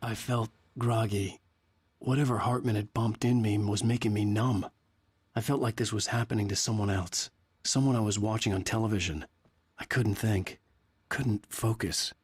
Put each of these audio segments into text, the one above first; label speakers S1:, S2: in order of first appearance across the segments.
S1: I felt groggy. Whatever Hartman had bumped in me was making me numb. I felt like this was happening to someone else. Someone I was watching on television. I couldn't think. Couldn't focus.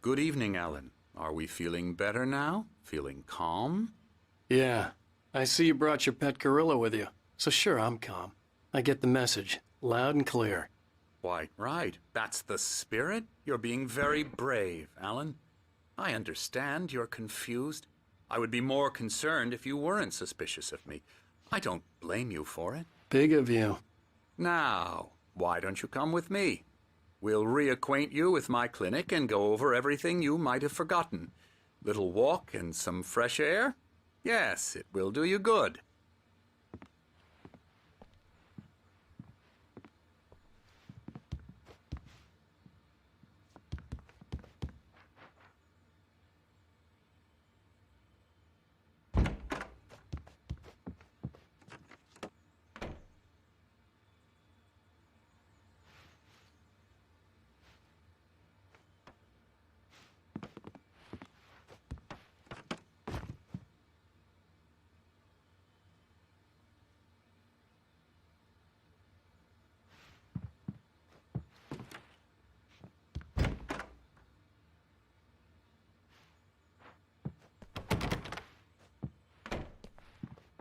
S2: Good evening, Alan. Are we feeling better now? Feeling calm?
S1: Yeah. I see you brought your pet gorilla with you. So sure, I'm calm. I get the message. Loud and clear.
S2: Quite right. That's the spirit. You're being very brave, Alan. I understand you're confused. I would be more concerned if you weren't suspicious of me. I don't blame you for it.
S1: Big of you.
S2: Now, why don't you come with me? We'll reacquaint you with my clinic and go over everything you might have forgotten. Little walk and some fresh air? Yes, it will do you good.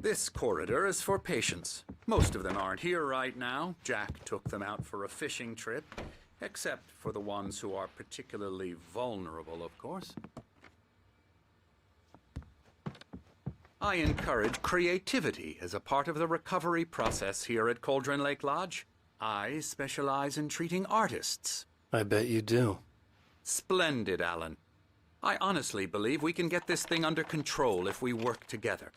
S2: This corridor is for patients. Most of them aren't here right now. Jack took them out for a fishing trip, except for the ones who are particularly vulnerable, of course. I encourage creativity as a part of the recovery process here at Cauldron Lake Lodge. I specialize in treating artists.
S1: I bet you do.
S2: Splendid, Alan. I honestly believe we can get this thing under control if we work together.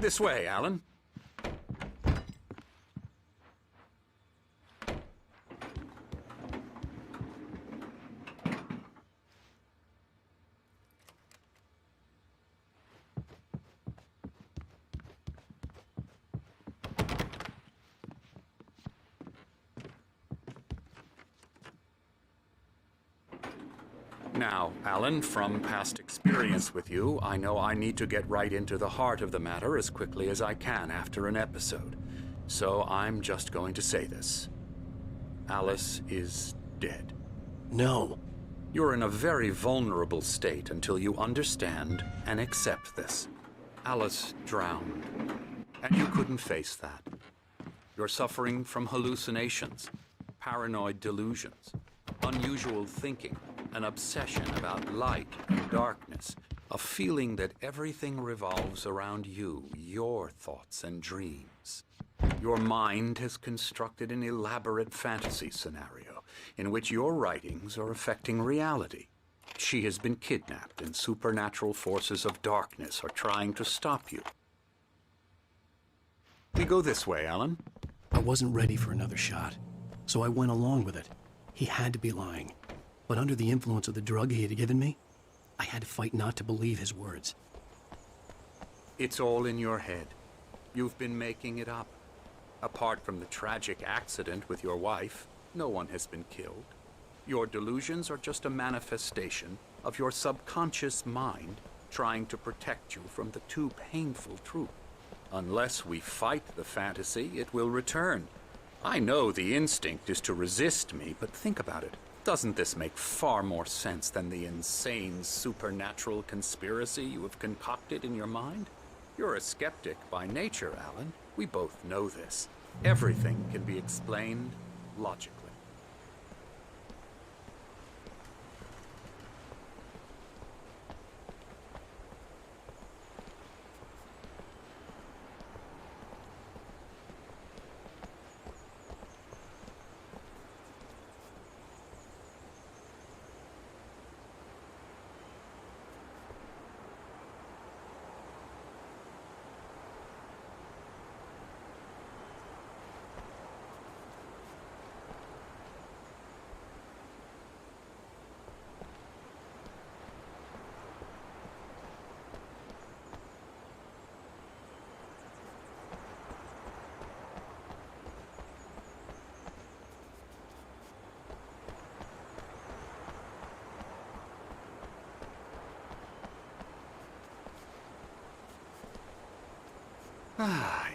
S2: This way, Alan. Now, Alan, from past experience with you, I know I need to get right into the heart of the matter as quickly as I can after an episode. So I'm just going to say this. Alice is dead.
S1: No.
S2: You're in a very vulnerable state until you understand and accept this. Alice drowned, and you couldn't face that. You're suffering from hallucinations, paranoid delusions, unusual thinking, an obsession about light and darkness, a feeling that everything revolves around you, your thoughts and dreams. Your mind has constructed an elaborate fantasy scenario in which your writings are affecting reality. She has been kidnapped and supernatural forces of darkness are trying to stop you. We go this way, Alan.
S1: I wasn't ready for another shot, so I went along with it. He had to be lying. But under the influence of the drug he had given me, I had to fight not to believe his words.
S2: It's all in your head. You've been making it up. Apart from the tragic accident with your wife, no one has been killed. Your delusions are just a manifestation of your subconscious mind trying to protect you from the too painful truth. Unless we fight the fantasy, it will return. I know the instinct is to resist me, but think about it. Doesn't this make far more sense than the insane supernatural conspiracy you have concocted in your mind? You're a skeptic by nature, Alan. We both know this. Everything can be explained logically.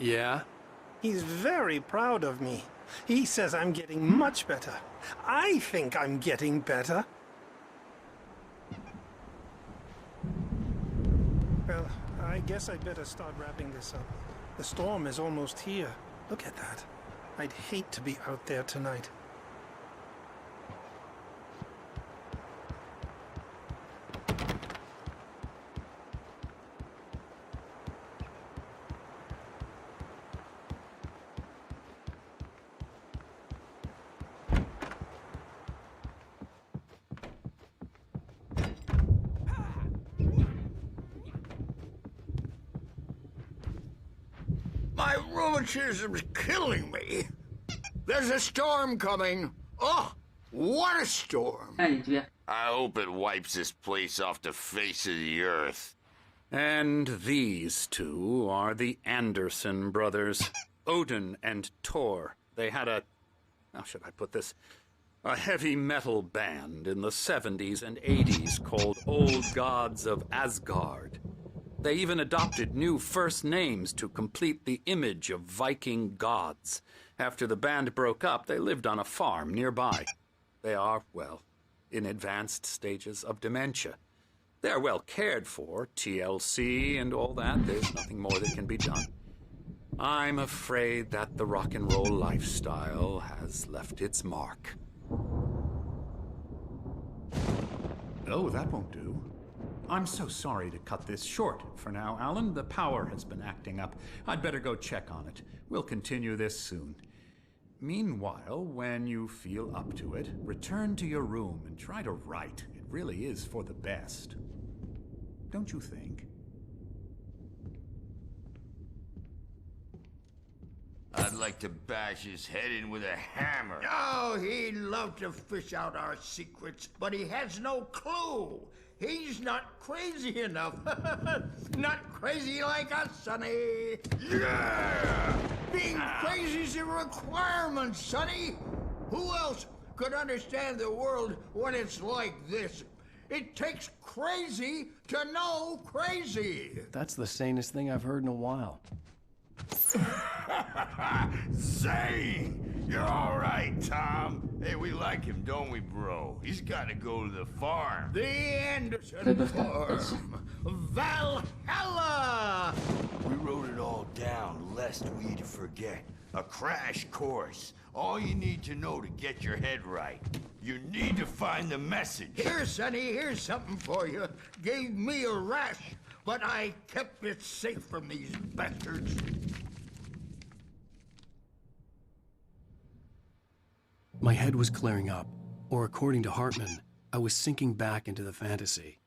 S1: Yeah?
S3: He's very proud of me. He says I'm getting much better. I think I'm getting better. Well, I guess I'd better start wrapping this up. The storm is almost here. Look at that. I'd hate to be out there tonight.
S4: My rheumatism's killing me. There's a storm coming. Oh, what a storm.
S5: É, a gente vê.
S6: I hope it wipes this place off the face of the earth.
S2: And these two are the Anderson brothers, Odin and Thor. They had how should I put this? A heavy metal band in the 70s and 80s called Old Gods of Asgard. They even adopted new first names to complete the image of Viking gods. After the band broke up, they lived on a farm nearby. They are, well, in advanced stages of dementia. They're well cared for, TLC and all that. There's nothing more that can be done. I'm afraid that the rock and roll lifestyle has left its mark.
S7: Oh, that won't do. I'm so sorry to cut this short for now, Alan. The power has been acting up. I'd better go check on it. We'll continue this soon. Meanwhile, when you feel up to it, return to your room and try to write. It really is for the best. Don't you think?
S6: I'd like to bash his head in with a hammer.
S4: Oh, he'd love to fish out our secrets, but he has no clue. He's not crazy enough. Not crazy like us, Sonny.
S6: Yeah!
S4: Being crazy's a requirement, Sonny. Who else could understand the world when it's like this? It takes crazy to know crazy.
S1: That's the sanest thing I've heard in a while.
S6: Zane! You're all right, Tom. Hey, we like him, don't we, bro? He's got to go to the farm.
S4: The Anderson Farm. Valhalla!
S6: We wrote it all down, lest we forget. A crash course. All you need to know to get your head right. You need to find the message.
S4: Here, Sonny, here's something for you. Gave me a rash, but I kept it safe from these bastards.
S1: My head was clearing up, or according to Hartman, I was sinking back into the fantasy.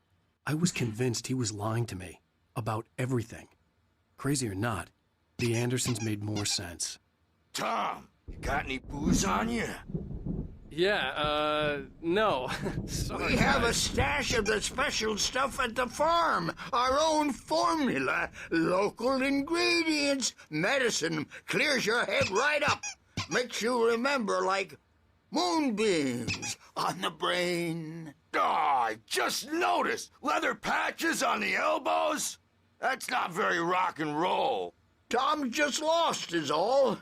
S1: I was convinced he was lying to me about everything. Crazy or not, the Andersons made more sense.
S6: Tom, you got any booze on you?
S1: Yeah, no. Sorry,
S4: We have a
S1: guys.
S4: stash of the special stuff at the farm. Our own formula. Local ingredients. Medicine. Clears your head right up. Makes you remember like moonbeams on the brain.
S6: Oh, I just noticed. Leather patches on the elbows? That's not very rock and roll.
S4: Tom just lost is all.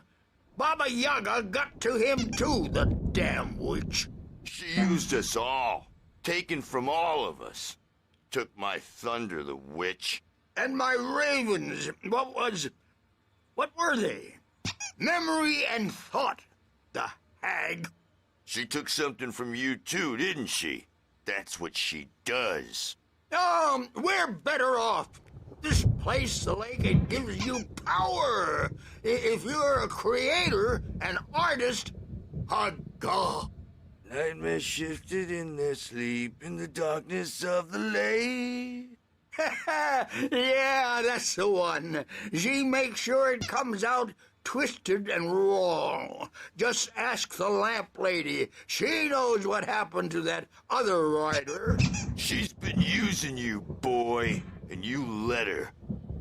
S4: Baba Yaga got to him too, the damn witch.
S6: She used us all. Taken from all of us. Took my thunder, the witch.
S4: And my ravens, what were they? Memory and thought, the hag.
S6: She took something from you too, didn't she? That's what she does.
S4: We're better off. This place, the lake, it gives you power. If you're a creator, an artist, a god.
S6: Nightmare shifted in their sleep in the darkness of the lake.
S4: Yeah, that's the one. She makes sure it comes out twisted and wrong. Just ask the lamp lady. She knows what happened to that other writer.
S6: She's been using you, boy, and you let her.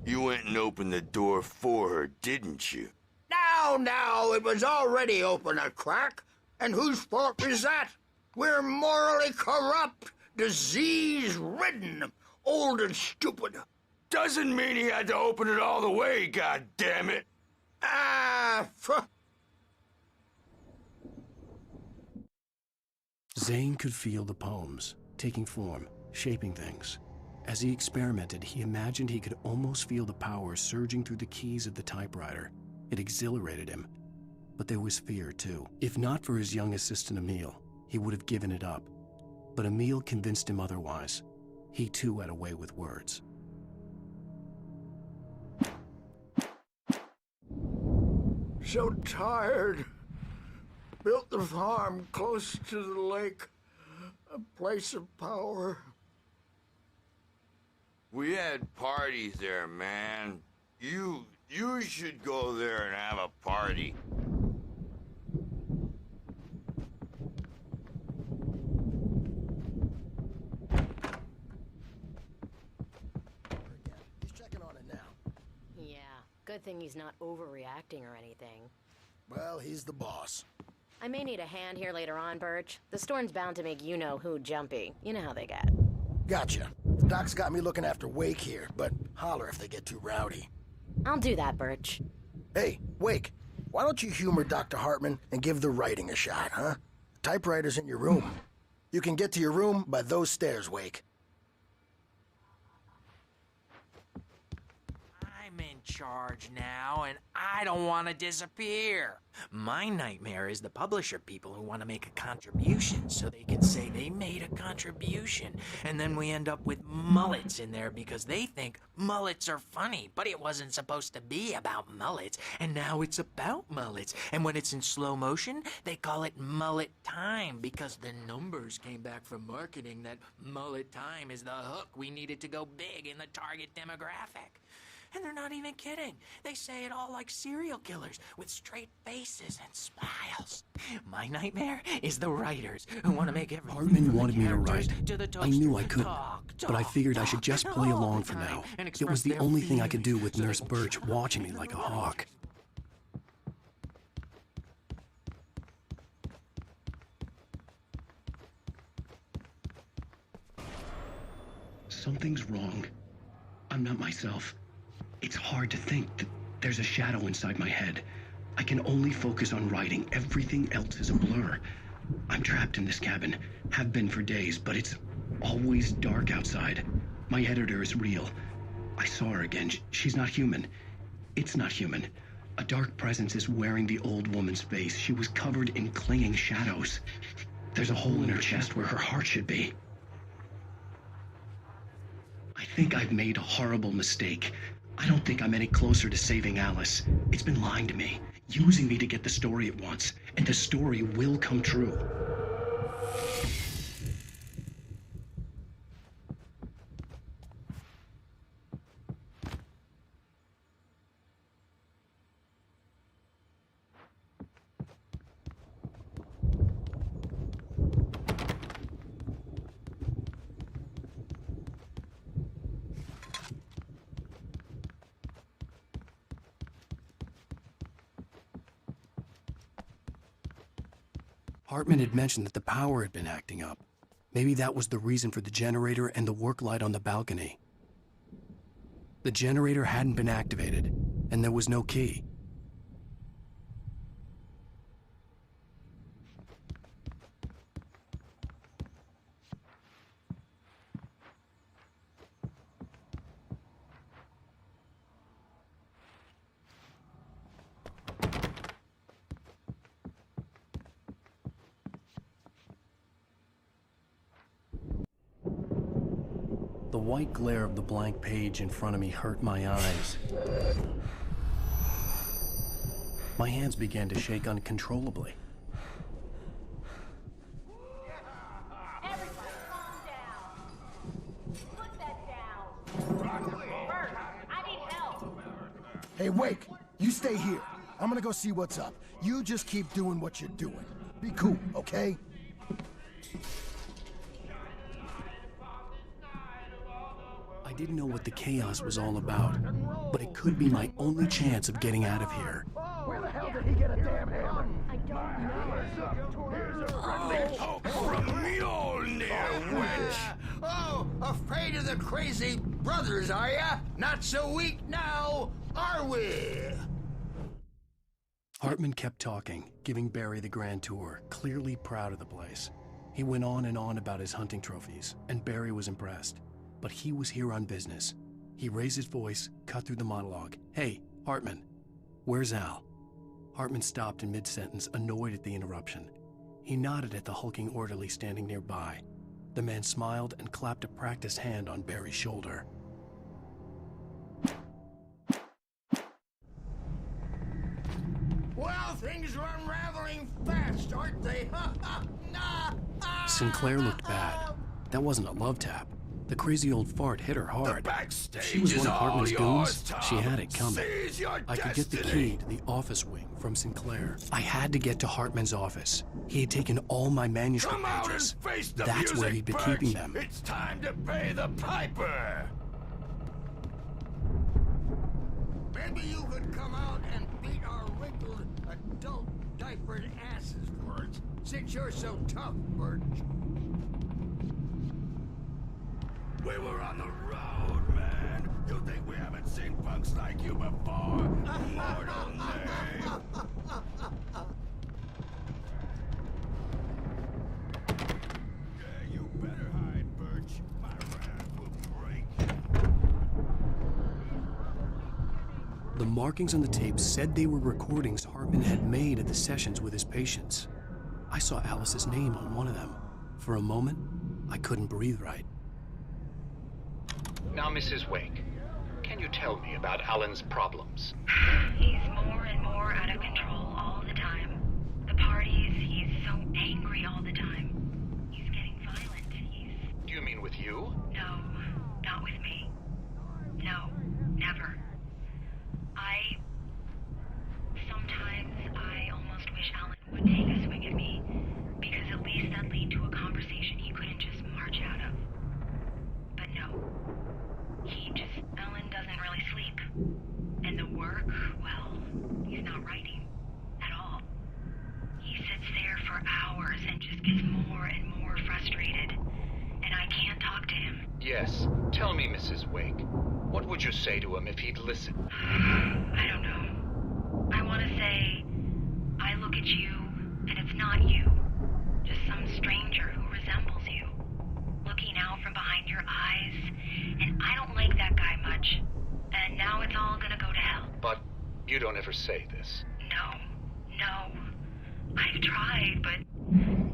S6: You went and opened the door for her, didn't you?
S4: Now, it was already open a crack. And whose fault is that? We're morally corrupt, disease-ridden, old and stupid.
S6: Doesn't mean he had to open it all the way, goddammit.
S4: Ah,
S1: Zane could feel the poems, taking form, shaping things. As he experimented, he imagined he could almost feel the power surging through the keys of the typewriter. It exhilarated him. But there was fear, too. If not for his young assistant Emil, he would have given it up. But Emil convinced him otherwise. He, too, had a way with words.
S4: so tired. Built the farm close to the lake. A place of power.
S6: We had parties there, man. You should go there and have a party.
S5: He's checking on it now.
S8: Yeah, good thing he's not overreacting or anything.
S5: Well, he's the boss.
S8: I may need a hand here later on, Birch. The storm's bound to make you-know-who jumpy. You know how they get.
S5: Gotcha. The doc's got me looking after Wake here, but holler if they get too rowdy.
S8: I'll do that, Birch.
S5: Hey, Wake, why don't you humor Dr. Hartman and give the writing a shot, huh? Typewriter's in your room. You can get to your room by those stairs, Wake.
S9: I'm in charge now, and I don't want to disappear. My nightmare is the publisher people who want to make a contribution so they can say they made a contribution. And then we end up with mullets in there because they think mullets are funny. But it wasn't supposed to be about mullets, and now it's about mullets. And when it's in slow motion, they call it mullet time because the numbers came back from marketing that mullet time is the hook we needed to go big in the target demographic. And they're not even kidding. They say it all like serial killers with straight faces and smiles. My nightmare is the writers who want to make everything
S1: Hartman
S9: from the
S1: wanted me to
S9: characters
S1: write.
S9: to the
S1: I knew I
S9: toasters.
S1: couldn't,
S9: Talk,
S1: but I figured I should just
S9: talk,
S1: play
S9: all
S1: along
S9: the
S1: for
S9: time
S1: now.
S9: and
S1: It
S9: express
S1: was the
S9: their
S1: only thing I could do
S9: feelings
S1: with
S9: so they
S1: Nurse
S9: can
S1: Birch
S9: shut up
S1: watching me
S9: in the
S1: like a
S9: middle of
S1: hawk. Something's wrong. I'm not myself. It's hard to think that there's a shadow inside my head. I can only focus on writing. Everything else is a blur. I'm trapped in this cabin. Have been for days, but it's always dark outside. My editor is real. I saw her again. She's not human. It's not human. A dark presence is wearing the old woman's face. She was covered in clinging shadows. There's a hole in her chest where her heart should be. I think I've made a horrible mistake. I don't think I'm any closer to saving Alice. It's been lying to me, using me to get the story it wants, and the story will come true. Hartman had mentioned that the power had been acting up. Maybe that was the reason for the generator and the work light on the balcony. The generator hadn't been activated, and there was no key. The white glare of the blank page in front of me hurt my eyes. My hands began to shake uncontrollably.
S10: Everybody calm down. Put that down. Bert, I need help.
S5: Hey, Wake, you stay here. I'm gonna go see what's up. You just keep doing what you're doing. Be cool, okay?
S1: I didn't know what the chaos was all about, but it could be my only chance of getting out of here.
S5: Where the hell did he get a damn hammer?
S8: I don't know.
S6: From Mjolnir, wench!
S4: Oh, afraid of the crazy brothers, are ya? Not so weak now, are we?
S1: Hartman kept talking, giving Barry the grand tour, clearly proud of the place. He went on and on about his hunting trophies, and Barry was impressed. But he was here on business. He raised his voice, cut through the monologue. "Hey, Hartman, where's Al?" Hartman stopped in mid-sentence, annoyed at the interruption. He nodded at the hulking orderly standing nearby. The man smiled and clapped a practiced hand on Barry's shoulder.
S4: Well, things are unraveling fast, aren't they?
S1: Sinclair looked bad. That wasn't a love tap. The crazy old fart hit her hard. If she was one of Hartman's goons, she had it coming. I could get the key to the office wing from Sinclair. I had to get to Hartman's office. He had taken all my manuscript pages. That's where he'd been keeping them.
S6: It's time to pay the piper.
S4: Maybe you could come out and beat our wrinkled adult diapered asses for us, since you're so tough, Birch.
S6: We were on the road, man. You think we haven't seen punks like you before? Mortal name. Yeah, you better hide, Birch. My wrath will break.
S1: The markings on the tape said they were recordings Hartman had made at the sessions with his patients. I saw Alice's name on one of them. For a moment, I couldn't breathe right.
S2: Now, Mrs. Wake, can you tell me about Alan's problems?
S11: He's more and more out of control all the time. The parties, he's so angry all the time. He's getting violent.
S2: Do you mean with you?
S11: No, not with me. No, never. Sometimes I almost wish Alan would take a swing at me, because at least that'd lead to a conversation he couldn't just march out of. But no. Alan doesn't really sleep. And the work, well, he's not writing at all. He sits there for hours and just gets more and more frustrated. And I can't talk to him.
S2: Yes. Tell me, Mrs. Wake. What would you say to him if he'd listen?
S11: I don't know. I want to say, I look at you, and it's not you. Just some stranger who resembles you. Looking out from behind your eyes, and I don't like that guy much. And now it's all gonna go to hell.
S2: But you don't ever say this.
S11: No. I've tried, but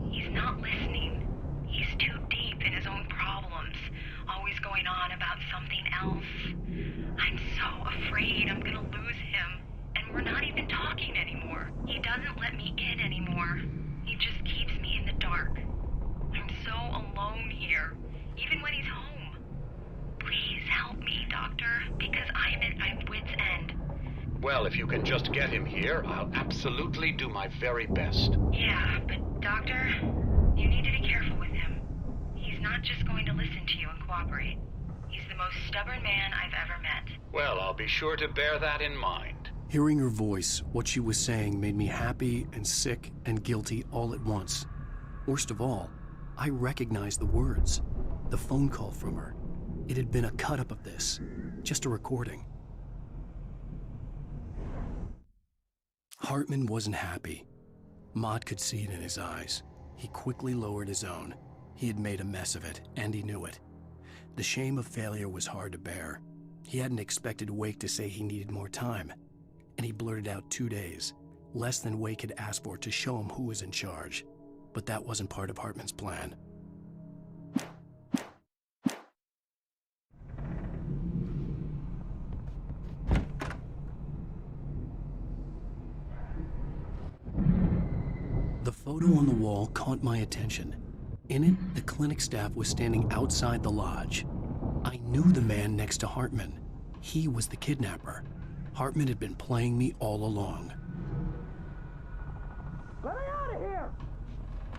S11: he's not listening. He's too deep in his own problems, always going on about something else. I'm so afraid I'm gonna lose him, and we're not even talking anymore. He doesn't let me in anymore. He just keeps me in the dark. I'm so alone here, even when he's home. Please help me, Doctor, because I'm at my wit's end.
S2: Well, if you can just get him here, I'll absolutely do my very best.
S11: Yeah, but Doctor, you need to be careful with him. He's not just going to listen to you and cooperate. He's the most stubborn man I've ever met.
S2: Well, I'll be sure to bear that in mind.
S1: Hearing her voice, what she was saying made me happy and sick and guilty all at once. Worst of all, I recognized the words. The phone call from her. It had been a cut-up of this. Just a recording. Hartman wasn't happy. Maude could see it in his eyes. He quickly lowered his own. He had made a mess of it, and he knew it. The shame of failure was hard to bear. He hadn't expected Wake to say he needed more time. And he blurted out 2 days, less than Wake had asked for to show him who was in charge. But that wasn't part of Hartman's plan. The photo on the wall caught my attention. In it, the clinic staff was standing outside the lodge. I knew the man next to Hartman. He was the kidnapper. Hartman had been playing me all along.
S12: Let me out of here!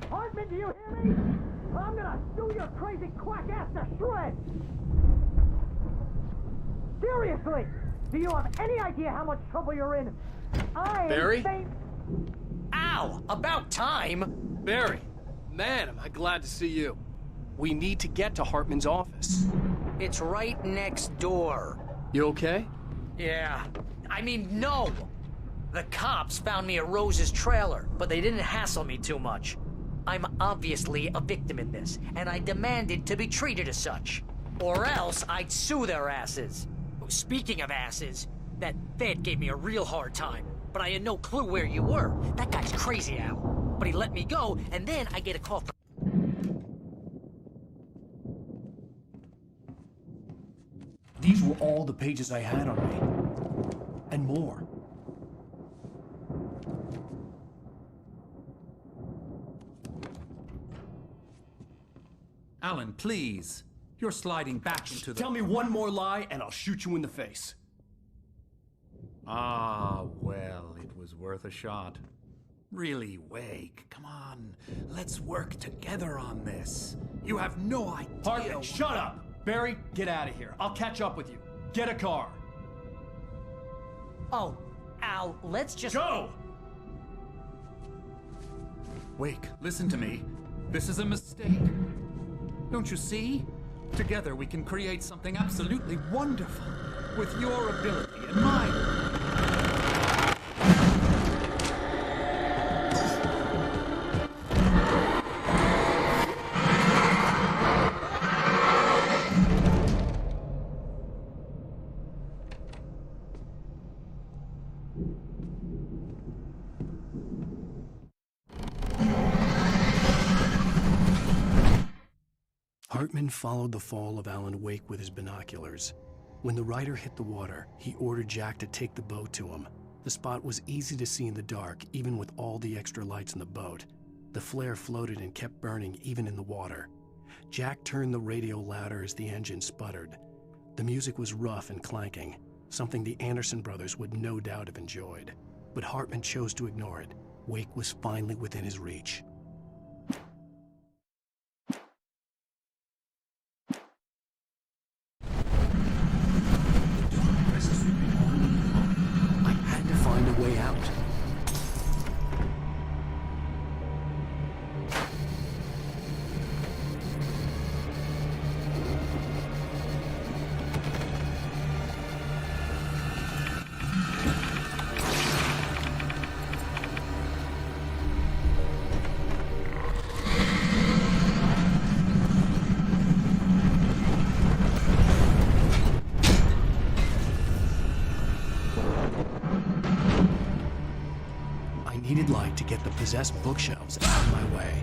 S12: Hartman, do you hear me? I'm gonna chew your crazy quack ass to shreds! Seriously! Do you have any idea how much trouble you're in?
S1: Barry?
S9: Ow! About time!
S1: Barry, man, am I glad to see you. We need to get to Hartman's office.
S9: It's right next door.
S1: You okay?
S9: Yeah. I mean, no!
S12: The cops found me at Rose's trailer, but they didn't hassle me too much. I'm obviously a victim in this, and I demanded to be treated as such. Or else I'd sue their asses. Speaking of asses, that Fed gave me a real hard time, but I had no clue where you were. That guy's crazy, Al. But he let me go, and then I get a call from...
S1: These were all the pages I had on me. And more.
S7: Alan, please. You're sliding back into the...
S1: Tell me one more lie and I'll shoot you in the face.
S7: Ah, well, it was worth a shot. Really, Wake, come on. Let's work together on this. You have no idea...
S1: Hartman, shut up! Barry, get out of here. I'll catch up with you. Get a car.
S12: Oh, Al, let's just...
S1: Go!
S7: Wake, listen to me. This is a mistake. Don't you see? Together we can create something absolutely wonderful. With your ability and mine.
S1: Hartman followed the fall of Alan Wake with his binoculars. When the rider hit the water, he ordered Jack to take the boat to him. The spot was easy to see in the dark, even with all the extra lights in the boat. The flare floated and kept burning even in the water. Jack turned the radio louder as the engine sputtered. The music was rough and clanking, something the Anderson brothers would no doubt have enjoyed. But Hartman chose to ignore it. Wake was finally within his reach. I had to find a way out. Needed light to get the possessed bookshelves out of my way.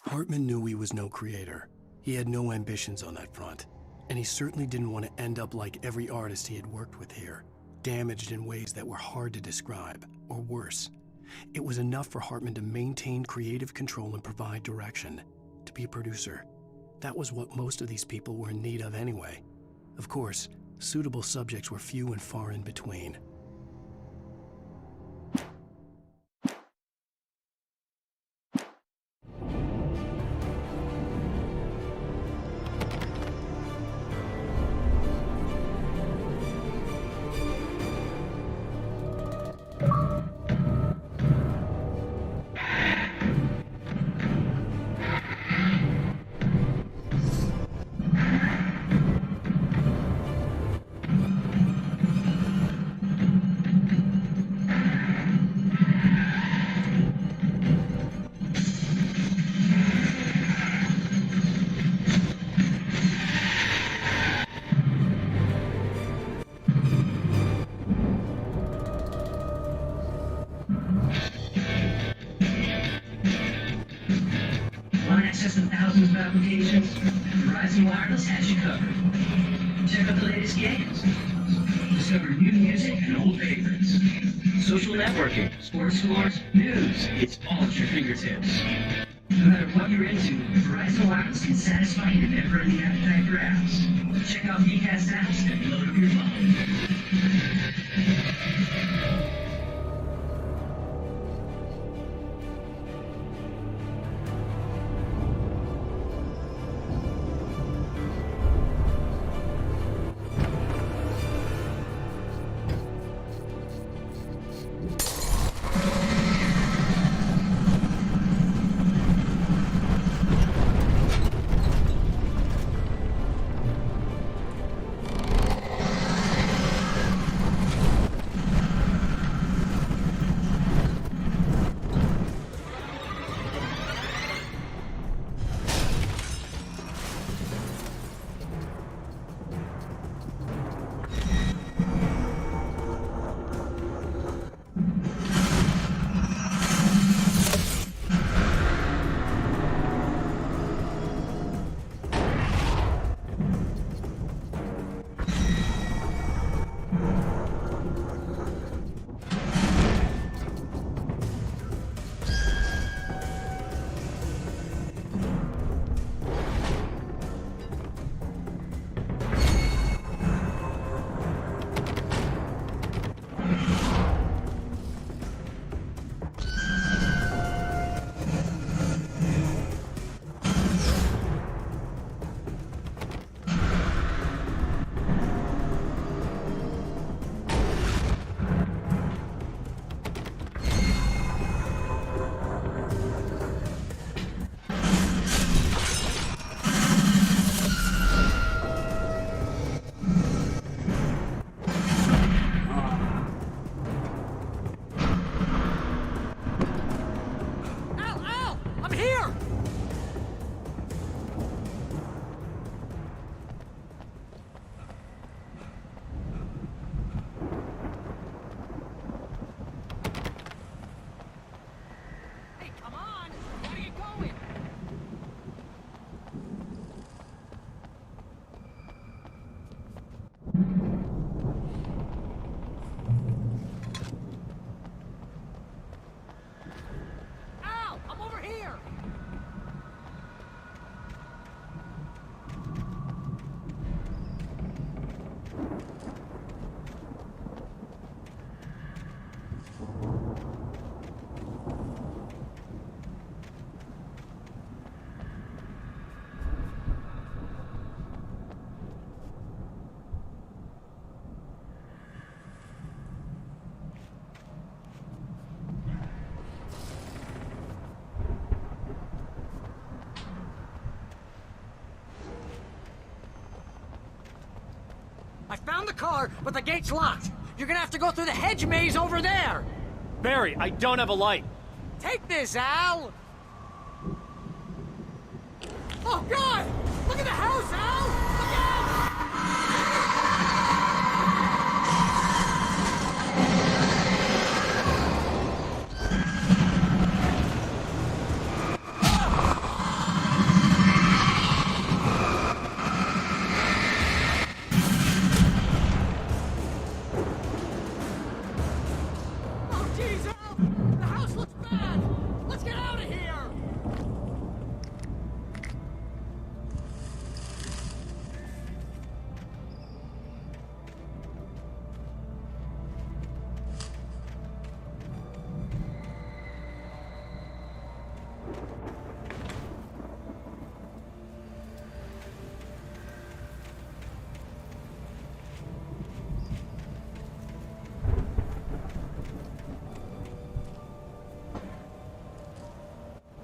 S1: Hartman knew he was no creator. He had no ambitions on that front. And he certainly didn't want to end up like every artist he had worked with here, damaged in ways that were hard to describe, or worse. It was enough for Hartman to maintain creative control and provide direction, to be a producer. That was what most of these people were in need of anyway. Of course, suitable subjects were few and far in between.
S13: Want access to thousands of applications? Verizon Wireless has you covered. Check out the latest games. Discover new music and old favorites. Social networking, sports scores, news. It's all at your fingertips. No matter what you're into, Verizon Wireless can satisfy your never-ending appetite for apps. Check out VCast apps and load up your phone.
S12: I found the car, but the gate's locked. You're gonna have to go through the hedge maze over there.
S14: Barry, I don't have a light.
S12: Take this, Al. Oh, God! Look at the house, Al! Look out!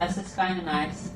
S15: GamePass is kinda nice.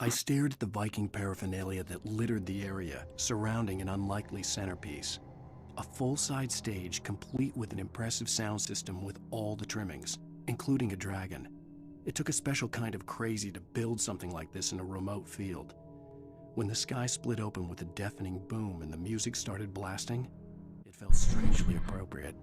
S1: I stared at the Viking paraphernalia that littered the area, surrounding an unlikely centerpiece. A full-size stage complete with an impressive sound system with all the trimmings, including a dragon. It took a special kind of crazy to build something like this in a remote field. When the sky split open with a deafening boom and the music started blasting, it felt strangely appropriate.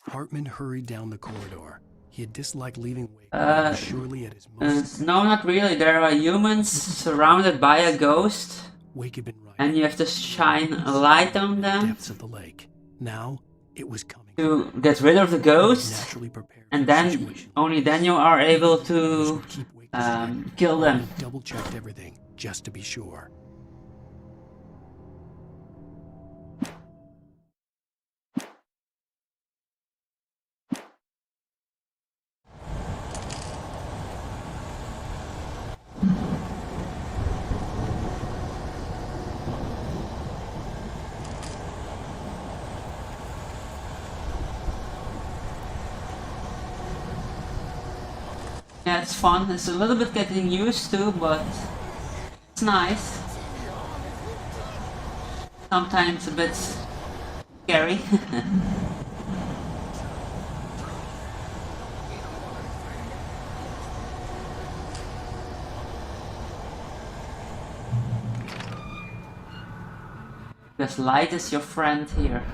S1: Hartman hurried down the corridor. He had disliked leaving Wake surely at his most...
S15: No, not really. There are humans surrounded by a ghost.
S1: Wake had been right.
S15: And you have to shine a light on them.
S1: Depths of the lake. Now, it was coming.
S15: To get rid of the ghost. And then, only then you are able to kill them.
S1: Double-checked everything, just to be sure.
S15: Yeah, it's fun. It's a little bit getting used to, but it's nice. Sometimes a bit scary. Because light is your friend here.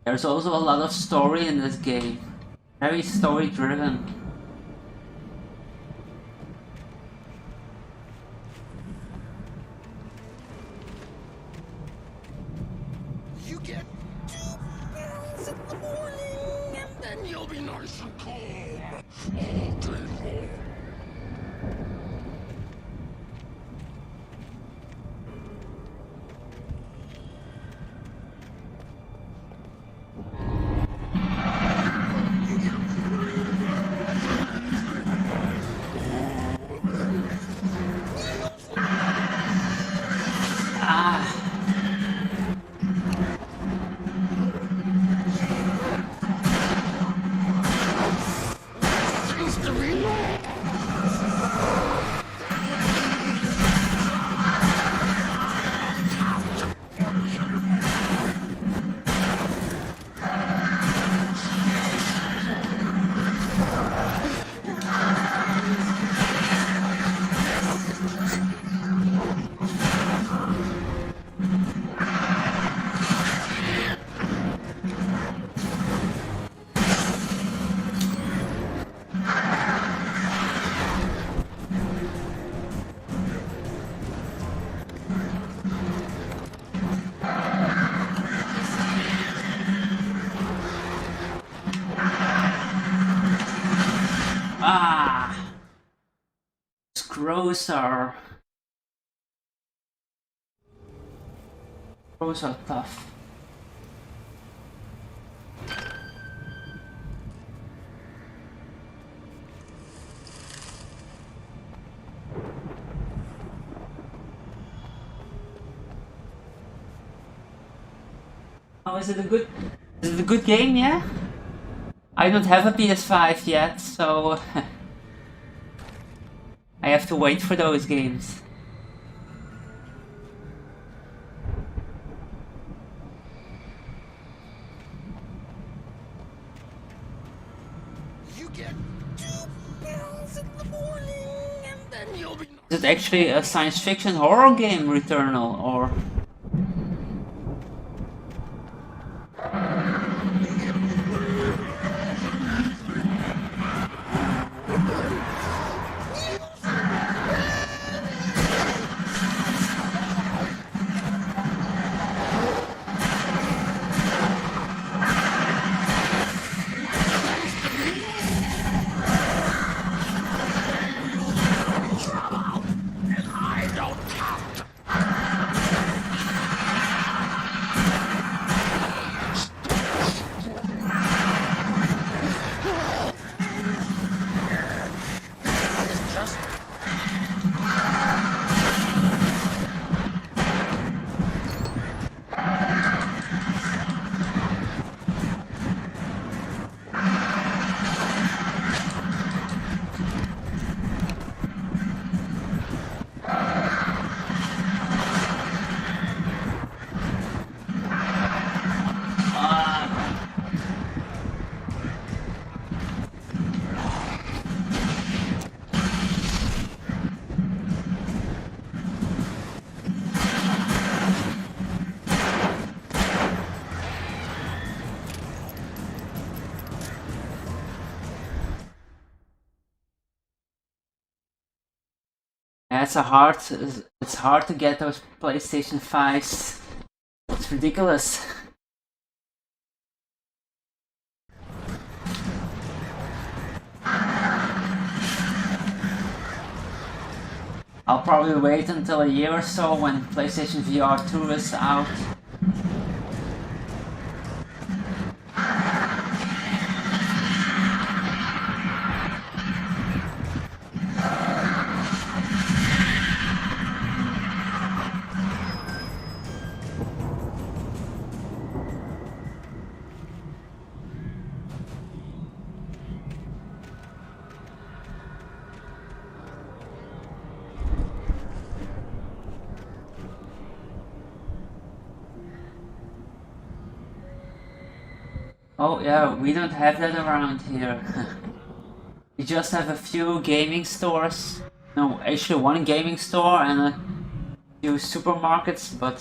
S15: There's also a lot of story in this game. Very story driven. Crows are tough. Oh, is it a good game? Yeah. I don't have a PS5 yet, so I have to wait for those games.
S5: You get 2 pills in the morning, and then you'll be.
S15: Is it actually a science fiction horror game, Returnal, or? Yeah, it's hard to get those PlayStation 5s. It's ridiculous. I'll probably wait until a year or so when PlayStation VR 2 is out. Oh yeah, we don't have that around here. We just have a few gaming stores. No, actually one gaming store and a few supermarkets, but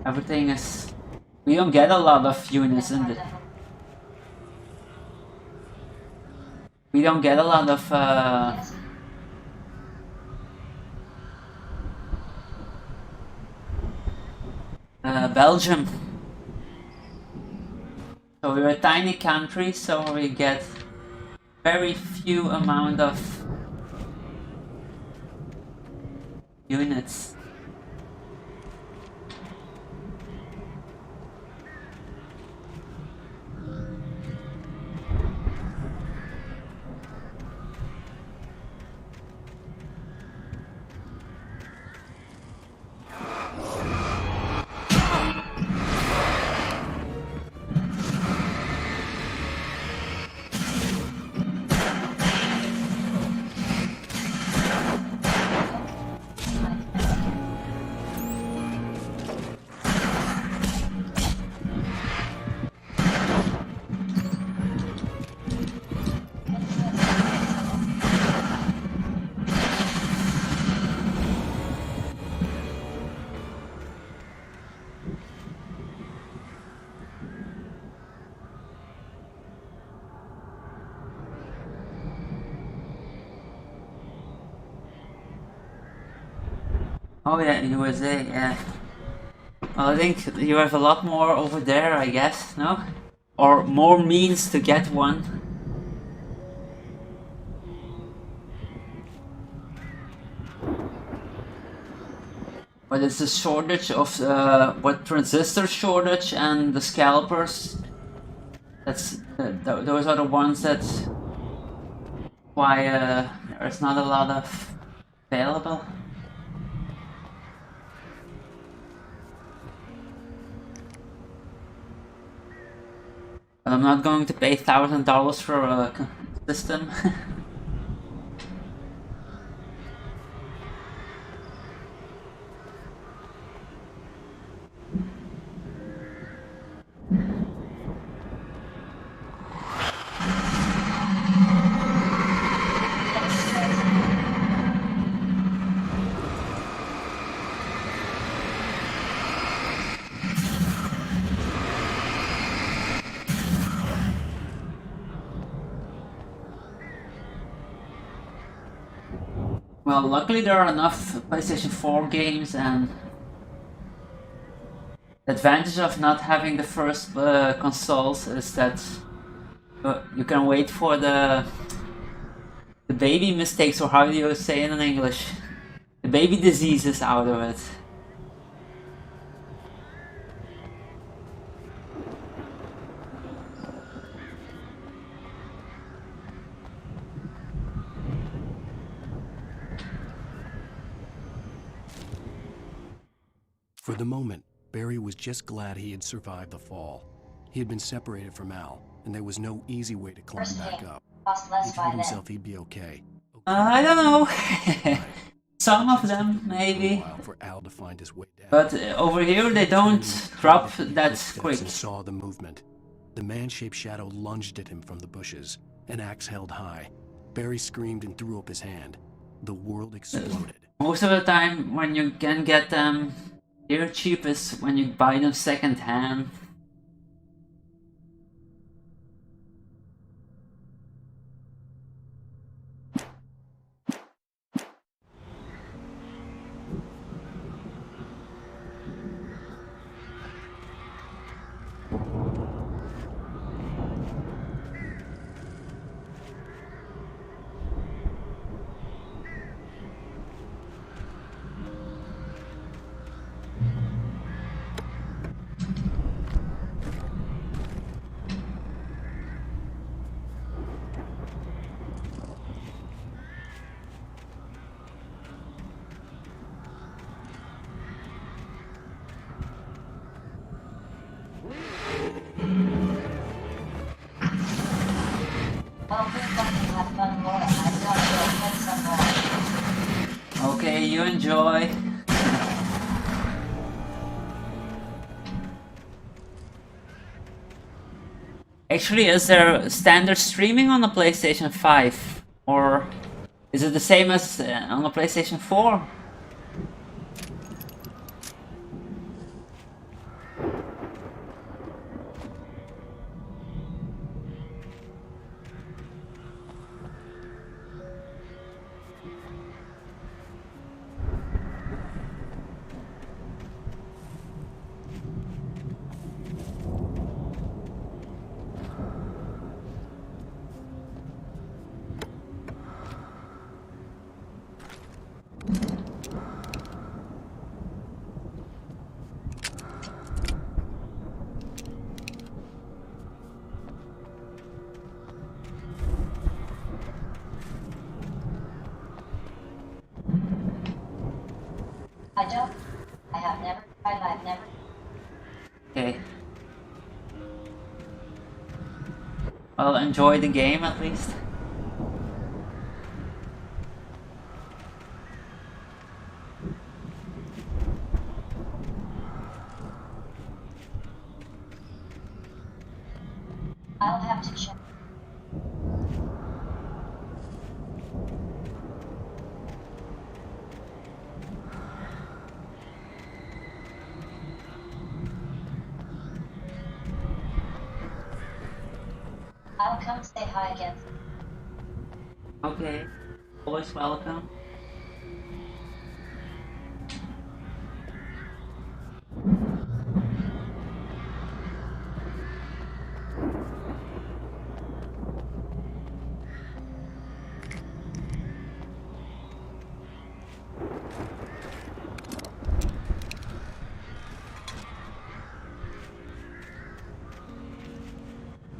S15: everything is... We don't get a lot of units in the... We don't get a lot of Belgium. So we're a tiny country, so we get very few amount of units. Oh yeah, USA, yeah. Well, I think you have a lot more over there, I guess, no? Or more means to get one. But it's the shortage of, what, transistor shortage and the scalpers. That's, those are the ones that, why, there's not a lot of available. But I'm not going to pay $1,000 for a system. Well, luckily there are enough PlayStation 4 games, and the advantage of not having the first consoles is that you can wait for the baby mistakes, or how do you say it in English? The baby diseases out of it.
S1: For the moment, Barry was just glad he had survived the fall. He had been separated from Al, and there was no easy way to climb back up. He told himself he'd be okay.
S15: I don't know. Some of them, maybe.
S1: For Al to find his way down.
S15: But over here, they don't drop that quick.
S1: And saw the movement. The man-shaped shadow lunged at him from the bushes, an axe held high. Barry screamed and threw up his hand. The world exploded.
S15: Most of the time, when you can get them, they're cheapest when you buy them second hand. Okay, you enjoy. Actually, is there standard streaming on the PlayStation 5? Or is it the same as on the PlayStation 4?
S16: I don't. I have never tried. I've never.
S15: Okay. Well, enjoy the game at least.
S16: I'll have to check. I'll come say hi again.
S15: Okay. Always welcome.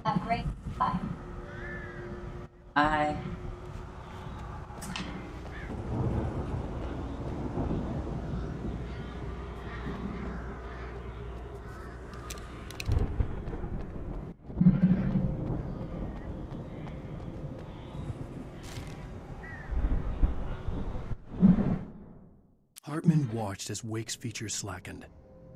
S16: Have a great. Bye.
S15: Bye.
S1: Hartman watched as Wake's features slackened.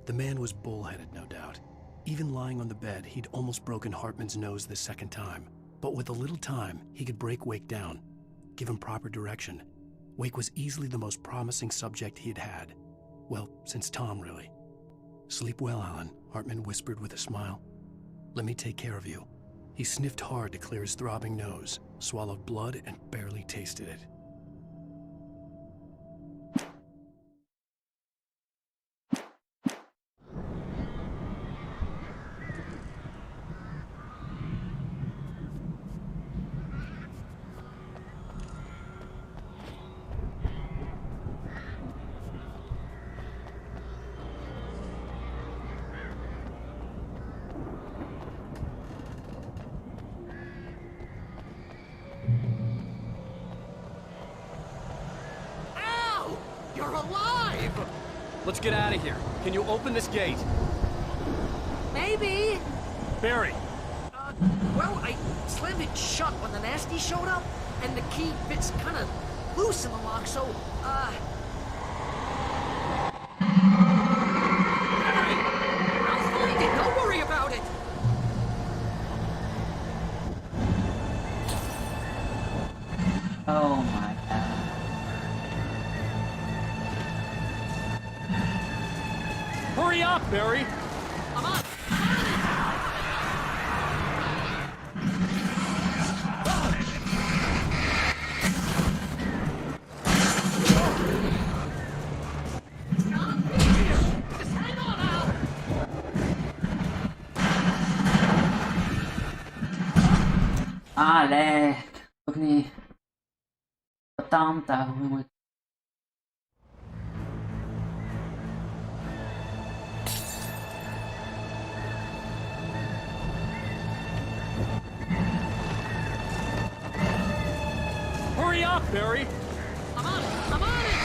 S1: The man was bullheaded, no doubt. Even lying on the bed, he'd almost broken Hartman's nose the second time. But with a little time, he could break Wake down, give him proper direction. Wake was easily the most promising subject he'd had. Well, since Tom, really. Sleep well, Alan, Hartman whispered with a smile. Let me take care of you. He sniffed hard to clear his throbbing nose, swallowed blood, and barely tasted it.
S14: You're alive! Let's get out of here. Can you open this gate?
S12: Maybe.
S14: Barry!
S12: Well, I slammed it shut when the nasty showed up, and the key fits kind of loose in the lock, so, Barry! I'll find it! Don't worry about it!
S15: Oh my god.
S14: Hurry up, Barry!
S12: I'm on!
S15: Ale, ogni tanta come
S14: Hurry up, Barry!
S12: I'm on it! I'm on it!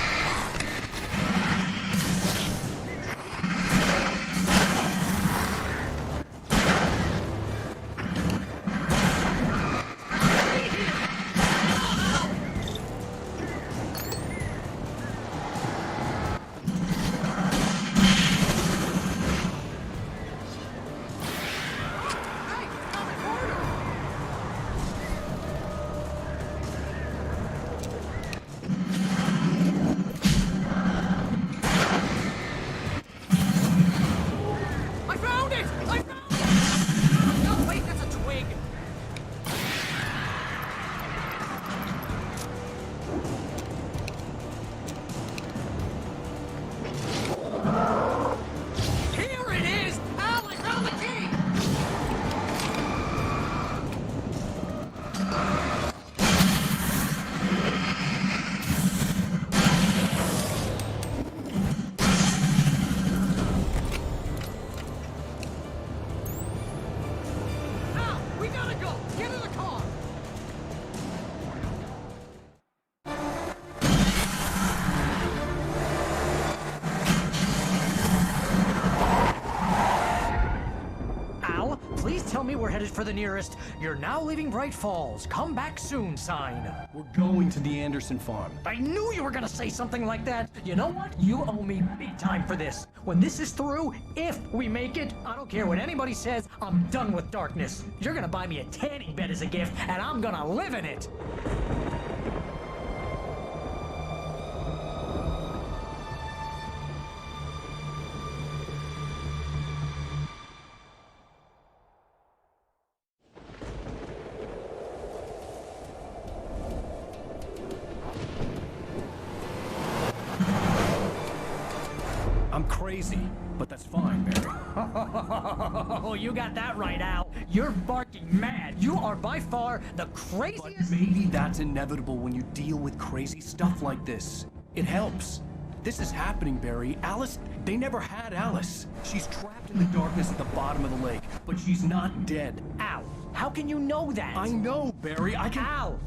S12: headed for the nearest "You're now leaving Bright Falls. Come back soon" sign.
S1: We're going to the Anderson farm.
S12: I knew you were gonna say something like that. You know what? You owe me big time for this. When this is through, if we make it, I don't care what anybody says, I'm done with darkness. You're gonna buy me a tanning bed as a gift, and I'm gonna live in it.
S1: I'm crazy, but that's fine, Barry.
S12: Oh, you got that right, Al. You're barking mad. You are by far the craziest.
S1: But maybe that's inevitable when you deal with crazy stuff like this. It helps. This is happening, Barry. Alice, they never had Alice. She's trapped in the darkness at the bottom of the lake, but she's not dead.
S12: Al, how can you know that?
S1: I know, Barry. I can...
S12: Al,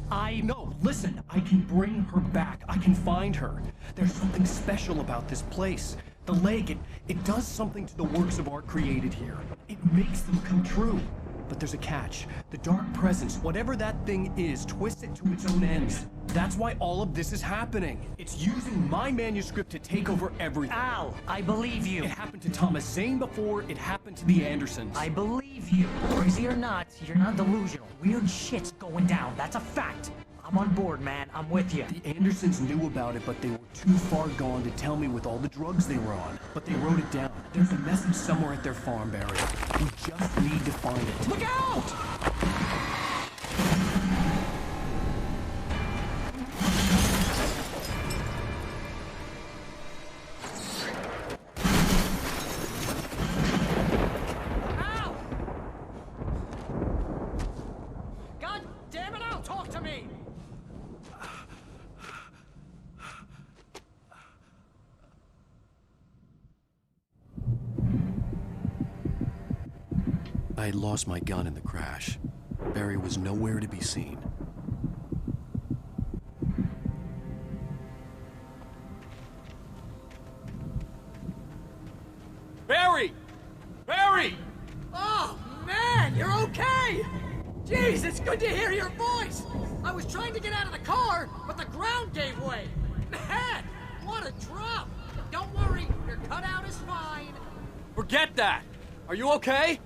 S1: No, listen. I can bring her back. I can find her. There's something special about this place. The lake, it does something to the works of art created here. It makes them come true. But there's a catch. The dark presence, whatever that thing is, twists it to its own ends. That's why all of this is happening. It's using my manuscript to take over everything.
S12: Al, I believe you.
S1: It happened to Thomas Zane before, it happened to the Andersons.
S12: I believe you. Crazy or not, you're not delusional. Weird shit's going down. That's a fact. I'm on board, man. I'm with you.
S1: The Andersons knew about it, but they were too far gone to tell me with all the drugs they were on. But they wrote it down. There's a message somewhere at their farm, Barry. We just need to find it.
S12: Look out! Ow! God damn it, Al! Talk to me!
S1: I had lost my gun in the crash. Barry was nowhere to be seen.
S14: Barry! Barry!
S12: Oh, man, you're okay! Jeez, it's good to hear your voice! I was trying to get out of the car, but the ground gave way! Man, what a drop! Don't worry, your cutout is fine.
S14: Forget that! Are you okay?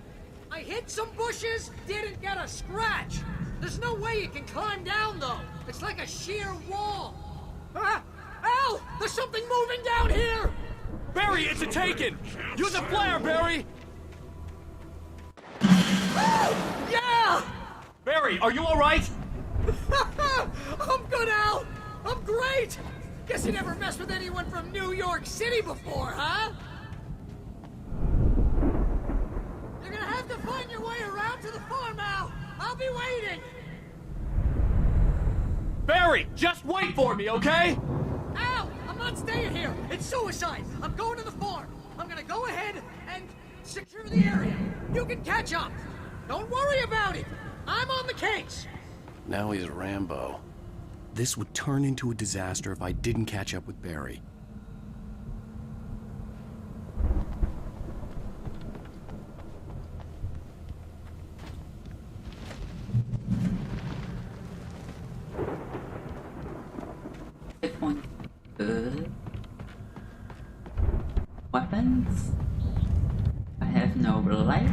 S12: I hit some bushes, didn't get a scratch. There's no way you can climb down, though. It's like a sheer wall. Ah! Al! There's something moving down here!
S14: Barry, it's a taken! Use a flare, Barry!
S12: Oh, yeah!
S14: Barry, are you alright?
S12: I'm good, Al! I'm great! Guess you never messed with anyone from New York City before, huh? You're gonna have to find your way around to the farm, Al! I'll be waiting!
S14: Barry, just wait for me, okay?
S12: Al! I'm not staying here! It's suicide! I'm going to the farm! I'm gonna go ahead and secure the area! You can catch up! Don't worry about it! I'm on the case!
S1: Now he's Rambo. This would turn into a disaster if I didn't catch up with Barry.
S15: Weapons? I have no light.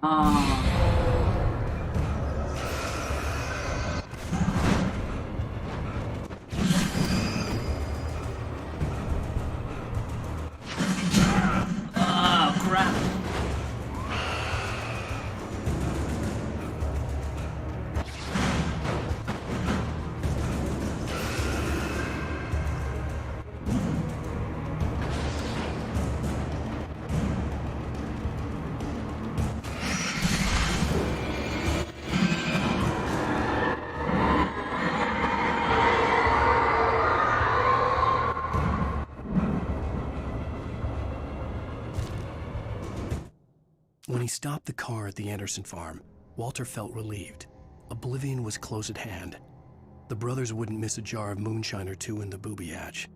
S15: Oh, crap.
S1: When he stopped the car at the Anderson farm, Walter felt relieved. Oblivion was close at hand. The brothers wouldn't miss a jar of moonshine or two in the booby hatch.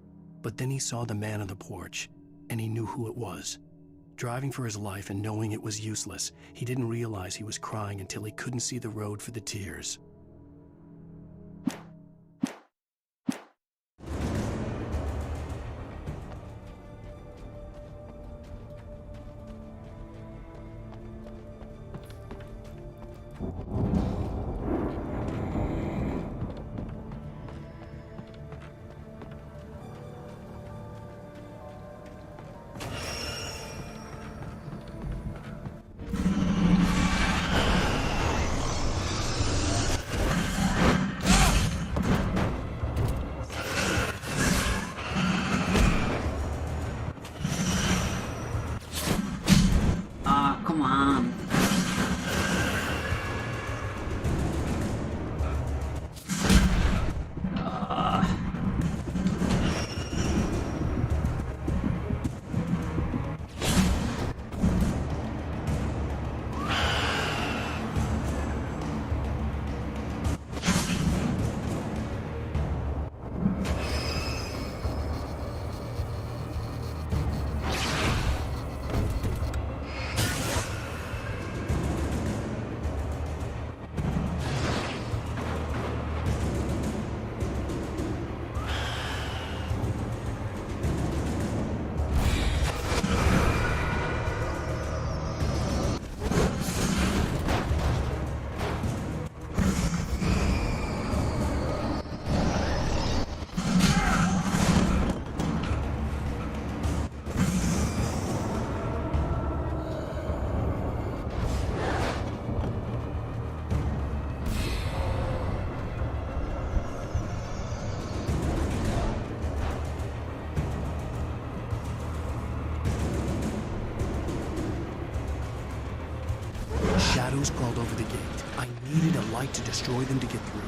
S1: But then he saw the man on the porch, and he knew who it was. Driving for his life and knowing it was useless, he didn't realize he was crying until he couldn't see the road for the tears.
S15: Come on. Shadows crawled over the gate. I needed a light to destroy them to get through.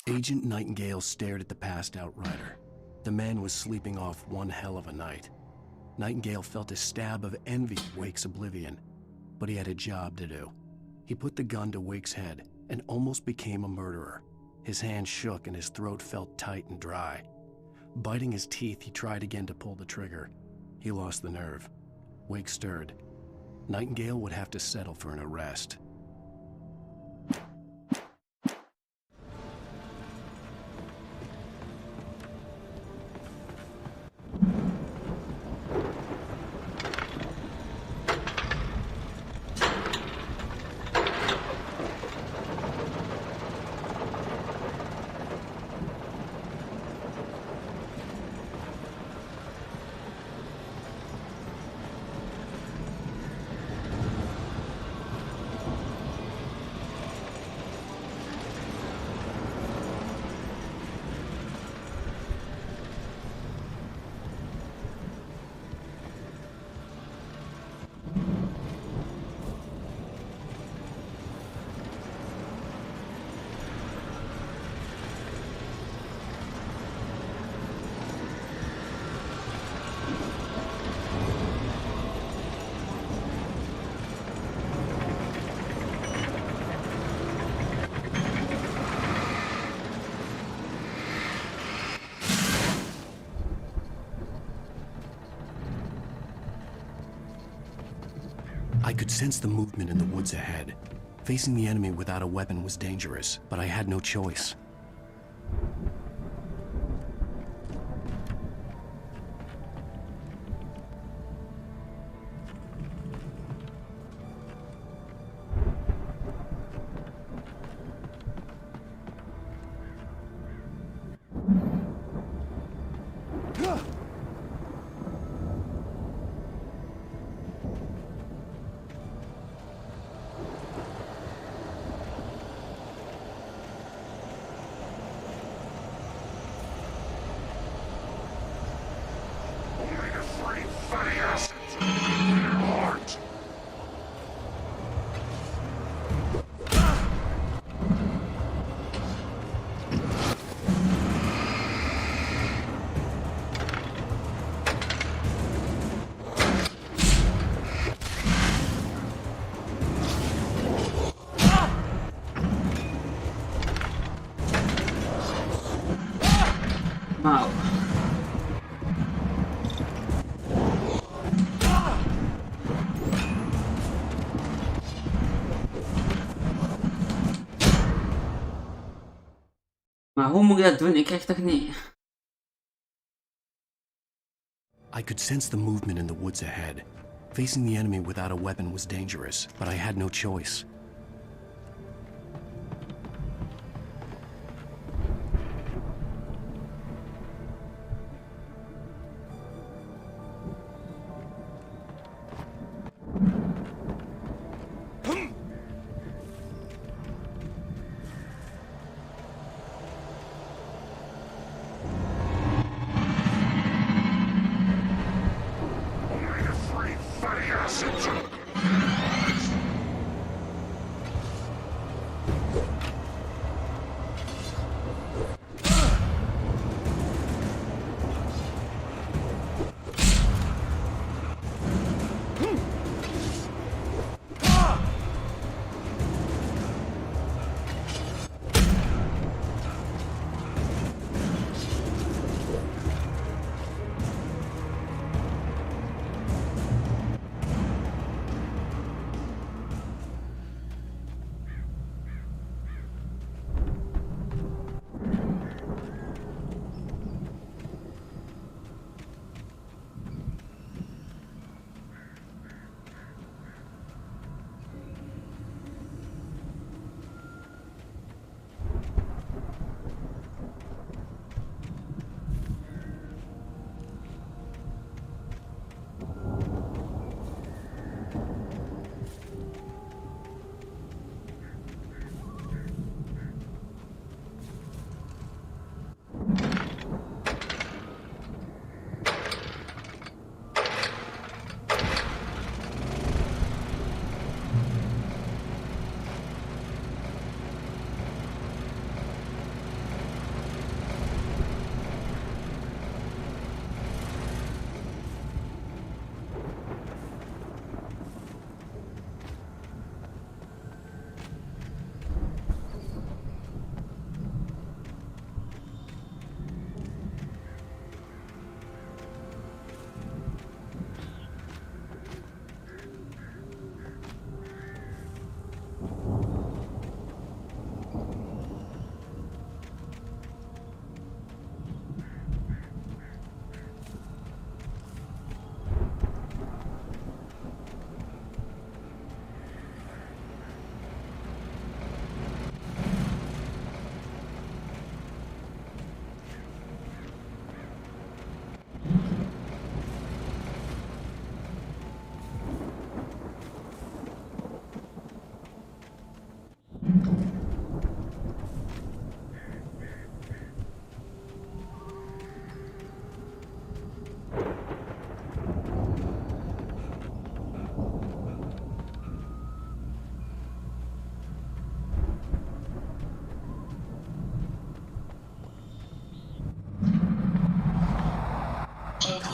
S15: Agent Nightingale stared at the passed-out rider. The man was sleeping off one hell of a night. Nightingale felt a stab of envy at Wake's oblivion, but he had a job to do. He put the gun to Wake's head and almost became a murderer. His hand shook and his throat felt tight and dry. Biting his teeth, he tried again to pull the trigger. He lost the nerve. Wake stirred. Nightingale would have to settle for an arrest.
S1: I could sense the movement in the woods ahead. Facing the enemy without a weapon was dangerous, but I had no choice.
S15: Wow. Maar hoe moet ik dat doen? Ik krijg toch niet...
S1: I could sense the movement in the woods ahead. Facing the enemy without a weapon was dangerous, but I had no choice.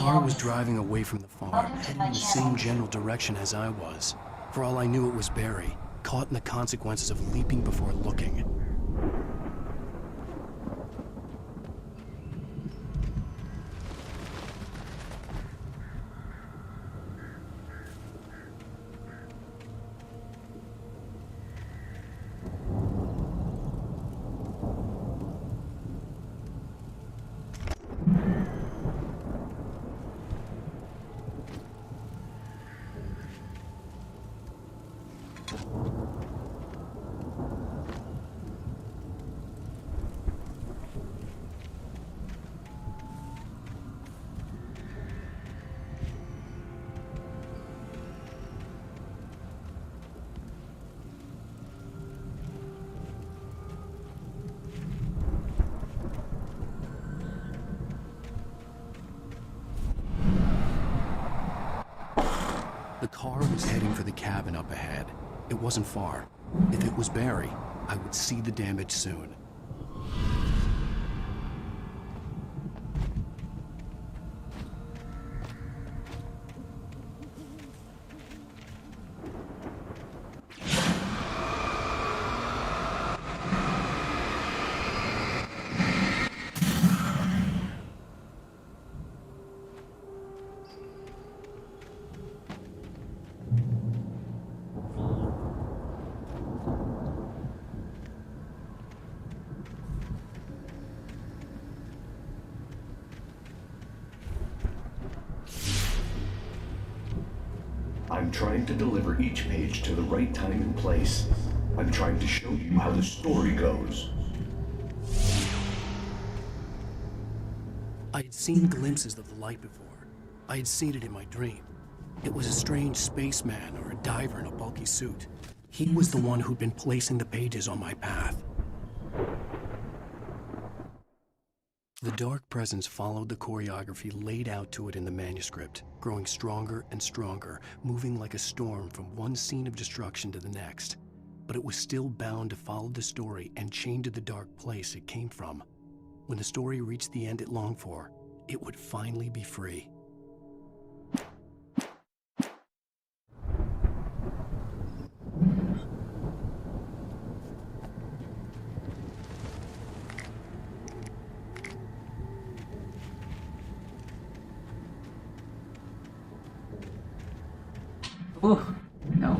S1: car was driving away from the farm, heading in the same general direction as I was. For all I knew, it was Barry, caught in the consequences of leaping before looking. car was heading for the cabin up ahead. It wasn't far. If it was Barry, I would see the damage soon.
S17: I'm trying to deliver each page to the right time and place. I'm trying to show you how the story goes.
S1: I had seen glimpses of the light before. I had seen it in my dream. It was a strange spaceman or a diver in a bulky suit. He was the one who'd been placing the pages on my path. The dark presence followed the choreography laid out to it in the manuscript, growing stronger and stronger, moving like a storm from one scene of destruction to the next. But it was still bound to follow the story and chained to the dark place it came from. When the story reached the end it longed for, it would finally be free.
S15: Ooh, no.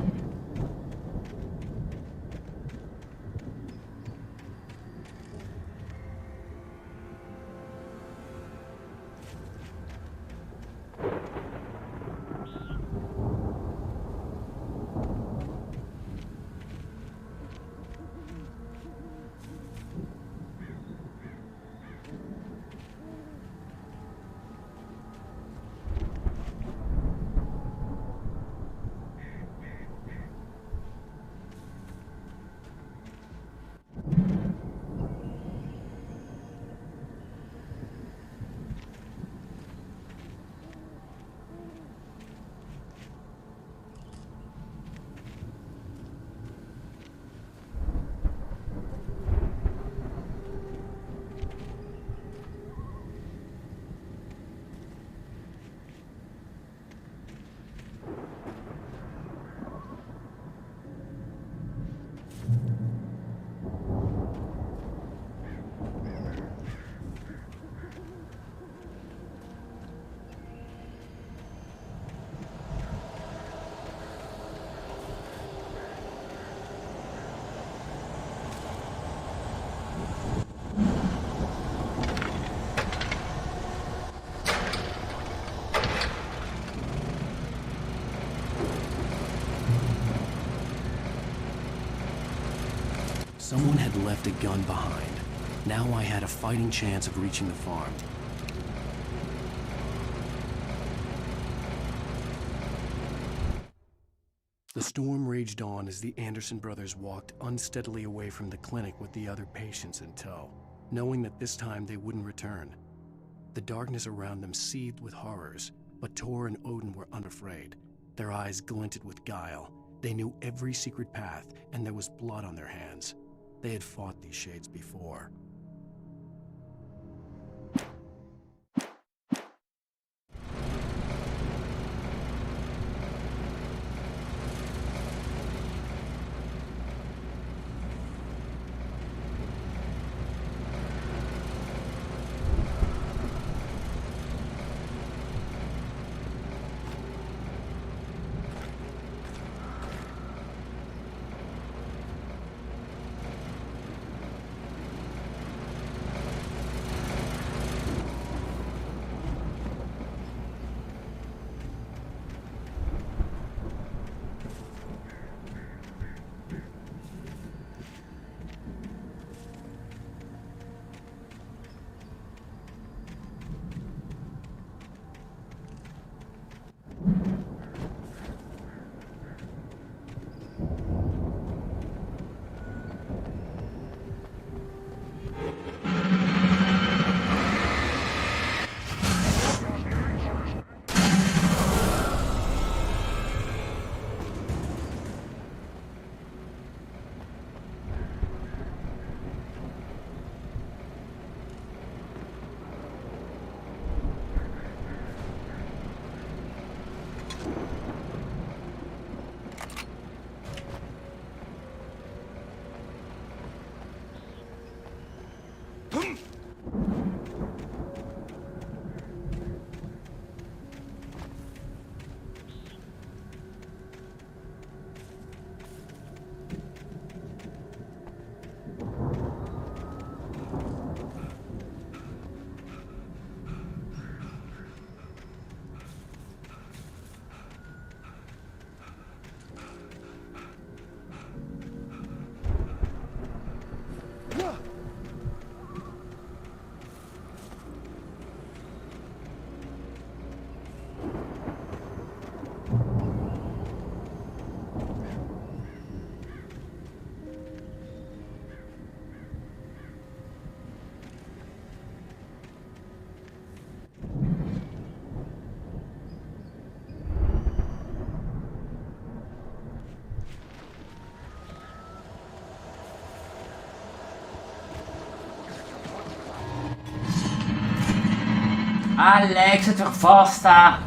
S1: Someone had left a gun behind. Now I had a fighting chance of reaching the farm. The storm raged on as the Anderson brothers walked unsteadily away from the clinic with the other patients in tow, knowing that this time they wouldn't return. The darkness around them seethed with horrors, but Tor and Odin were unafraid. Their eyes glinted with guile. They knew every secret path, and there was blood on their hands. They had fought these shades before.
S15: Alex, zit er vast daar.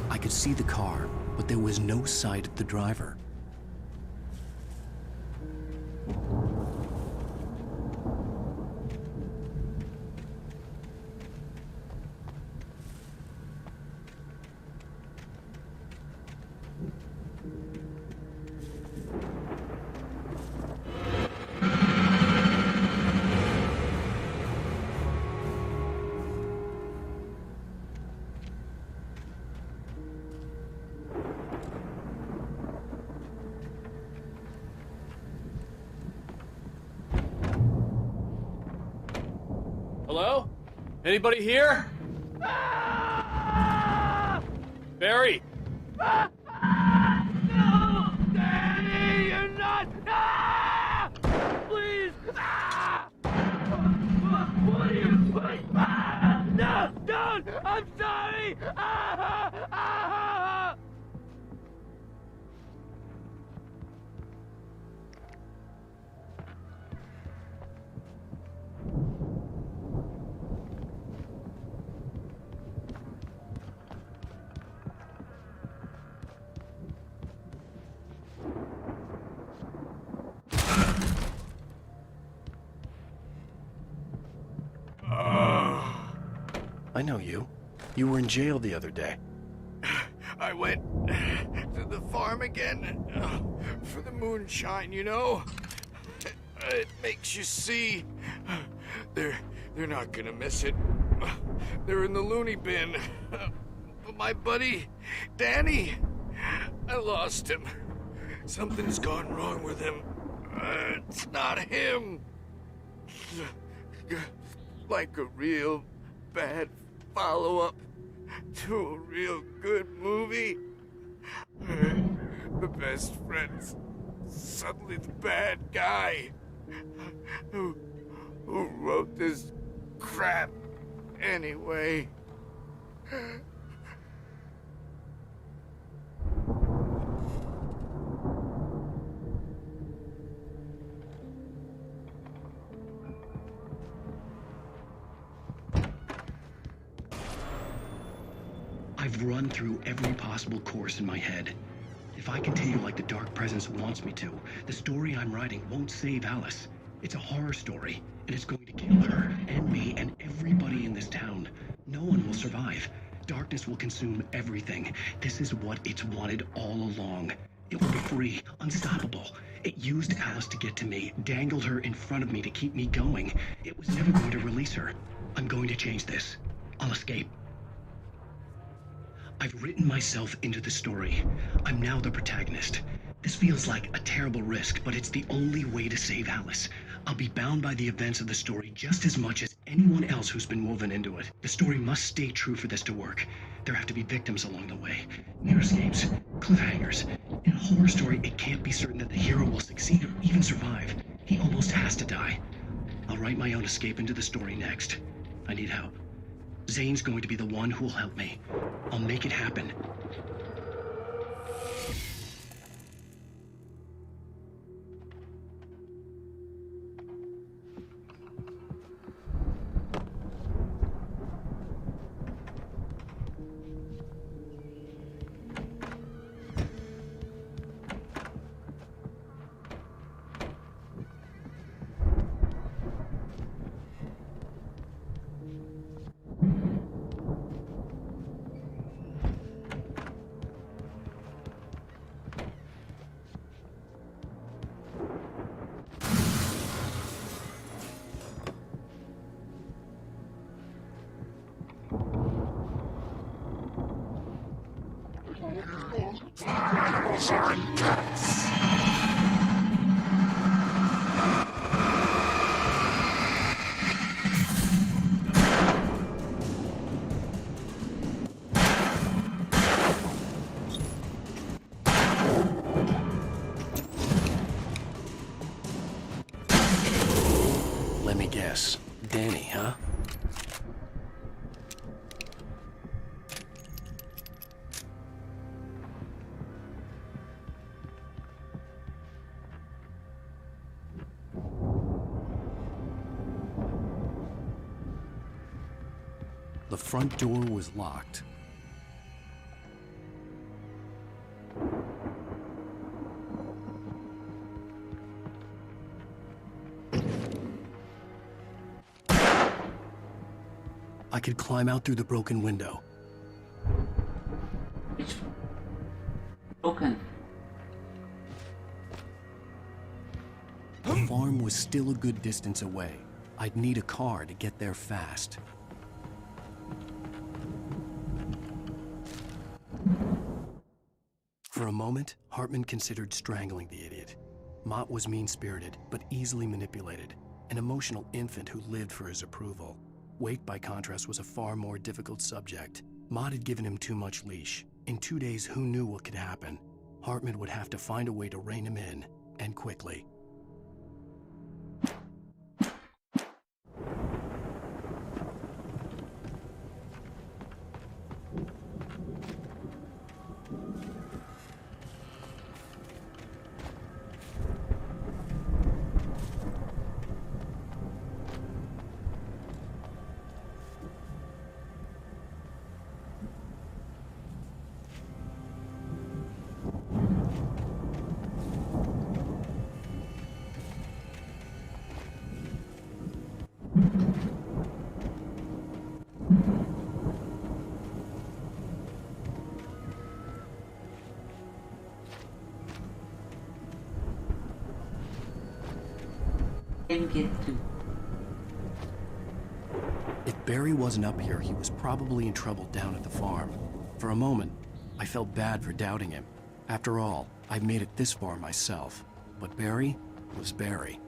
S1: I could see the car, but there was no sight of the driver.
S14: Hello? Anybody here? Barry!
S18: No! Daddy, you're not! Ah! Please! Ah! What are you doing? Ah! No! Don't! I'm sorry! Ah! Ah!
S1: I know you. You were in jail the other day.
S4: I went to the farm again for the moonshine, you know? It makes you see. They're not gonna miss it. They're in the loony bin. But my buddy, Danny, I lost him. Something's gone wrong with him. It's not him. Like a real bad follow-up to a real good movie. The best friend's suddenly the bad guy. Who wrote this crap anyway?
S1: I've run through every possible course in my head. If If I continue like the Dark Presence wants me to, the story I'm writing won't save Alice. It's a horror story, and it's going to kill her, and me, and everybody in this town. No one will survive. Darkness will consume everything. This is what it's wanted all along. It will be free, unstoppable. It used Alice to get to me, dangled her in front of me to keep me going. It was never going to release her. I'm going to change this. I'll escape. I've written myself into the story. I'm now the protagonist. This feels like a terrible risk, but it's the only way to save Alice. I'll be bound by the events of the story just as much as anyone else who's been woven into it. The story must stay true for this to work. There have to be victims along the way. Near escapes, cliffhangers. In a horror story, it can't be certain that the hero will succeed or even survive. He almost has to die. I'll write my own escape into the story next. I need help. Zane's going to be the one who'll help me. I'll make it happen. Let me guess. Danny, huh? The front door was locked. I could climb out through the broken window.
S15: It's broken.
S1: The farm was still a good distance away. I'd need a car to get there fast. For a moment, Hartman considered strangling the idiot. Mott was mean-spirited, but easily manipulated, an emotional infant who lived for his approval. Wake, by contrast, was a far more difficult subject. Mott had given him too much leash. In 2 days, who knew what could happen? Hartman would have to find a way to rein him in, and quickly.
S15: Didn't get to.
S1: If Barry wasn't up here, he was probably in trouble down at the farm. For a moment, I felt bad for doubting him. After all, I've made it this far myself. But Barry was Barry.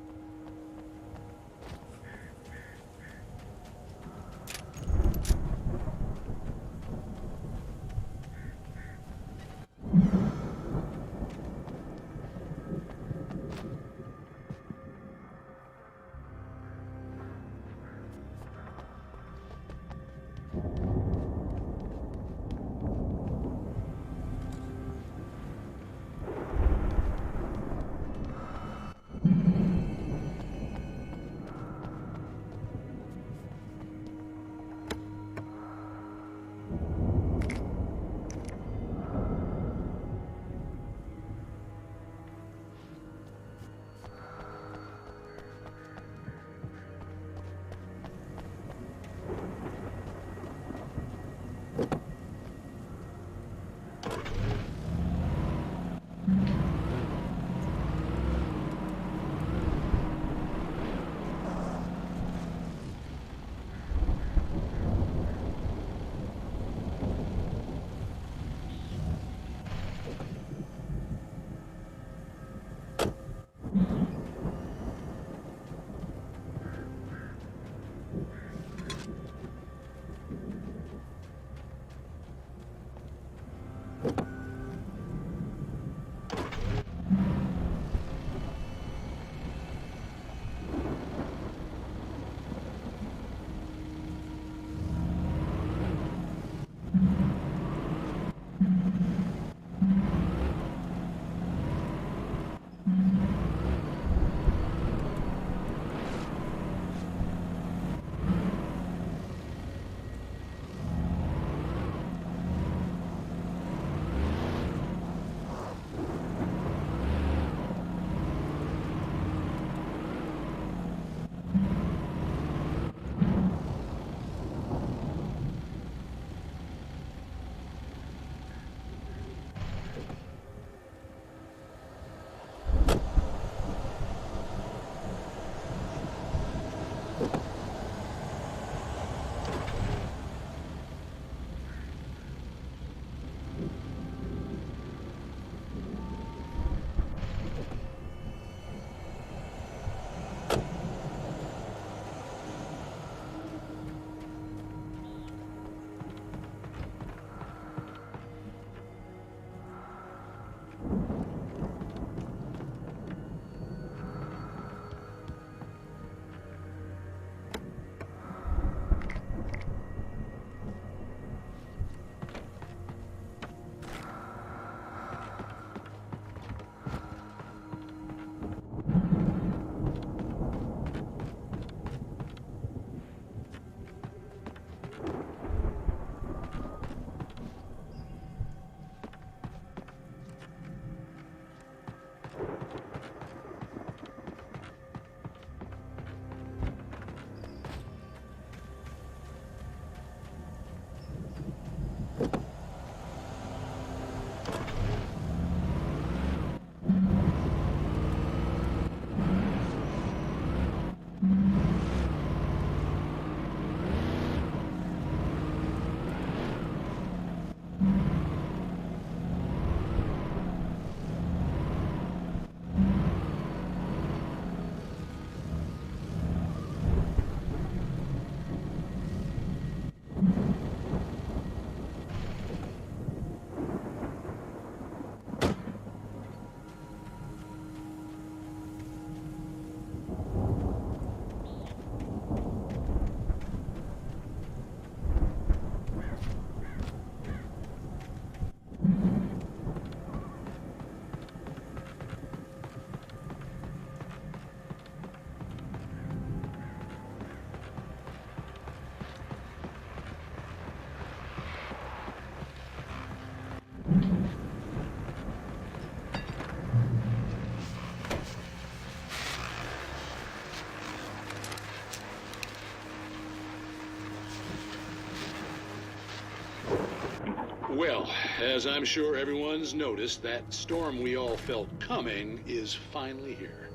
S19: Well, as I'm sure everyone's noticed, that storm we all felt coming is finally here.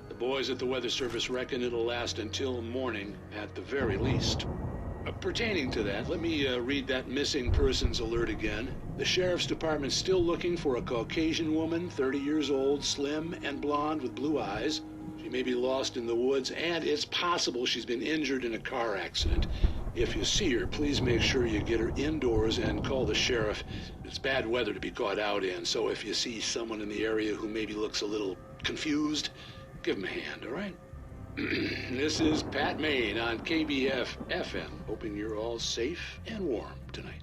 S19: The boys at the Weather Service reckon it'll last until morning at the very least. Pertaining to that, let me read that missing persons alert again. The Sheriff's Department's still looking for a Caucasian woman, 30 years old, slim and blonde with blue eyes. She may be lost in the woods, and it's possible she's been injured in a car accident. If you see her, please make sure you get her indoors and call the sheriff. It's bad weather to be caught out in, so if you see someone in the area who maybe looks a little confused, give him a hand, all right? This is Pat Maine on KBF FM, hoping you're all safe and warm tonight.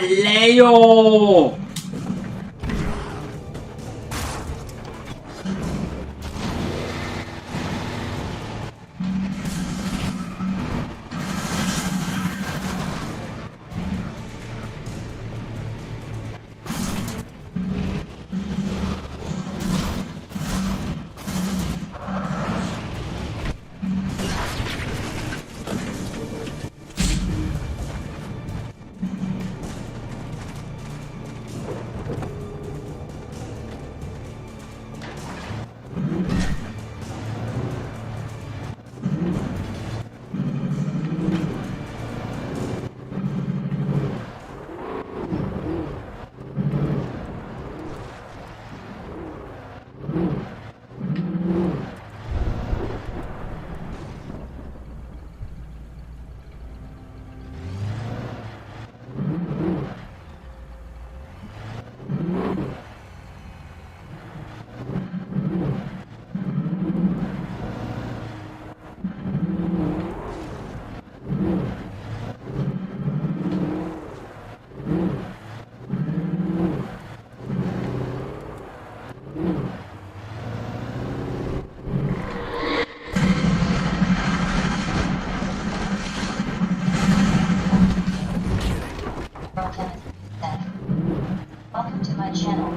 S15: Leo!
S16: Welcome to my channel.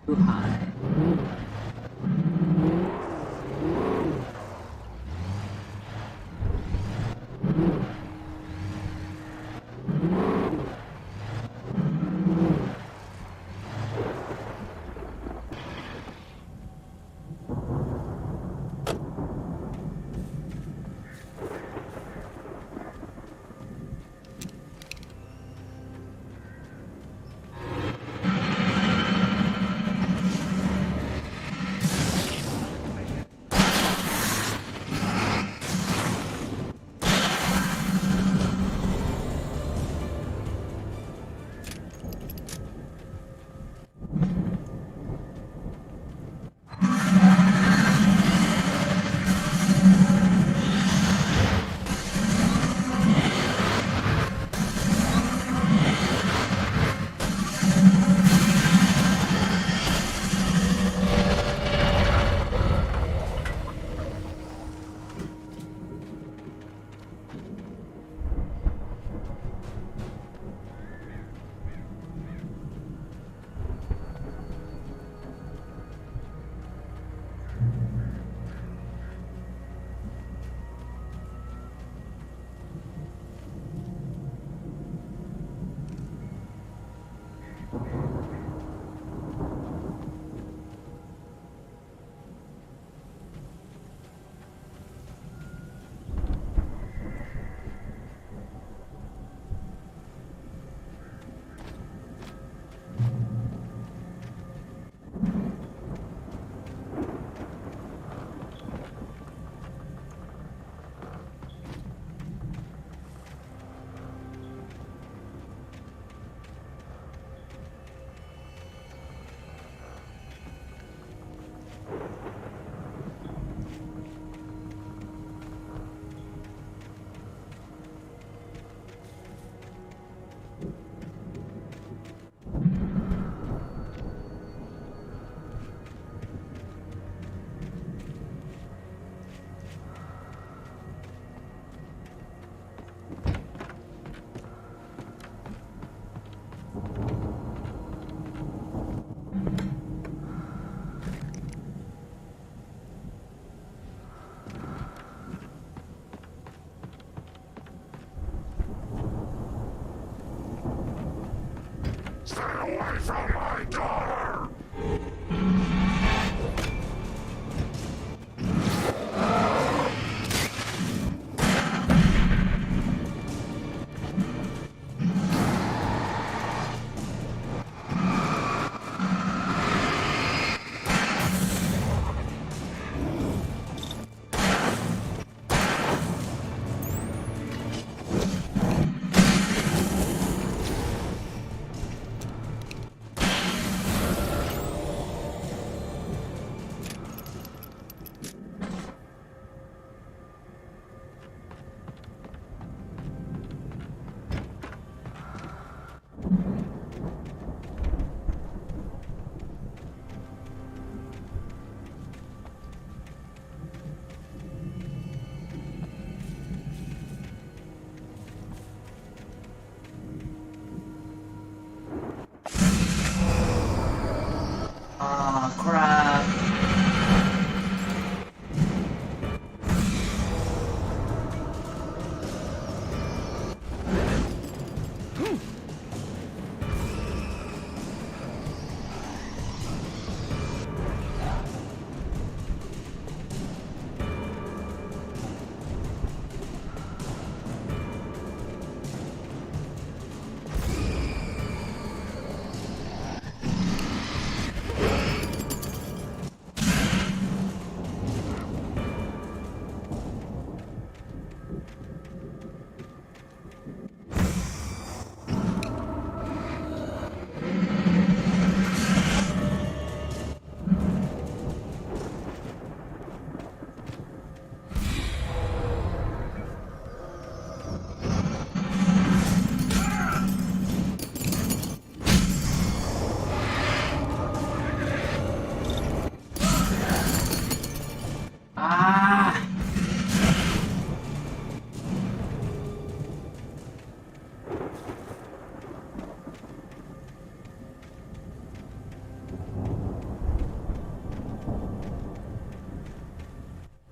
S15: Too high.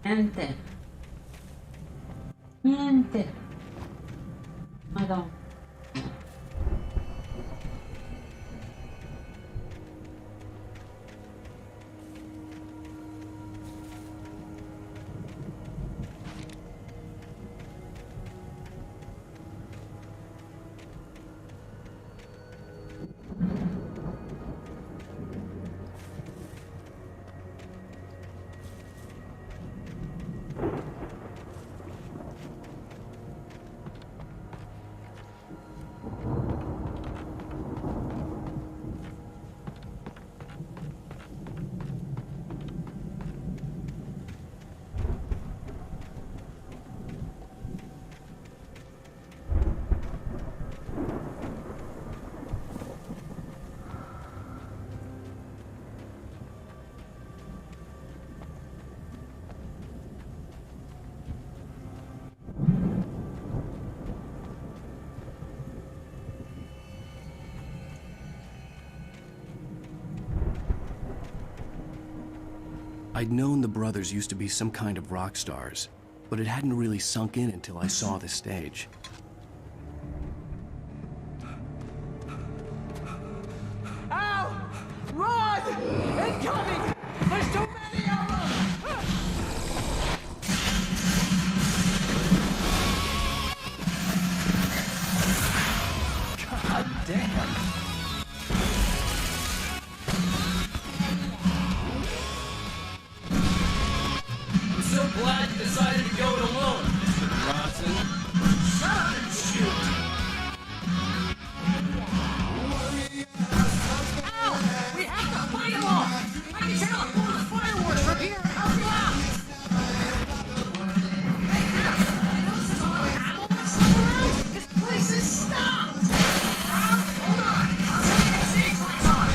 S15: Niente. Niente. Madonna.
S1: I'd known the brothers used to be some kind of rock stars, but it hadn't really sunk in until I saw the stage.
S18: Al! Run! Incoming! There's too many of them! God damn! I'm so glad you decided to go it alone, Mr. Bronson. Shut up and shoot! We have to fight them off! I can tell all the fireworks from here and help you out! This place is stopped! Hold on! I'll tell you next thing lights on!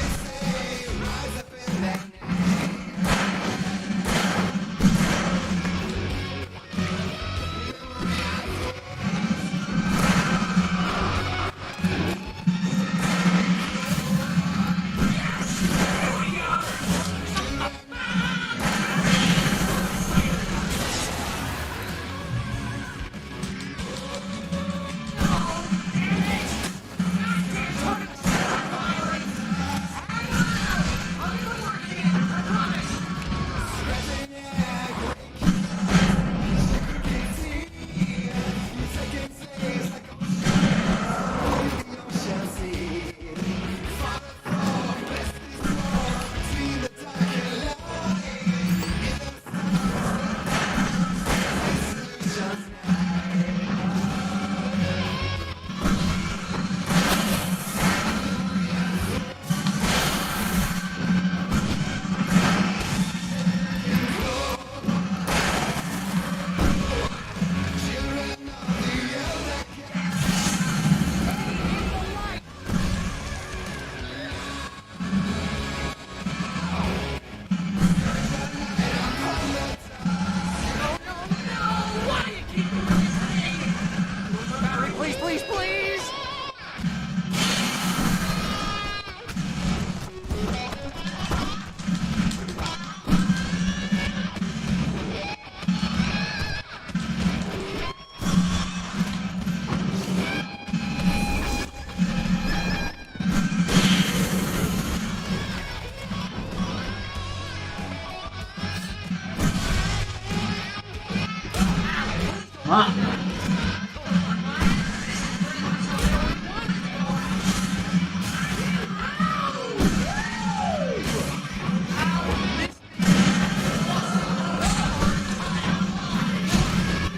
S18: Please, please, please!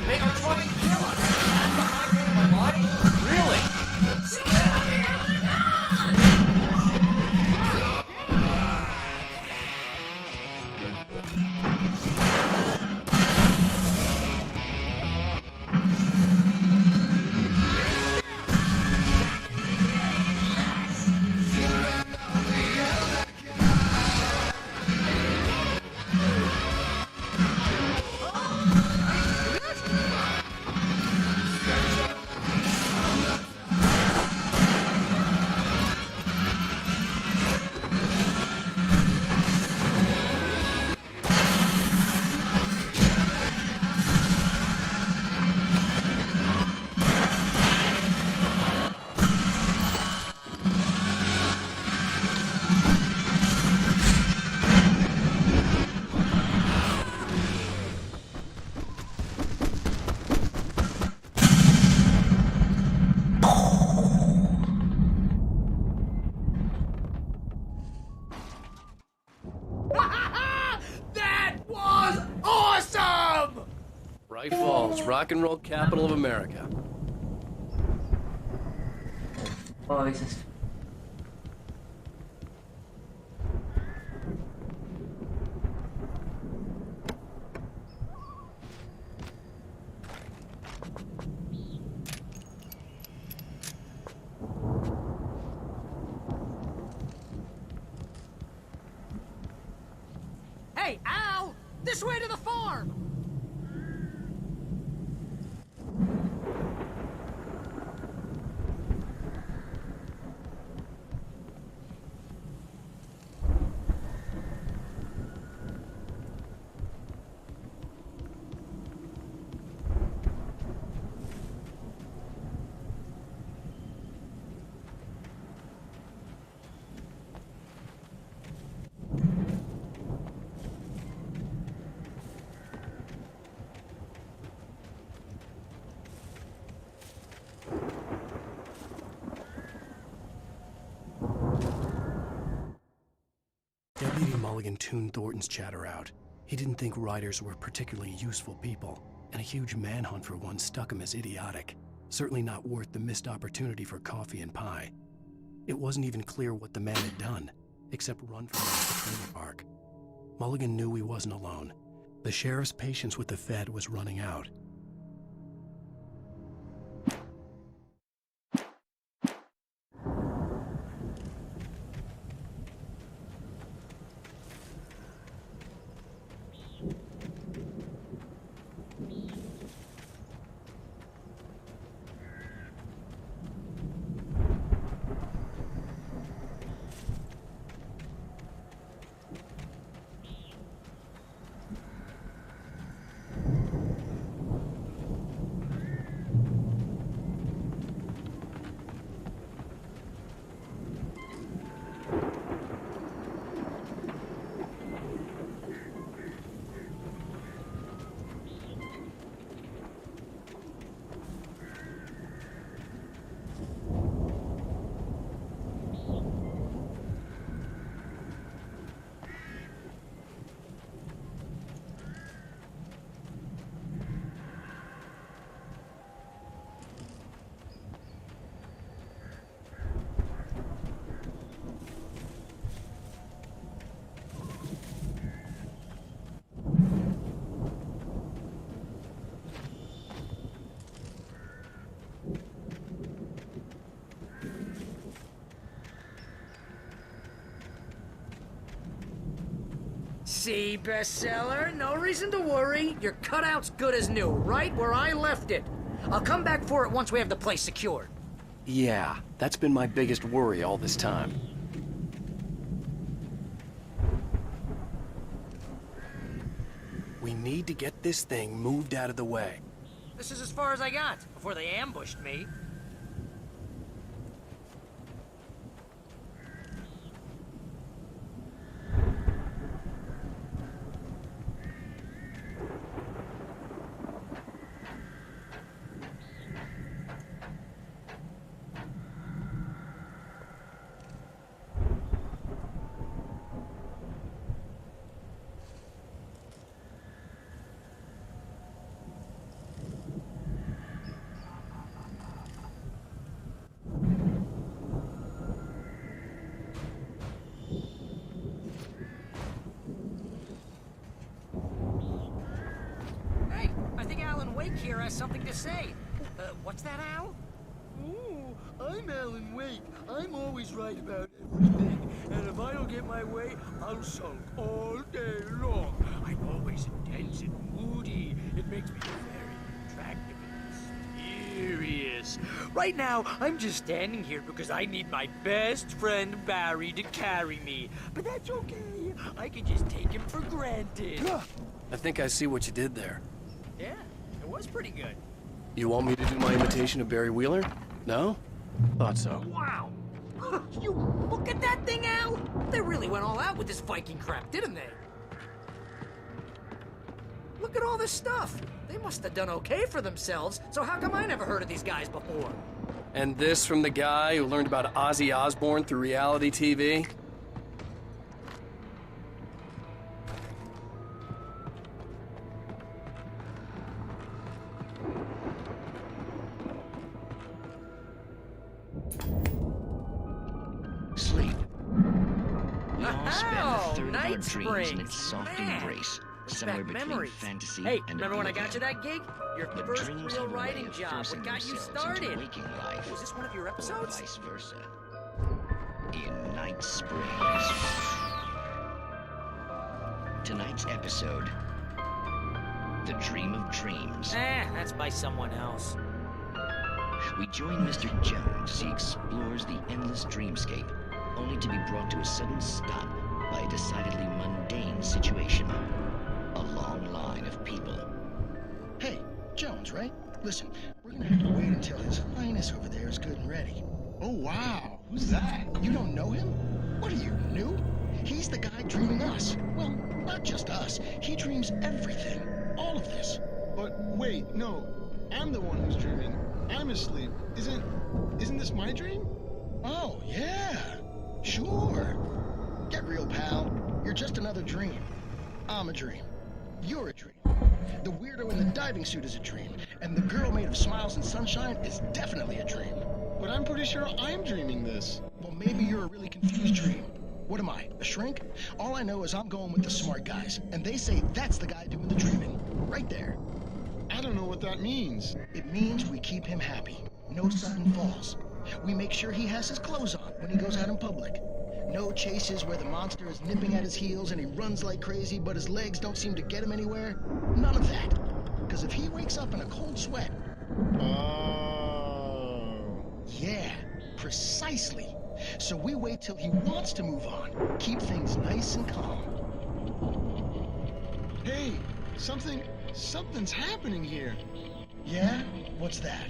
S18: They are trying to kill us! I'm behind my body? Really?
S14: Bright Falls, rock and roll capital of America.
S15: Oh, this is...
S12: Hey, Al! This way to the farm!
S1: Deputy Mulligan tuned Thornton's chatter out. He didn't think riders were particularly useful people, and a huge manhunt for one struck him as idiotic. Certainly not worth the missed opportunity for coffee and pie. It wasn't even clear what the man had done, except run from the trailer park. Mulligan knew he wasn't alone. The sheriff's patience with the Fed was running out.
S12: See, bestseller? No reason to worry. Your cutout's good as new, right where I left it. I'll come back for it once we have the place secured.
S1: Yeah, that's been my biggest worry all this time. We need to get this thing moved out of the way.
S12: This is as far as I got before they ambushed me. Here has something to say. What's that, Al?
S20: Ooh, I'm Alan Wake. I'm always right about everything. And if I don't get my way, I'll sulk all day long. I'm always intense and moody. It makes me very attractive and mysterious. Right now, I'm just standing here because I need my best friend Barry to carry me. But that's okay. I can just take him for granted.
S1: I think I see what you did there.
S12: Yeah. It was pretty good.
S1: You want me to do my imitation of Barry Wheeler? No? Thought so.
S12: Wow! You look at that thing, Al! They really went all out with this Viking crap, didn't they? Look at all this stuff. They must have done okay for themselves, so how come I never heard of these guys before?
S1: And this from the guy who learned about Ozzy Osbourne through reality TV?
S12: Night
S21: dreams and
S12: Springs,
S21: its soft
S12: man.
S21: embrace,
S12: Brings
S21: somewhere
S12: back
S21: between
S12: memories.
S21: fantasy
S12: Hey,
S21: and
S12: remember when I
S21: oblivion.
S12: got you that gig? Your
S21: But
S12: first
S21: dreams
S12: real
S21: have a way
S12: writing
S21: of
S12: job.
S21: forcing
S12: What got you
S21: themselves
S12: started?
S21: into waking life,
S12: Was this one of your
S21: or
S12: episodes?
S21: vice versa. In Night Springs. Tonight's episode, The Dream of Dreams.
S12: That's by someone else.
S21: We join Mr. Jones as he explores the endless dreamscape, only to be brought to a sudden stop by a decidedly mundane situation. A long line of people.
S5: Hey, Jones, right? Listen, we're gonna have to wait until His Highness over there is good and ready.
S22: Oh, wow. Who's that?
S5: You don't know him? What are you, new? He's the guy dreaming us. Well, not just us. He dreams everything. All of this.
S22: But wait, no. I'm the one who's dreaming. I'm asleep. Isn't this my dream?
S5: Oh, yeah. Sure. Get real, pal. You're just another dream. I'm a dream. You're a dream. The weirdo in the diving suit is a dream. And the girl made of smiles and sunshine is definitely a dream.
S22: But I'm pretty sure I'm dreaming this.
S5: Well, maybe you're a really confused dream. What am I, a shrink? All I know is I'm going with the smart guys, and they say that's the guy doing the dreaming. Right there.
S22: I don't know what that means.
S5: It means we keep him happy. No sudden falls. We make sure he has his clothes on when he goes out in public. No chases where the monster is nipping at his heels and he runs like crazy, but his legs don't seem to get him anywhere. None of that. Because if he wakes up in a cold sweat...
S22: Oh.
S5: Yeah, precisely. So we wait till he wants to move on. Keep things nice and calm.
S22: Hey, something's happening here.
S5: Yeah? What's that?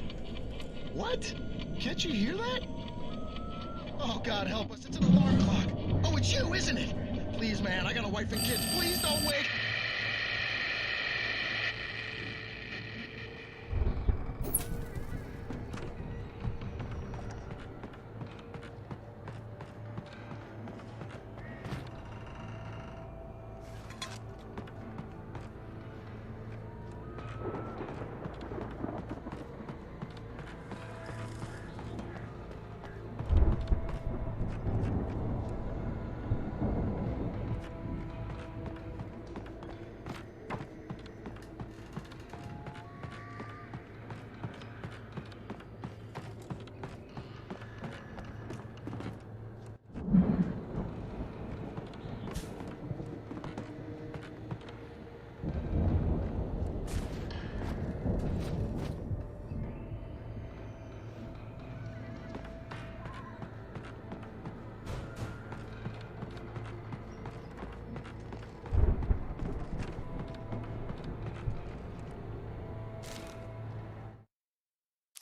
S22: What? Can't you hear that?
S5: Oh, God help us. It's an alarm clock. Oh, it's you, isn't it? Please, man, I got a wife and kids. Please don't wake...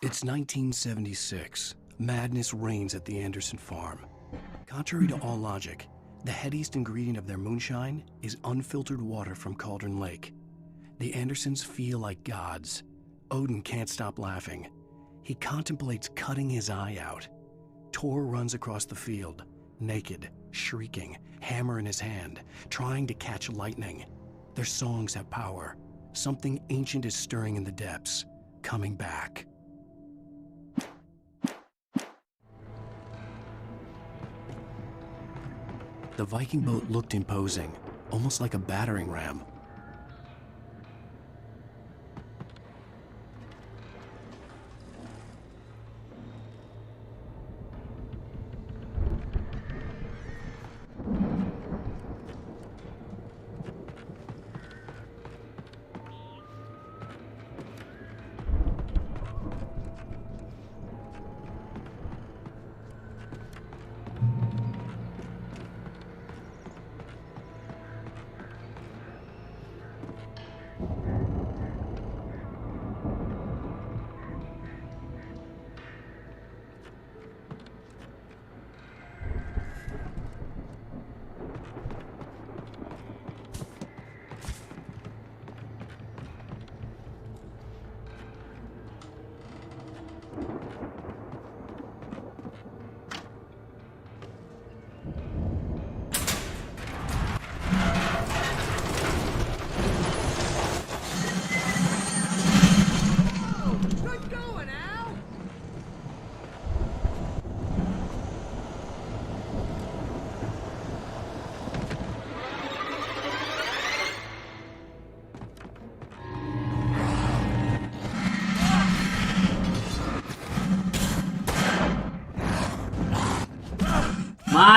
S1: It's 1976. Madness reigns at the Anderson farm. Contrary to all logic, the headiest ingredient of their moonshine is unfiltered water from Cauldron Lake. The Andersons feel like gods. Odin can't stop laughing. He contemplates cutting his eye out. Tor runs across the field, naked, shrieking, hammer in his hand, trying to catch lightning. Their songs have power. Something ancient is stirring in the depths, coming back. The Viking boat looked imposing, almost like a battering ram.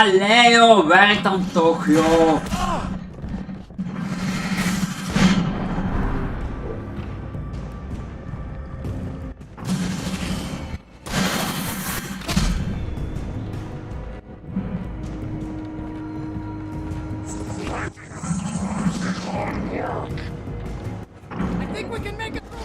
S15: Leo, Wellington, Tokyo.
S20: I think we can make it through.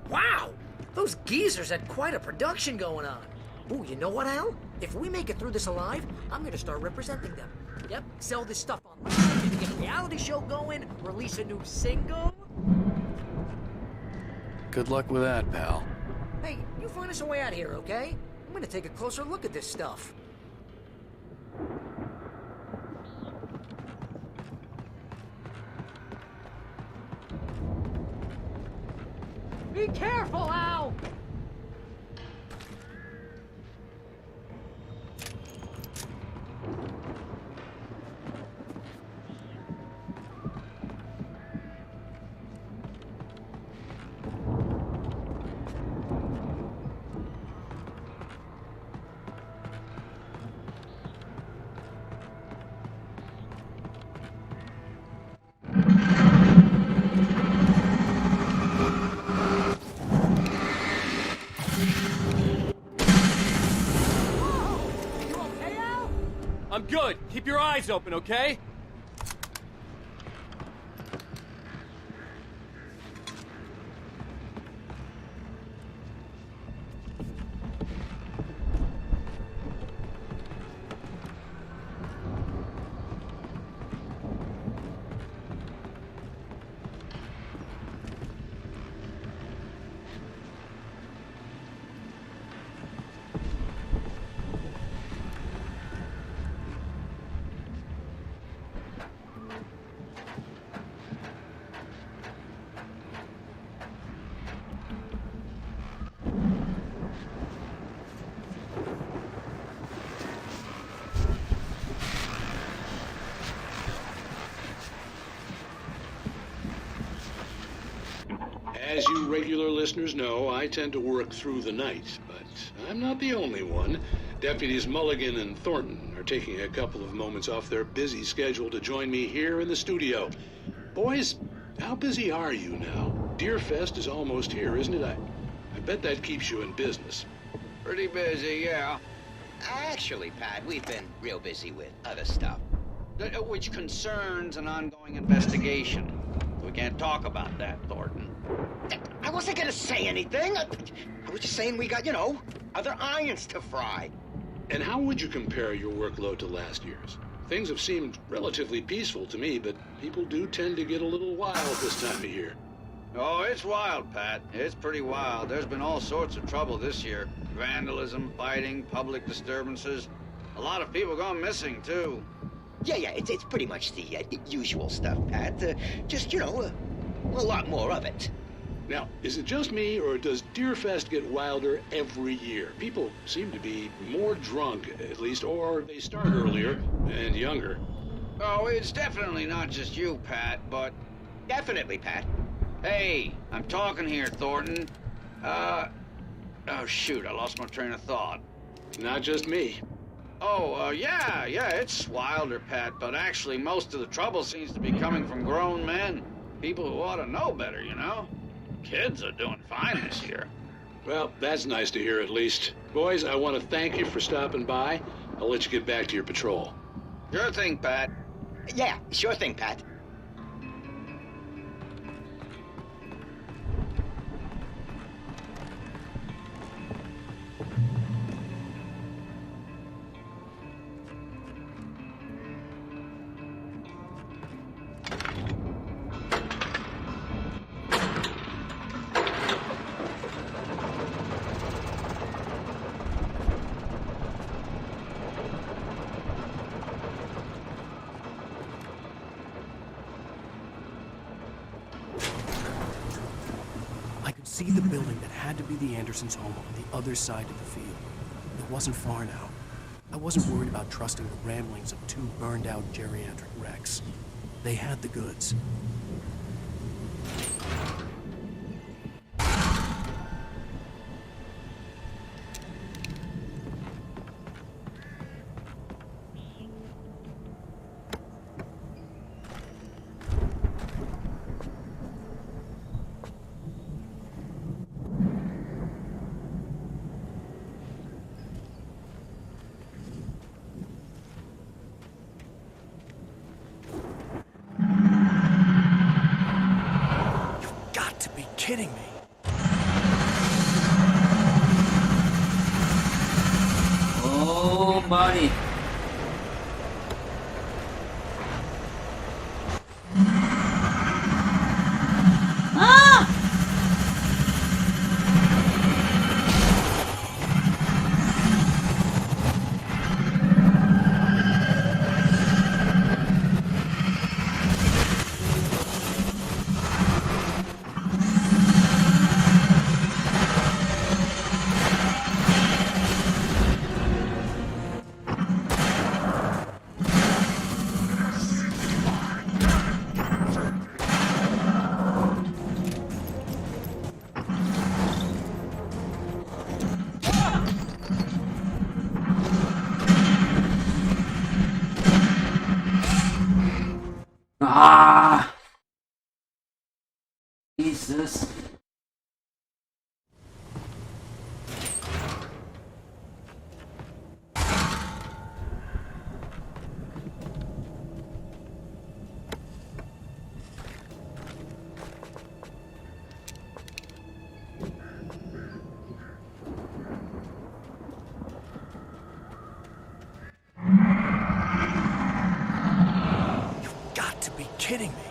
S12: Wow! Those geezers had quite a production going on. Ooh, you know what, Al? If we make it through this alive, I'm gonna start representing them. Yep, sell this stuff online, maybe get a reality show going, release a new single.
S1: Good luck with that, pal.
S12: Hey, you find us a way out of here, okay? I'm gonna take a closer look at this stuff.
S20: Be careful, Al!
S14: I'm good. Keep your eyes open, okay?
S19: As you regular listeners know, I tend to work through the night, but I'm not the only one. Deputies Mulligan and Thornton are taking a couple of moments off their busy schedule to join me here in the studio. Boys, how busy are you now? Deerfest is almost here, isn't it? I bet that keeps you in business.
S10: Pretty busy, yeah. Actually, Pat, we've been real busy with other stuff, which concerns an ongoing investigation. We can't talk about that, Thornton. I wasn't gonna say anything. I was just saying we got, other irons to fry.
S19: And how would you compare your workload to last year's? Things have seemed relatively peaceful to me, but people do tend to get a little wild this time of year.
S10: Oh, it's wild, Pat. It's pretty wild. There's been all sorts of trouble this year. Vandalism, fighting, public disturbances. A lot of people gone missing, too.
S21: Yeah, it's pretty much the usual stuff, Pat. Just, a lot more of it.
S19: Now, is it just me, or does Deerfest get wilder every year? People seem to be more drunk, at least, or they start earlier and younger.
S10: Oh, it's definitely not just you, Pat, but...
S21: Definitely, Pat.
S10: Hey, I'm talking here, Thornton. Oh, shoot, I lost my train of thought.
S19: Not just me.
S10: Oh, yeah, it's wilder, Pat, but actually most of the trouble seems to be coming from grown men. People who ought to know better, Kids are doing fine this year.
S19: Well, that's nice to hear at least. Boys, I want to thank you for stopping by. I'll let you get back to your patrol.
S10: Sure thing, Pat.
S21: Yeah, sure thing, Pat.
S1: See the building that had to be the Andersons' home on the other side of the field. It wasn't far now. I wasn't worried about trusting the ramblings of two burned-out geriatric wrecks. They had the goods. Kidding me.
S15: Oh, buddy. Ah! Ah! Jesus.
S14: kidding me.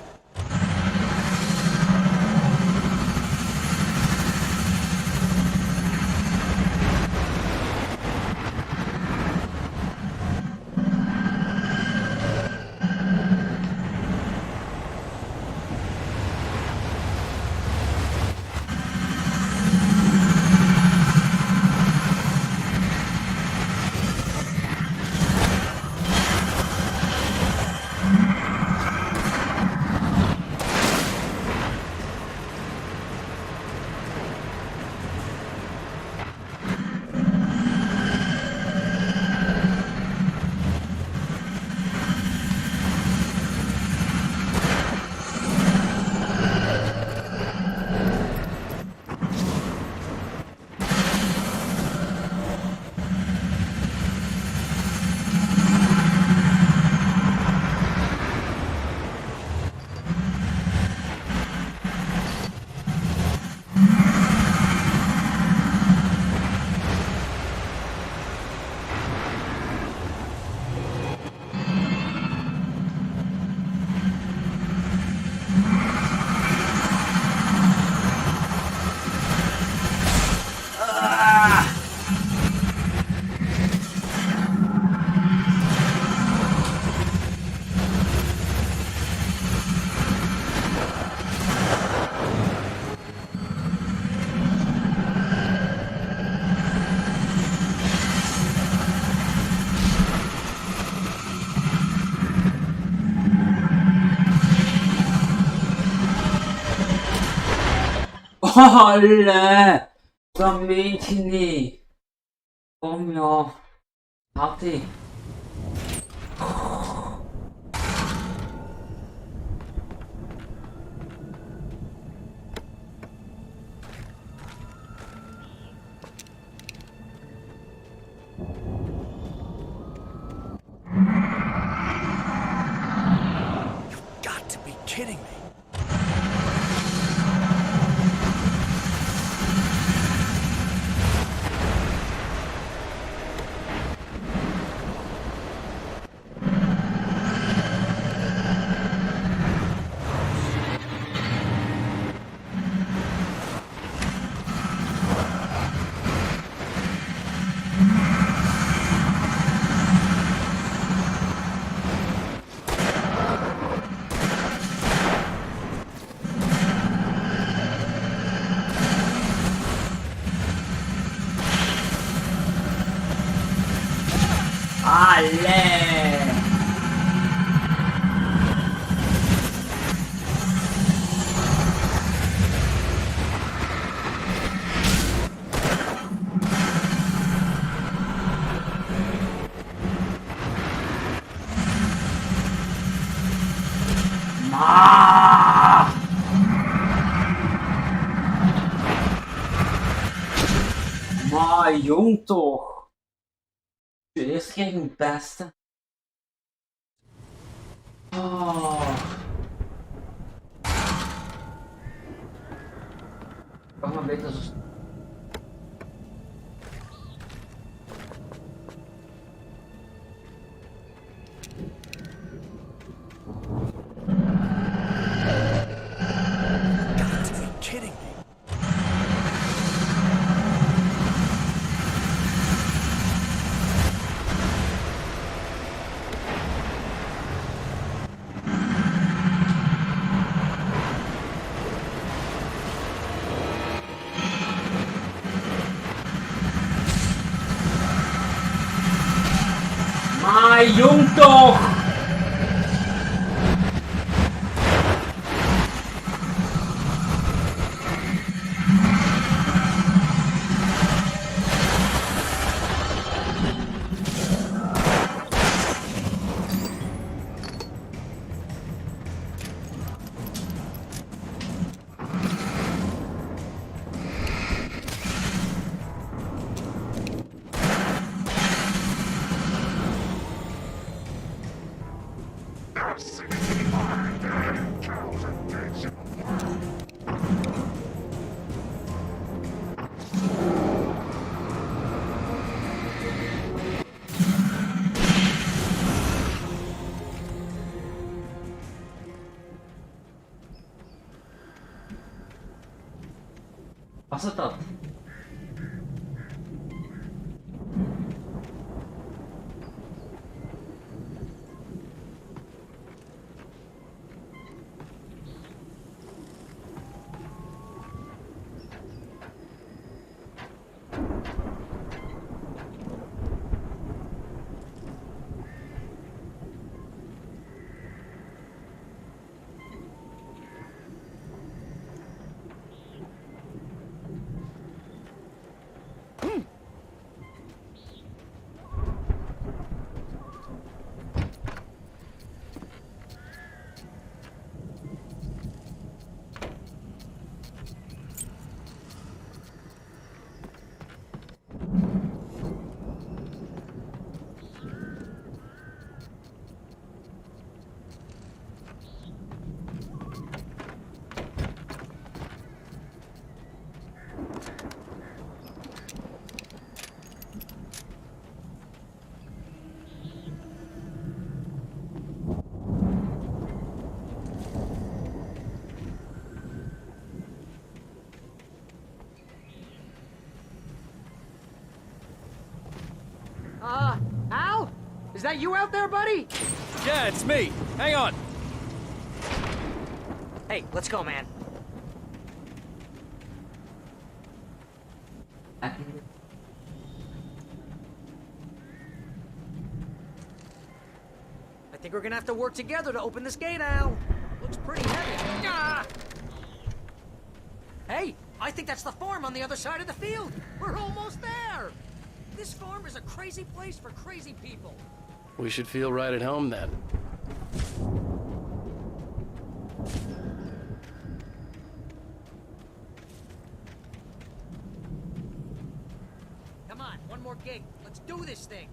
S15: Holla! Vermentini! Kom joh. Hatti.
S14: Got to be kidding me.
S15: Ale! Ma! Ma, jong toch! Eerst geen beste. Oh. Kan maar beter zo.
S14: Got to be kidding me.
S15: Maar jong toch! Kasvatat.
S12: Al? Is that you out there, buddy?
S14: Yeah, it's me. Hang on.
S12: Hey, let's go, man. I think we're gonna have to work together to open this gate, Al. Looks pretty heavy. Ah! Hey, I think that's the farm on the other side of the field. We're almost there. This farm is a crazy place for crazy people.
S1: We should feel right at home then.
S12: Come on, one more gate. Let's do this thing.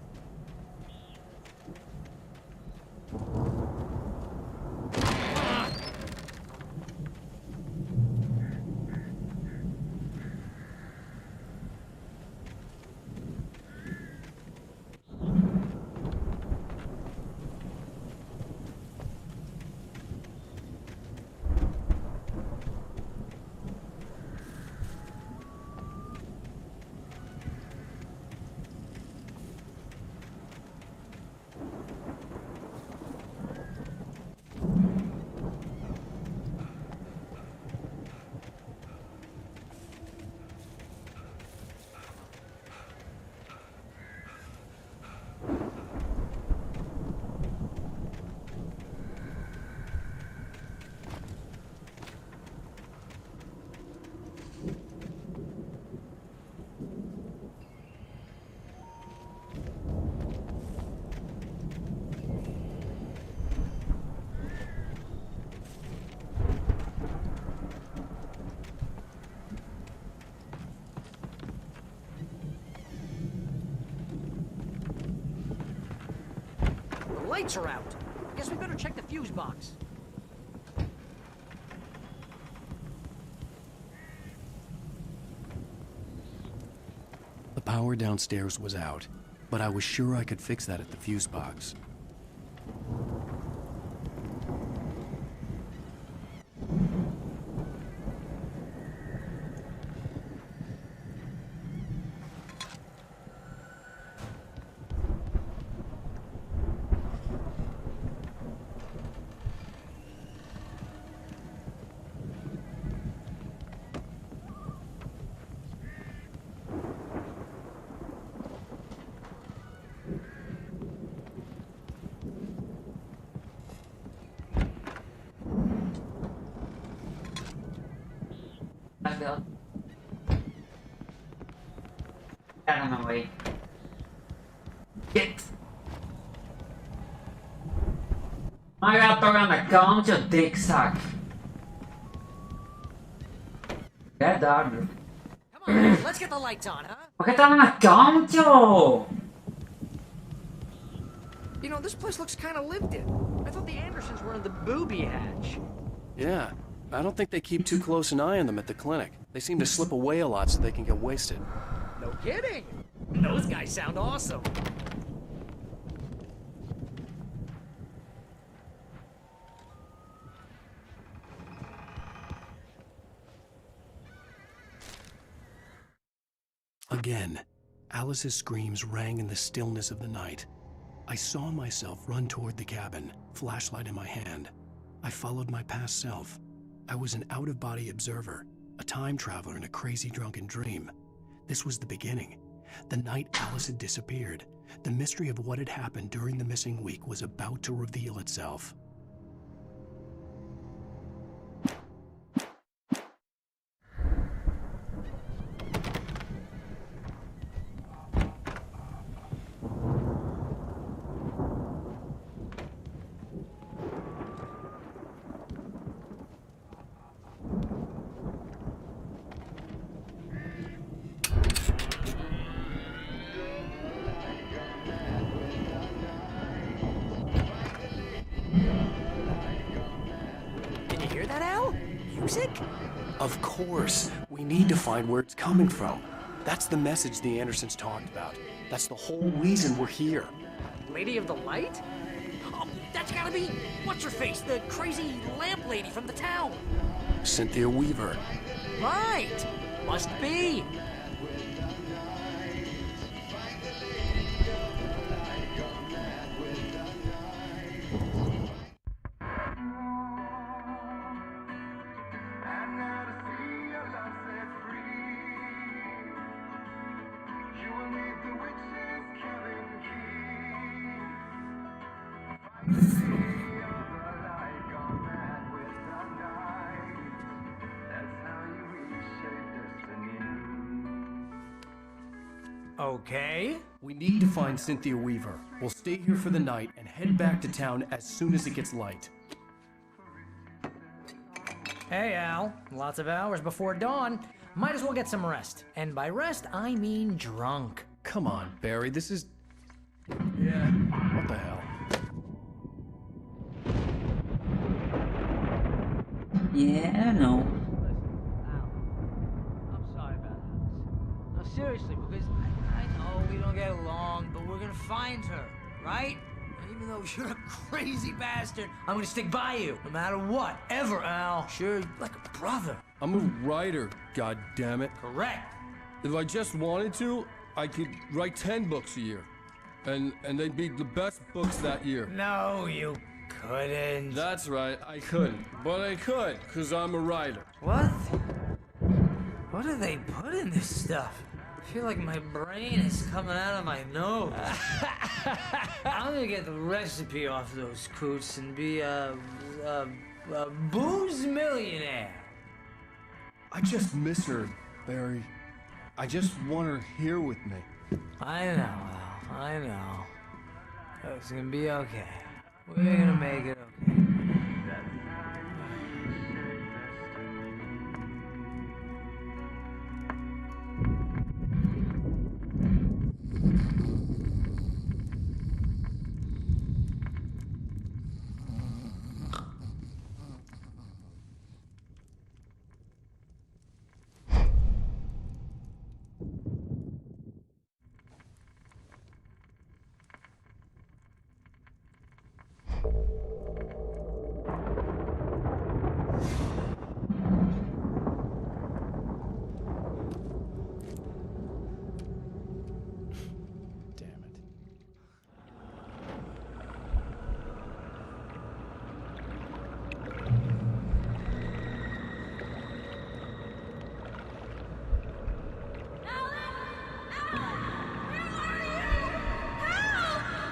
S12: Lights are out. Guess we better check the fuse box.
S1: The power downstairs was out, but I was sure I could fix that at the fuse box.
S15: Get out of my way. Get! I got around the gun, you dick sack. Get down.
S12: Come on, let's get the lights on, huh?
S15: Bakit naman nag-gancho?
S12: You know, this place looks kind of lived in. I thought the Andersons were in the booby hatch.
S1: Yeah, I don't think they keep too close an eye on them at the clinic. They seem to slip away a lot so they can get wasted.
S12: No kidding. Those guys sound awesome.
S1: Again, Alice's screams rang in the stillness of the night. I saw myself run toward the cabin, flashlight in my hand. I followed my past self. I was an out-of-body observer, a time traveler in a crazy drunken dream. This was the beginning. The night Alice had disappeared. The mystery of what had happened during the missing week was about to reveal itself.
S12: Can you hear that, Al? Music?
S1: Of course. We need to find where it's coming from. That's the message the Andersons talked about. That's the whole reason we're here.
S12: Lady of the Light? Oh, that's gotta be... What's her face? The crazy lamp lady from the town.
S1: Cynthia Weaver.
S12: Right. Must be. Okay.
S1: We need to find Cynthia Weaver. We'll stay here for the night and head back to town as soon as it gets light.
S12: Hey, Al. Lots of hours before dawn. Might as well get some rest. And by rest, I mean drunk.
S1: Come on, Barry, this is... Yeah, what the hell?
S15: Yeah, I know.
S12: I'm sorry about this. No, seriously, because I know we don't get along, but we're gonna find her, right? And even though you're a crazy bastard, I'm gonna stick by you, no matter what, ever, Al. Sure, like a brother.
S3: I'm a writer, goddammit.
S12: Correct.
S3: If I just wanted to, I could write 10 books a year. And they'd be the best books that year.
S12: No, you couldn't.
S3: That's right, I couldn't. But I could, because I'm a writer.
S12: What? What do they put in this stuff? I feel like my brain is coming out of my nose. I'm gonna get the recipe off those coots and be a booze millionaire.
S3: I just miss her, Barry. I just want her here with me.
S12: I know, Al. I know. It's gonna be okay. We're gonna make it okay.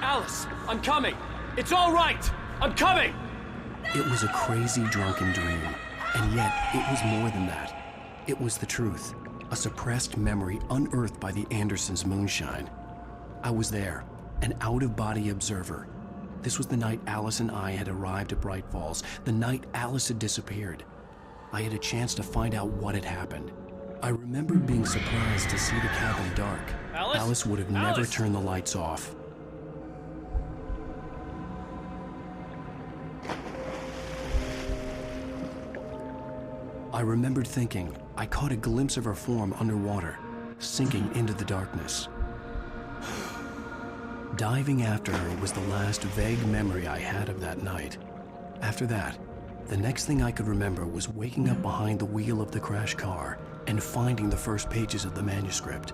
S14: Alice, I'm coming. It's all right. I'm coming.
S1: It was a crazy drunken dream, and yet it was more than that. It was the truth, a suppressed memory unearthed by the Andersons' moonshine. I was there, an out-of-body observer. This was the night Alice and I had arrived at Bright Falls, the night Alice had disappeared. I had a chance to find out what had happened. I remembered being surprised to see the cabin dark. Alice would have never turned the lights off. I remembered thinking I caught a glimpse of her form underwater, sinking into the darkness. Diving after her was the last vague memory I had of that night. After that, the next thing I could remember was waking up behind the wheel of the crashed car and finding the first pages of the manuscript.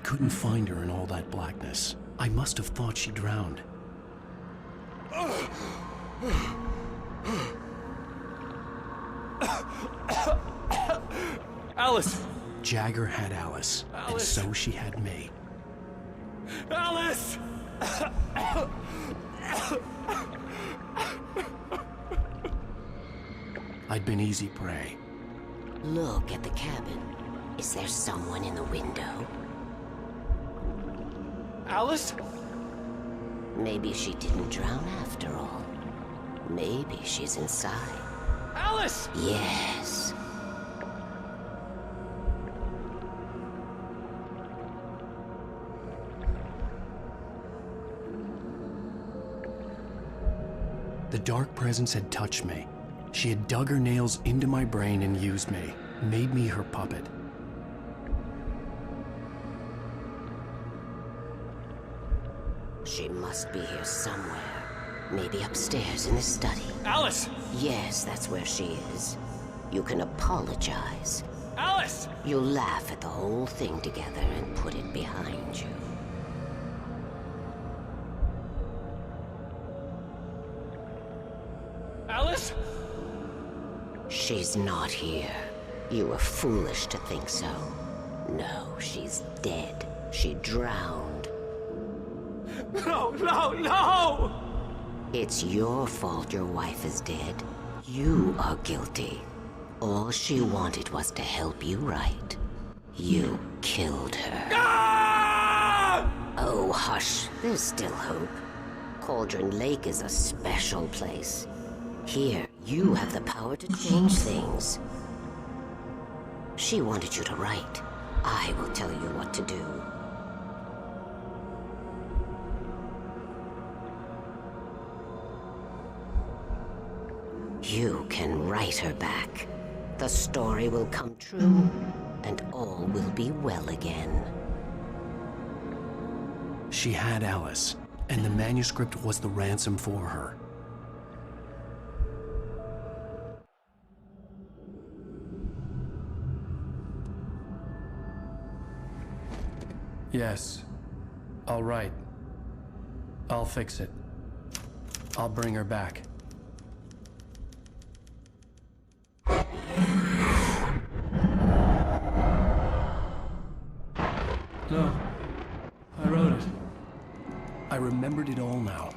S1: couldn't find her in all that blackness. I must have thought she drowned.
S14: Alice!
S1: Jagger had Alice, and so she had me.
S14: Alice!
S1: I'd been easy prey.
S6: Look at the cabin. Is there someone in the window?
S14: Alice?
S6: Maybe she didn't drown after all. Maybe she's inside.
S14: Alice!
S6: Yes.
S1: The dark presence had touched me. She had dug her nails into my brain and used me, made me her puppet.
S6: She must be here somewhere. Maybe upstairs in the study.
S14: Alice!
S6: Yes, that's where she is. You can apologize.
S14: Alice!
S6: You'll laugh at the whole thing together and put it behind you.
S14: Alice?
S6: She's not here. You were foolish to think so. No, she's dead. She drowned.
S14: No, no, no!
S6: It's your fault your wife is dead. You are guilty. All she wanted was to help you right. You killed her.
S14: Ah!
S6: Oh, hush. There's still hope. Cauldron Lake is a special place. Here, you have the power to change things. She wanted you to write. I will tell you what to do. You can write her back. The story will come true, and all will be well again.
S1: She had Alice, and the manuscript was the ransom for her. Yes. All right. I'll fix it. I'll bring her back. No. I wrote it. I remembered it all now.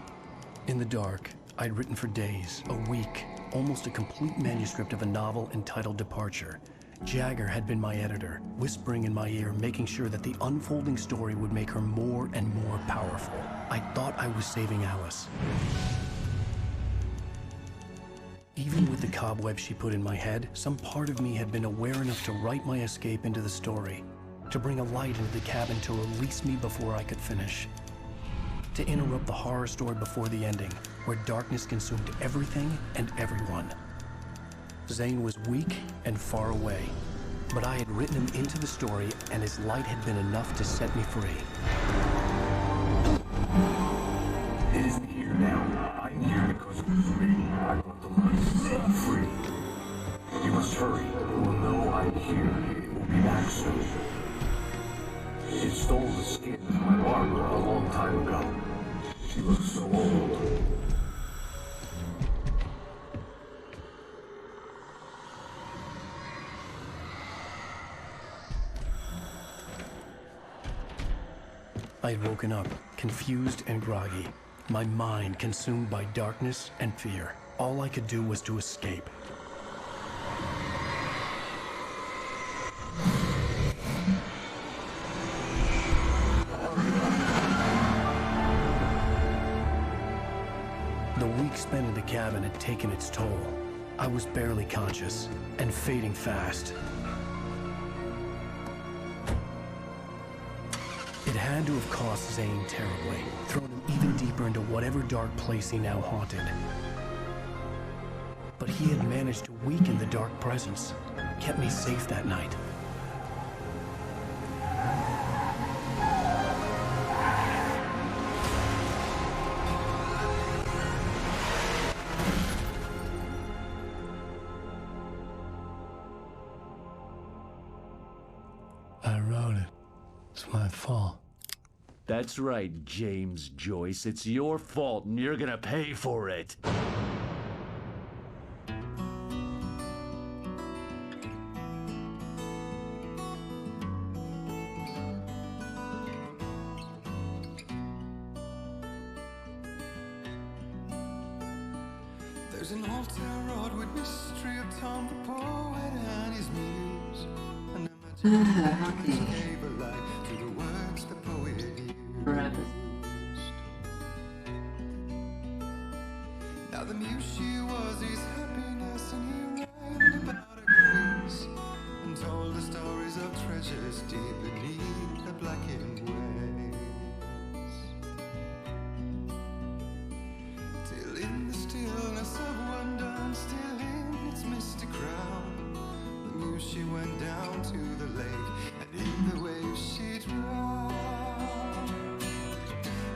S1: In the dark, I'd written for days, a week, almost a complete manuscript of a novel entitled Departure. Jagger had been my editor, whispering in my ear, making sure that the unfolding story would make her more and more powerful. I thought I was saving Alice. Even with the cobwebs she put in my head, some part of me had been aware enough to write my escape into the story, to bring a light into the cabin to release me before I could finish, to interrupt the horror story before the ending, where darkness consumed everything and everyone. Zane was weak and far away, but I had written him into the story, and his light had been enough to set me free.
S17: It isn't here now. I'm here because it was me. I brought the light to set you free. You must hurry. It will know I'm here. It will be back soon. It stole the skin from my armor a long time ago. She looks so old.
S1: I had woken up, confused and groggy, my mind consumed by darkness and fear. All I could do was to escape. The week spent in the cabin had taken its toll. I was barely conscious, and fading fast. It had to have cost Zane terribly, thrown him even deeper into whatever dark place he now haunted. But he had managed to weaken the dark presence, kept me safe that night. I wrote it. It's my fault.
S8: That's right, James Joyce. It's your fault, and you're gonna pay for it.
S11: There's an old town road with mystery of Tom the poet and his muse. And imagine gave a life to the words the poet used. Now the muse she was his happiness, and he rhymed about her grace and told the stories of treasures deep beneath the blackened waves. Till in the stillness of wonder, still in its misty crown, the muse she went down to the lake, and in the waves she drowned.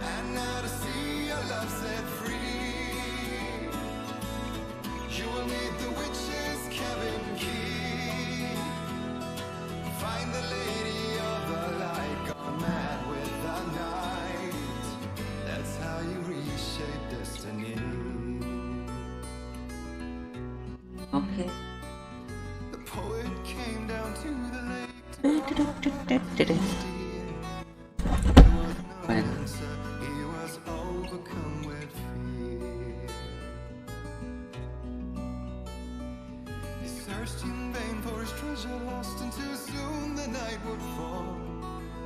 S11: And now to see your love set free, you will need the witch's cabin key. Find the lady of the light, gone mad with the night. That's how you reshape destiny.
S15: Okay.
S11: The poet came down to the lake to he was overcome with fear. He searched in vain for his treasure lost, until soon the night would fall,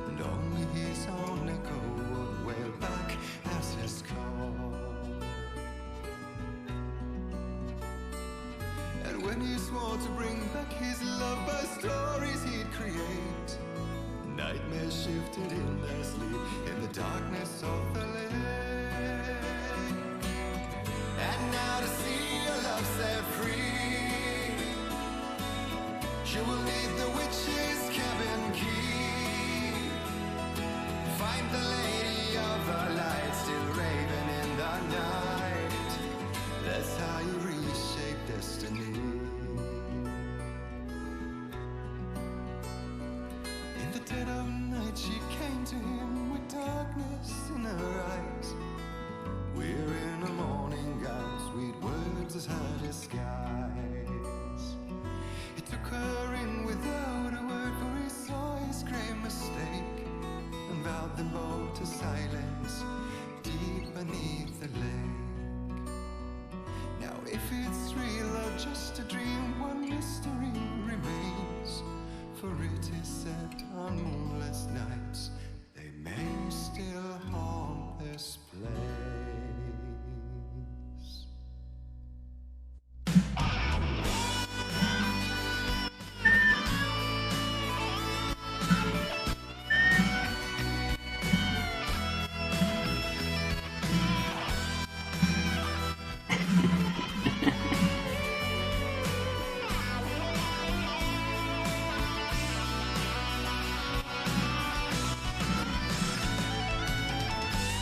S11: and only his own echo would wail back as his call. And when he swore to bring back his love by stories he'd create, nightmares shifted in their sleep in the darkness of the lake. And now to see your love set free, you will need the witch's cabin key. Find the lady of the light, still raving in the night. That's how you reshape destiny. In the dead of night she came to him with darkness in her eyes. We're in a morning gown, sweet words as her disguise. He took her in without a word, for he saw his grave mistake, and vowed them both to silence deep beneath the lake. Now if it's real or just a dream, one mystery remains, for it is said on moonless nights they may still haunt this place.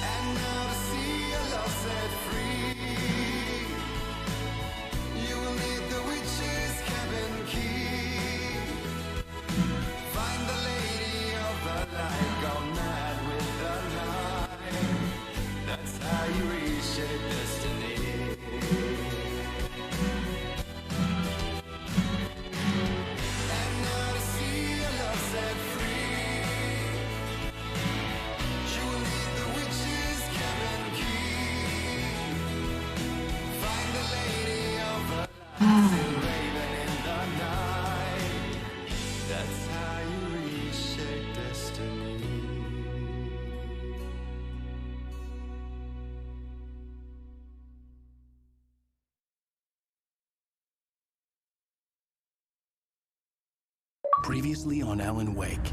S11: And now to see your love set free, you will need the witch's cabin key. Find the lady of the light, gone mad with the night. That's how you reshape destiny. And now to see your love set free, you will need the witch's cabin key. Find the lady of the light, still raving in the night. That's how you reshape destiny.
S1: Previously on Alan Wake.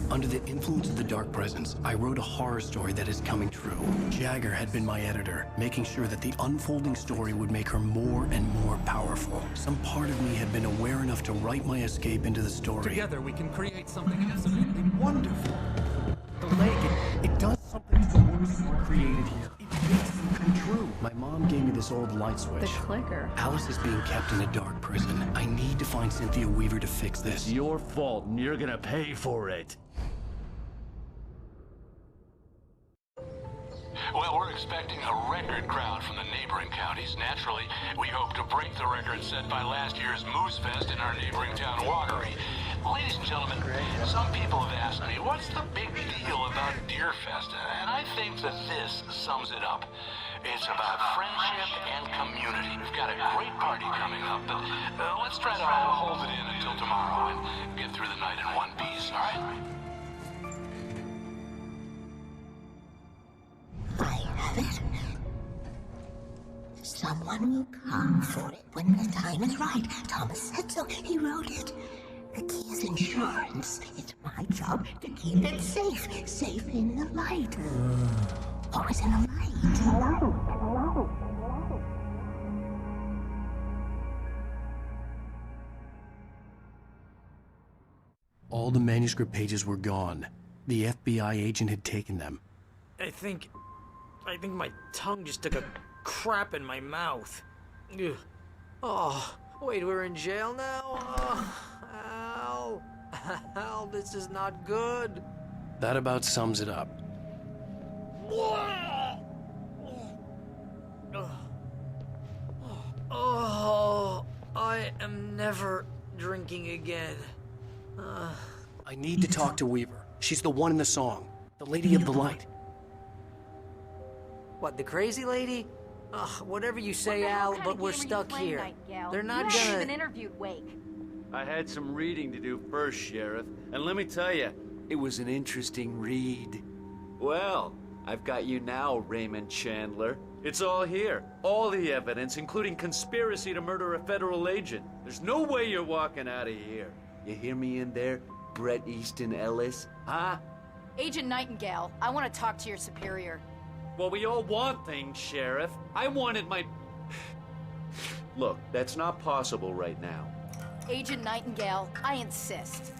S1: Under the influence of the dark presence, I wrote a horror story that is coming true. Jagger had been my editor, making sure that the unfolding story would make her more and more powerful. Some part of me had been aware enough to write my escape into the story.
S14: Together we can create something absolutely wonderful. The lake, it does something to the words that were created here. It makes them come true.
S1: My mom gave me this old light switch.
S23: The clicker.
S1: Alice is being kept in a dark prison. I need to find Cynthia Weaver to fix this.
S8: It's your fault, and you're gonna pay for it.
S2: Well, we're expecting a record crowd from the neighboring counties. Naturally, we hope to break the record set by last year's Moose Fest in our neighboring town, Watery. Ladies and gentlemen, some people have asked me, what's the big deal about Deer Fest? And I think that this sums it up. It's about friendship and community. We've got a great party coming up, but let's try to hold it in until tomorrow and get through the night in one piece, all right?
S6: I have it. Someone will come for it when the time is right. Thomas said so. He wrote it. The key is insurance. It's my job to keep it safe. Safe in the light. Always in the light.
S1: All the manuscript pages were gone. The FBI agent had taken them.
S12: I think my tongue just took a crap in my mouth. Ugh. Oh, wait, we're in jail now? Oh, Al. Al, this is not good.
S1: That about sums it up.
S12: Oh, I am never drinking again.
S1: I need to talk to Weaver. She's the one in the song. The Lady of the Light.
S12: What, the crazy lady? Ugh, whatever you say, Al, but we're stuck here. They're not
S9: You haven't
S12: gonna...
S9: even interviewed Wake.
S8: I had some reading to do first, Sheriff, and let me tell you, it was an interesting read. Well, I've got you now, Raymond Chandler. It's all here. All the evidence, including conspiracy to murder a federal agent. There's no way you're walking out of here. You hear me in there, Bret Easton Ellis? Huh?
S9: Agent Nightingale, I want to talk to your superior.
S8: Well, we all want things, Sheriff. I wanted my... Look, that's not possible right now.
S9: Agent Nightingale, I insist.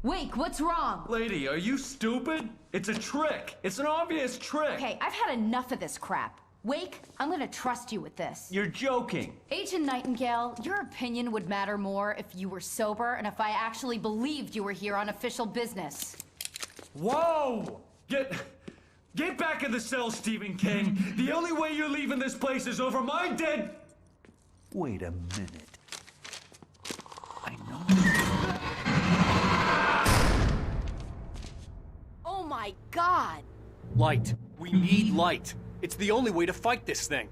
S9: Wake, what's wrong?
S8: Lady, are you stupid? It's a trick. It's an obvious trick.
S9: Okay, I've had enough of this crap. Wake, I'm gonna trust you with this.
S8: You're joking.
S9: Agent Nightingale, your opinion would matter more if you were sober and if I actually believed you were here on official business.
S8: Whoa! Get back in the cell, Stephen King. The only way you're leaving this place is over my dead... Wait a minute. I know...
S9: Oh my God!
S1: Light. We need light. It's the only way to fight this thing.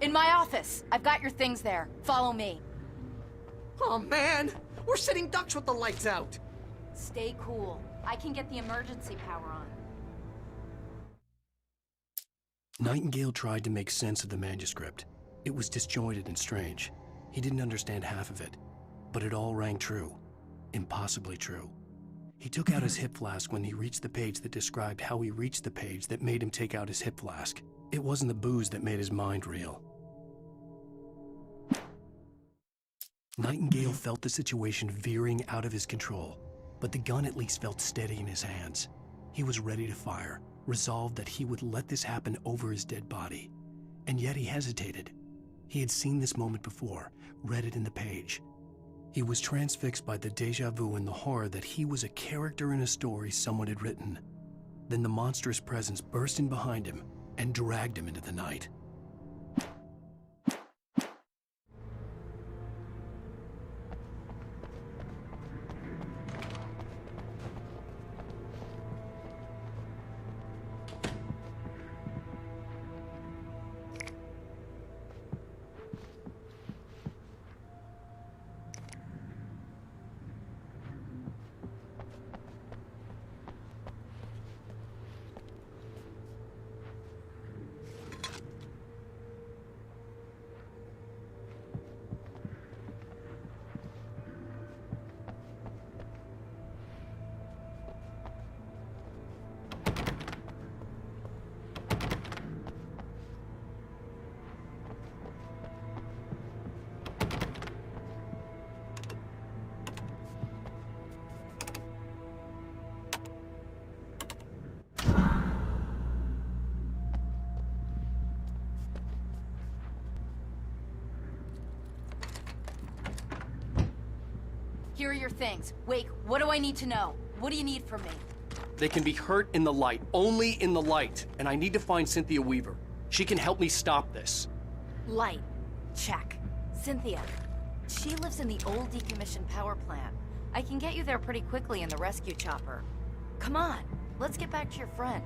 S9: In my office. I've got your things there. Follow me.
S12: Oh, man! We're sitting ducks with the lights out!
S9: Stay cool. I can get the emergency power on.
S1: Nightingale tried to make sense of the manuscript. It was disjointed and strange. He didn't understand half of it, but it all rang true. Impossibly true. He took out his hip flask when he reached the page that described how he reached the page that made him take out his hip flask. It wasn't the booze that made his mind reel. Nightingale felt the situation veering out of his control, but the gun at least felt steady in his hands. He was ready to fire, resolved that he would let this happen over his dead body. And yet he hesitated. He had seen this moment before, read it in the page. He was transfixed by the déjà vu and the horror that he was a character in a story someone had written. Then the monstrous presence burst in behind him and dragged him into the night.
S9: Here are your things. Wake, what do I need to know? What do you need from me?
S7: They can be hurt in the light, only in the light, and I need to find Cynthia Weaver. She can help me stop this.
S9: Light. Check. Cynthia. She lives in the old decommissioned power plant. I can get you there pretty quickly in the rescue chopper. Come on, let's get back to your friend.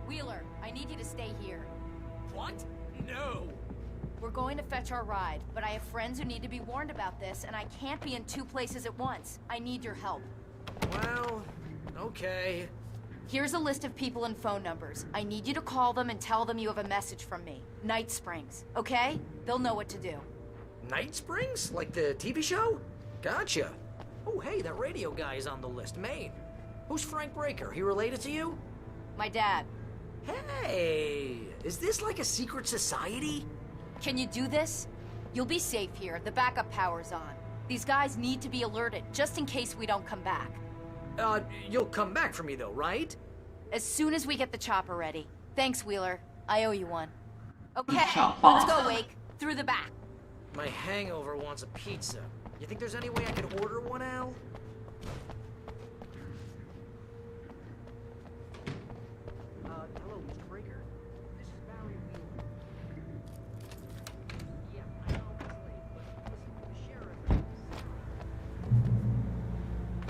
S9: Wheeler, I need you to stay here.
S12: What? No!
S9: We're going to fetch our ride, but I have friends who need to be warned about this, and I can't be in 2 places at once. I need your help.
S12: Well, okay.
S9: Here's a list of people and phone numbers. I need you to call them and tell them you have a message from me. Night Springs, okay? They'll know what to do.
S12: Night Springs? Like the TV show? Gotcha. Oh, hey, that radio guy is on the list. Maine. Who's Frank Breaker? He related to you?
S9: My dad.
S12: Hey, is this like a secret society?
S9: Can you do this? You'll be safe here. The backup power's on. These guys need to be alerted, just in case we don't come back.
S12: You'll come back for me though, right?
S9: As soon as we get the chopper ready. Thanks, Wheeler. I owe you one. Okay, let's go, Wake. Through the back.
S12: My hangover wants a pizza. You think there's any way I could order one, Al? Hello, Mr. Breaker. This is Barry Wheeler. Yeah, I know it's late, but listen, the sheriff...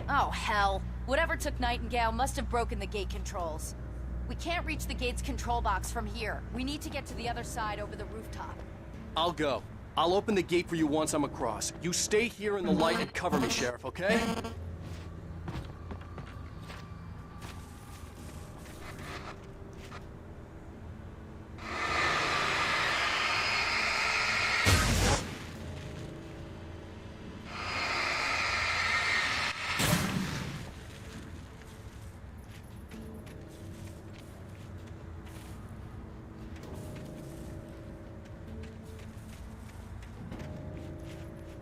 S9: Oh, hell. Whatever took Nightingale must have broken the gate controls. We can't reach the gate's control box from here. We need to get to the other side over the rooftop.
S7: I'll go. I'll open the gate for you once I'm across. You stay here in the light and cover me, Sheriff, okay?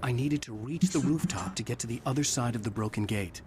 S7: I needed to reach the rooftop to get to the other side of the broken gate.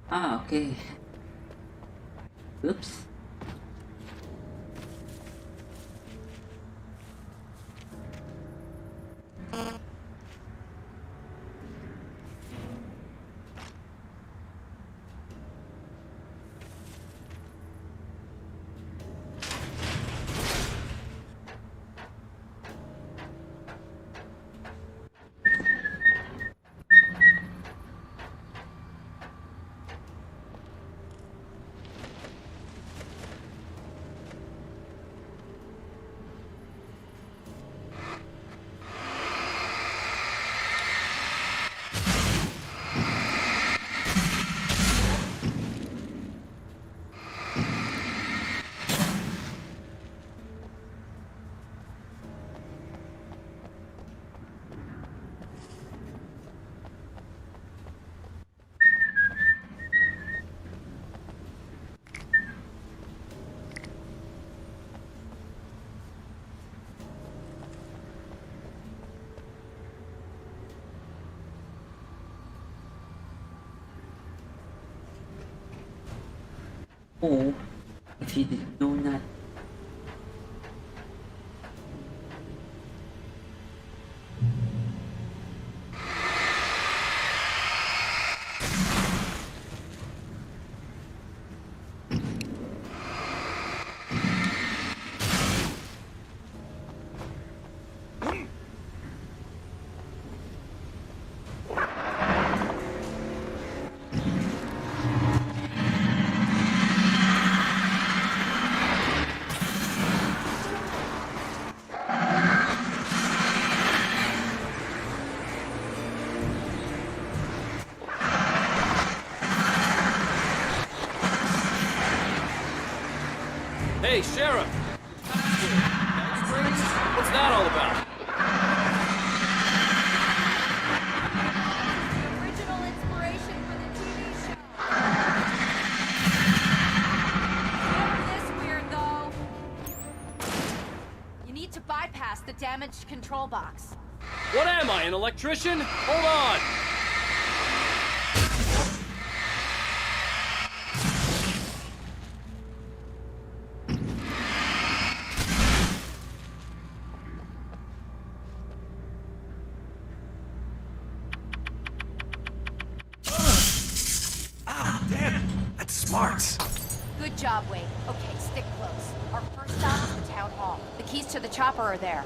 S15: Ah, okay. Oops. Or if you didn't know that.
S7: Hey, Sheriff! Night Springs? What's that all about?
S9: bypass the damaged control box.
S7: What am I, an electrician? Hold on!
S1: Ah, damn! That's smart!
S9: Good job, Wade. Okay, stick close. Our first stop is the town hall. The keys to the chopper are there.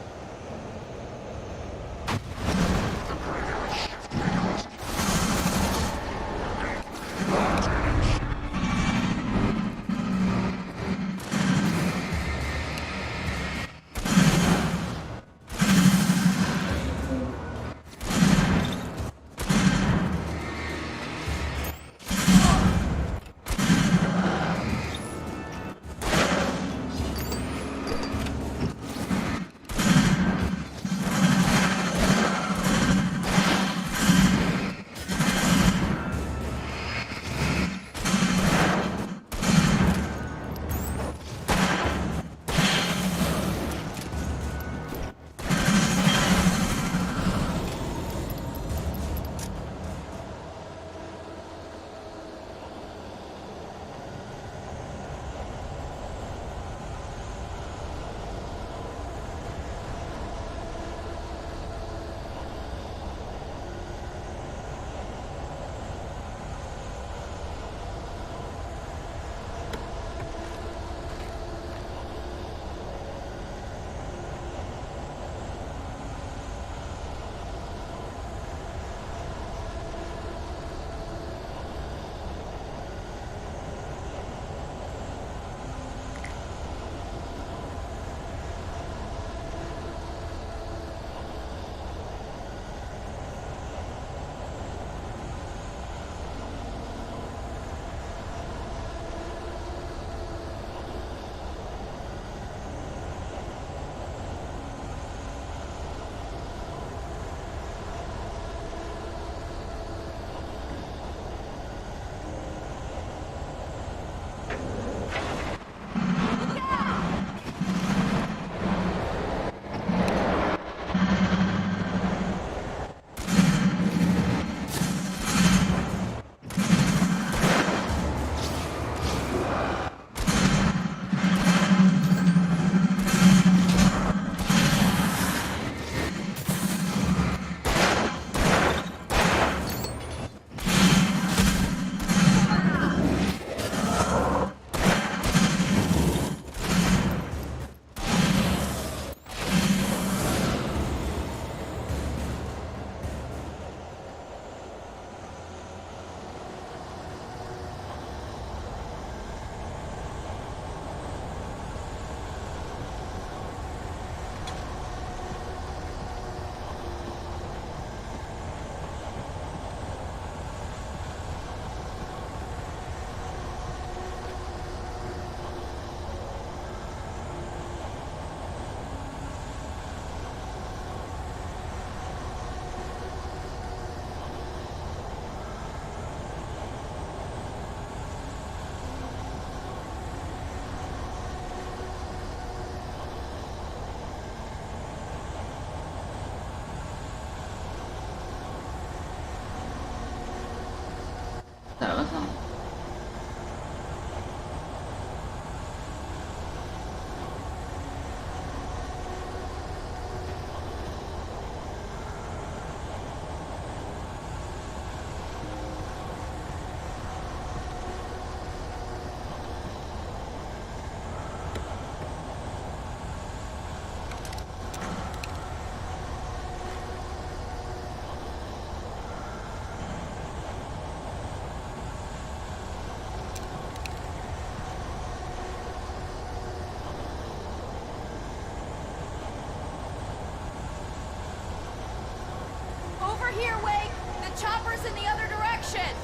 S9: Here, Wake! The chopper's in the other direction!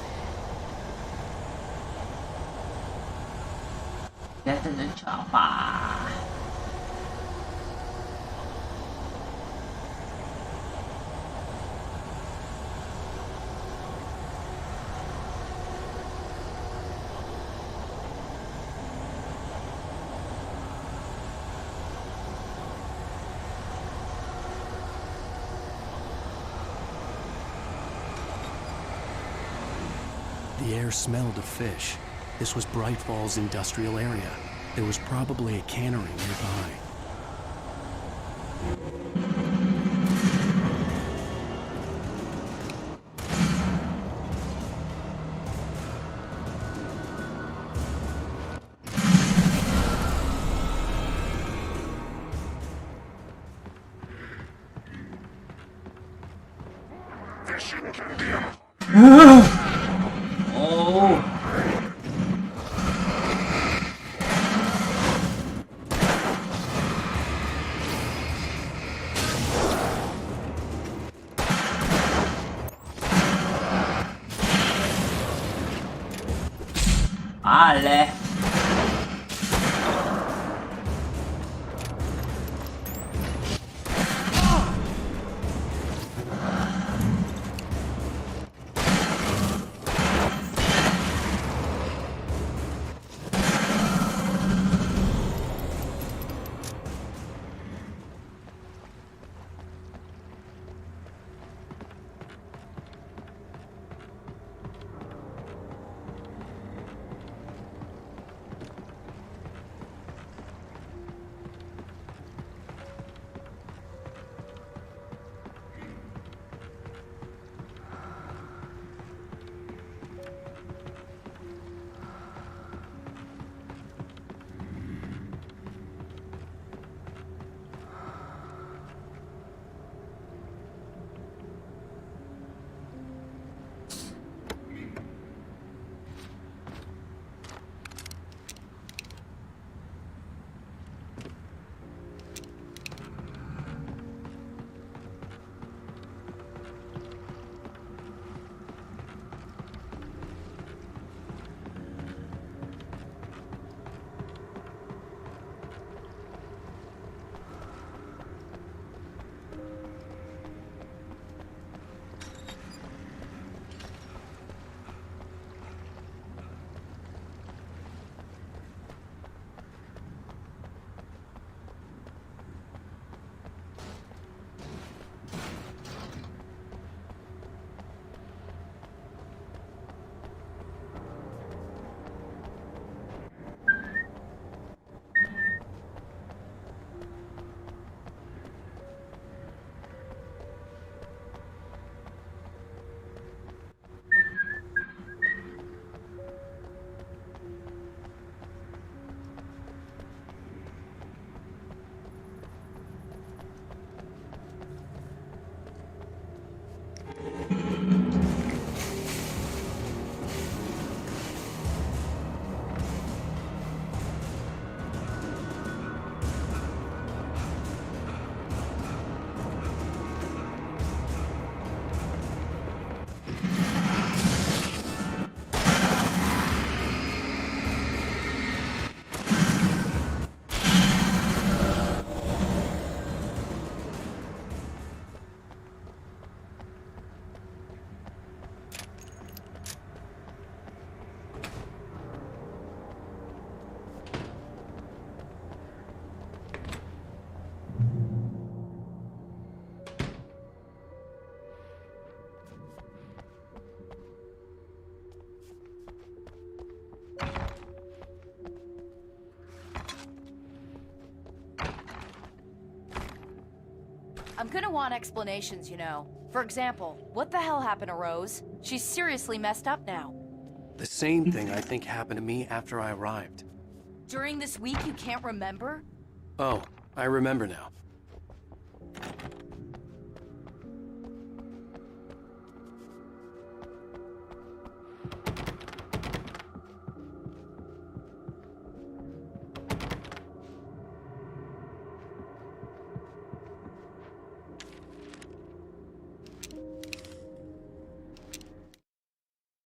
S15: Get in the chopper!
S1: The air smelled of fish. This was Bright Falls industrial area. There was probably a cannery nearby.
S15: Oh. Ale.
S9: I'm gonna want explanations, you know. For example, what the hell happened to Rose? She's seriously messed up now.
S1: The same thing I think happened to me after I arrived.
S9: During this week, you can't remember?
S1: Oh, I remember now.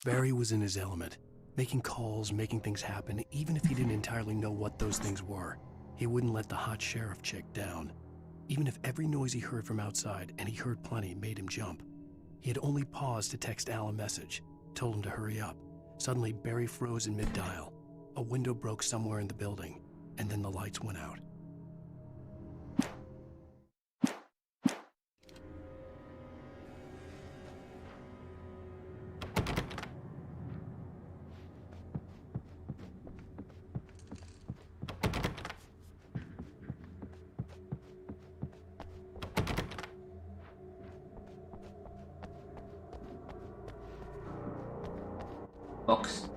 S1: Barry was in his element, making calls, making things happen, even if he didn't entirely know what those things were. He wouldn't let the hot sheriff chick down. Even if every noise he heard from outside, and he heard plenty, made him jump. He had only paused to text Al a message, told him to hurry up. Suddenly, Barry froze in mid-dial. A window broke somewhere in the building, and then the lights went out.
S15: books.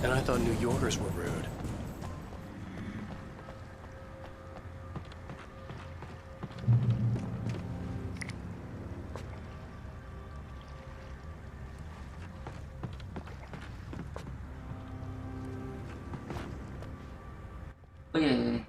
S1: And I thought New Yorkers were rude.
S15: Oh yeah.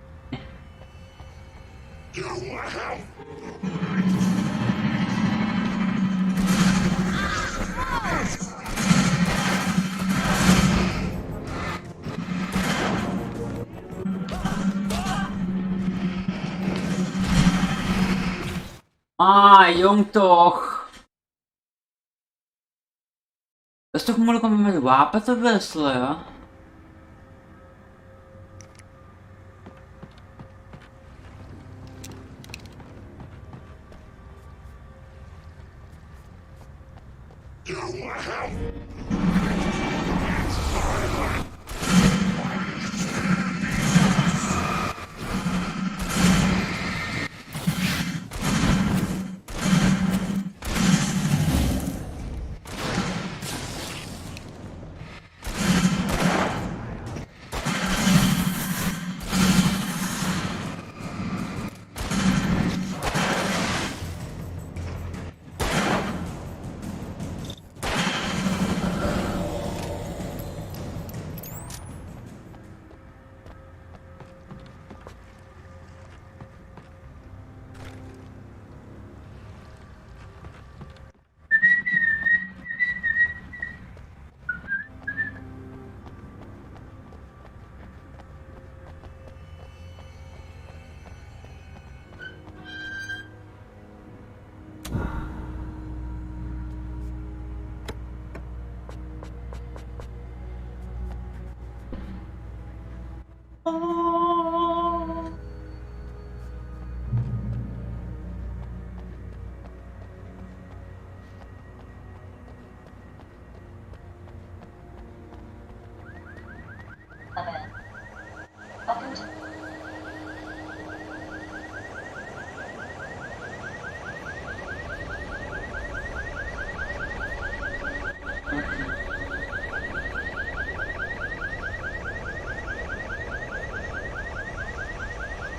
S15: Jong toch. Dat is toch moeilijk om met wapen te wisselen, ja?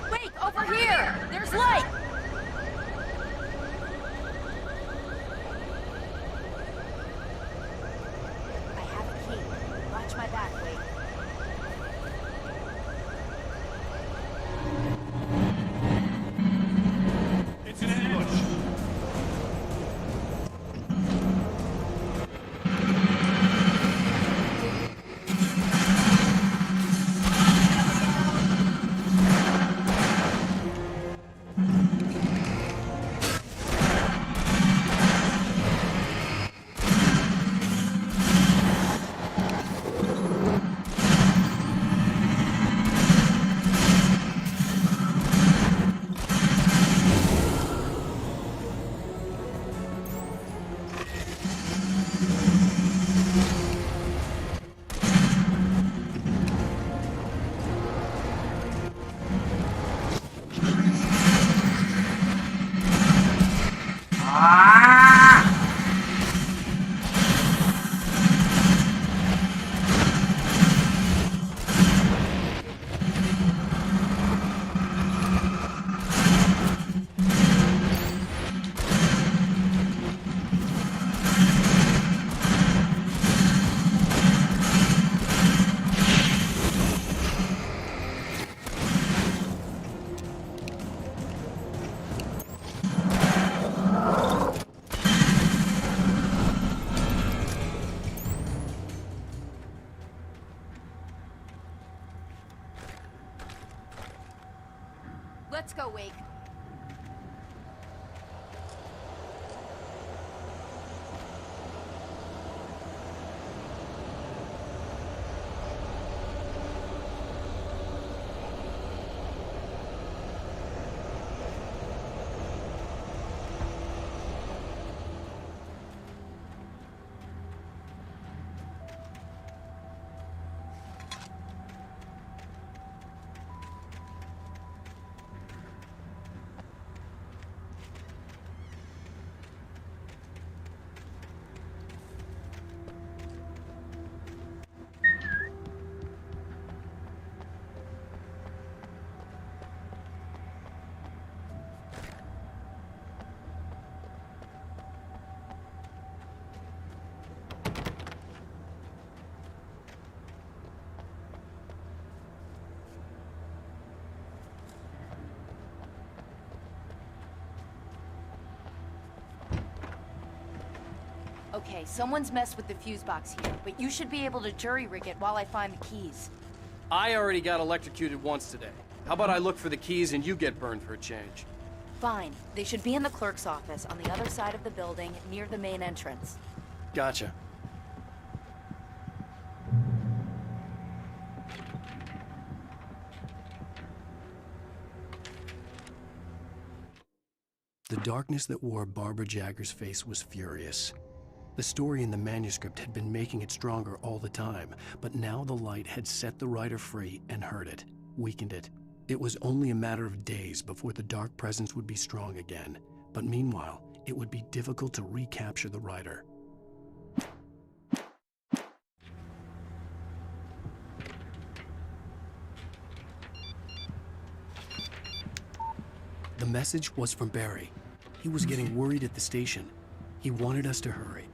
S9: Wait, over here! There's light! I have a key. Watch my back, wait.
S18: It's an ambush.
S9: Let's go, Wake. Okay, someone's messed with the fuse box here, but you should be able to jury-rig it while I find the keys.
S7: I already got electrocuted once today. How about I look for the keys and you get burned for a change?
S9: Fine. They should be in the clerk's office on the other side of the building, near the main entrance.
S1: Gotcha. The darkness that wore Barbara Jagger's face was furious. The story in the manuscript had been making it stronger all the time, but now the light had set the writer free and hurt it, weakened it. It was only a matter of days before the dark presence would be strong again, but meanwhile, it would be difficult to recapture the writer. The message was from Barry. He was getting worried at the station. He wanted us to hurry.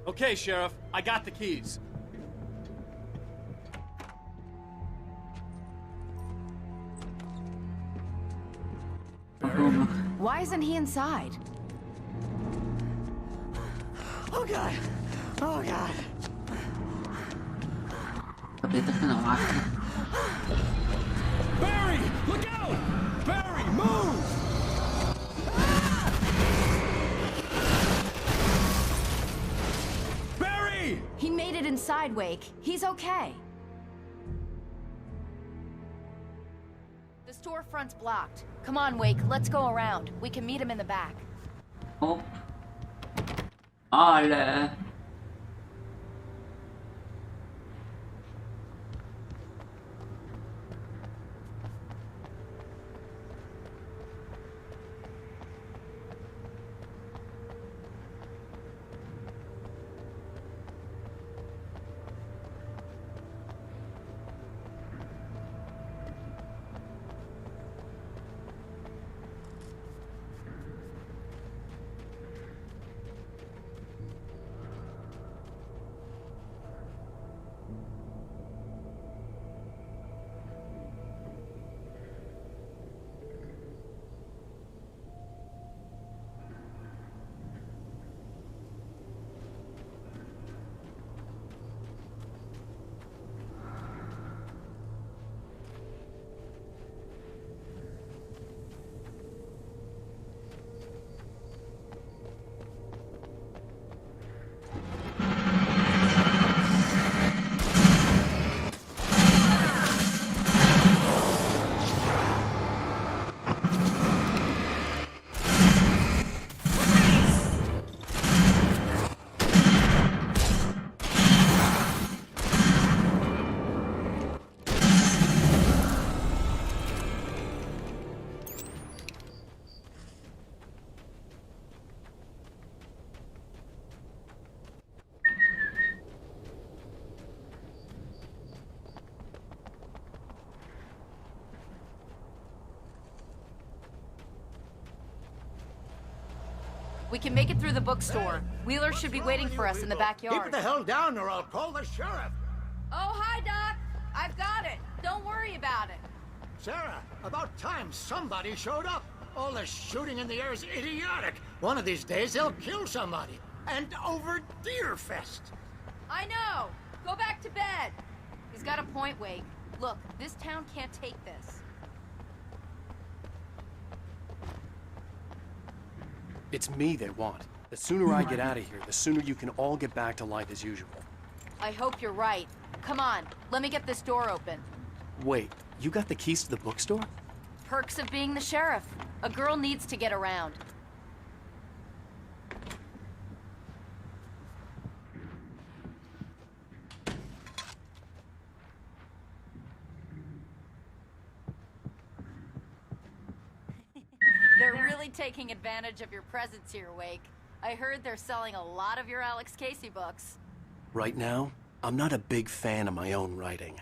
S7: Okay, Sheriff, I got the keys.
S9: Why isn't he inside? Oh God! Oh God!
S18: Barry! Look out! Barry, move! Barry!
S9: He made it inside, Wake. He's okay. The storefront's blocked. Come on, Wake. Let's go around. We can meet him in the back.
S15: Oh. Ale.
S9: We can make it through the bookstore. Wheeler should be waiting for us in the backyard.
S4: Keep it the hell down or I'll call the sheriff.
S9: Oh, hi, Doc. I've got it. Don't worry about it.
S4: Sarah, about time somebody showed up. All the shooting in the air is idiotic. One of these days they'll kill somebody. And over Deerfest.
S9: I know. Go back to bed. He's got a point, Wake. Look, this town can't take this.
S7: It's me they want. The sooner I get out of here, the sooner you can all get back to life as usual.
S9: I hope you're right. Come on, let me get this door open.
S7: Wait, you got the keys to the bookstore?
S9: Perks of being the sheriff. A girl needs to get around. They're really taking advantage of your presence here, Wake. I heard they're selling a lot of your Alex Casey books.
S1: Right now, I'm not a big fan of my own writing.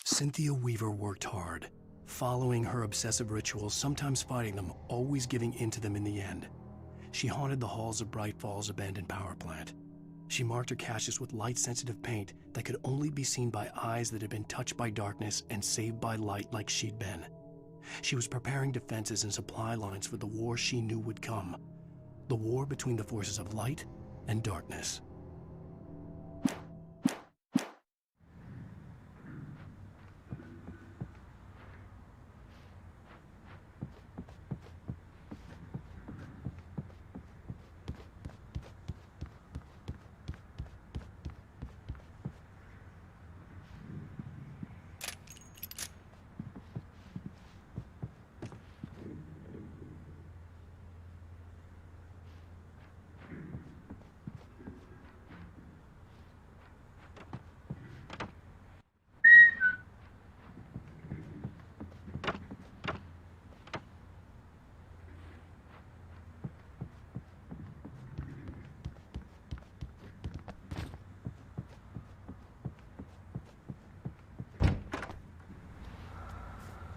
S1: Cynthia Weaver worked hard, following her obsessive rituals, sometimes fighting them, always giving in to them in the end. She haunted the halls of Bright Falls' abandoned power plant. She marked her caches with light-sensitive paint that could only be seen by eyes that had been touched by darkness and saved by light like she'd been. She was preparing defenses and supply lines for the war she knew would come. The war between the forces of light and darkness.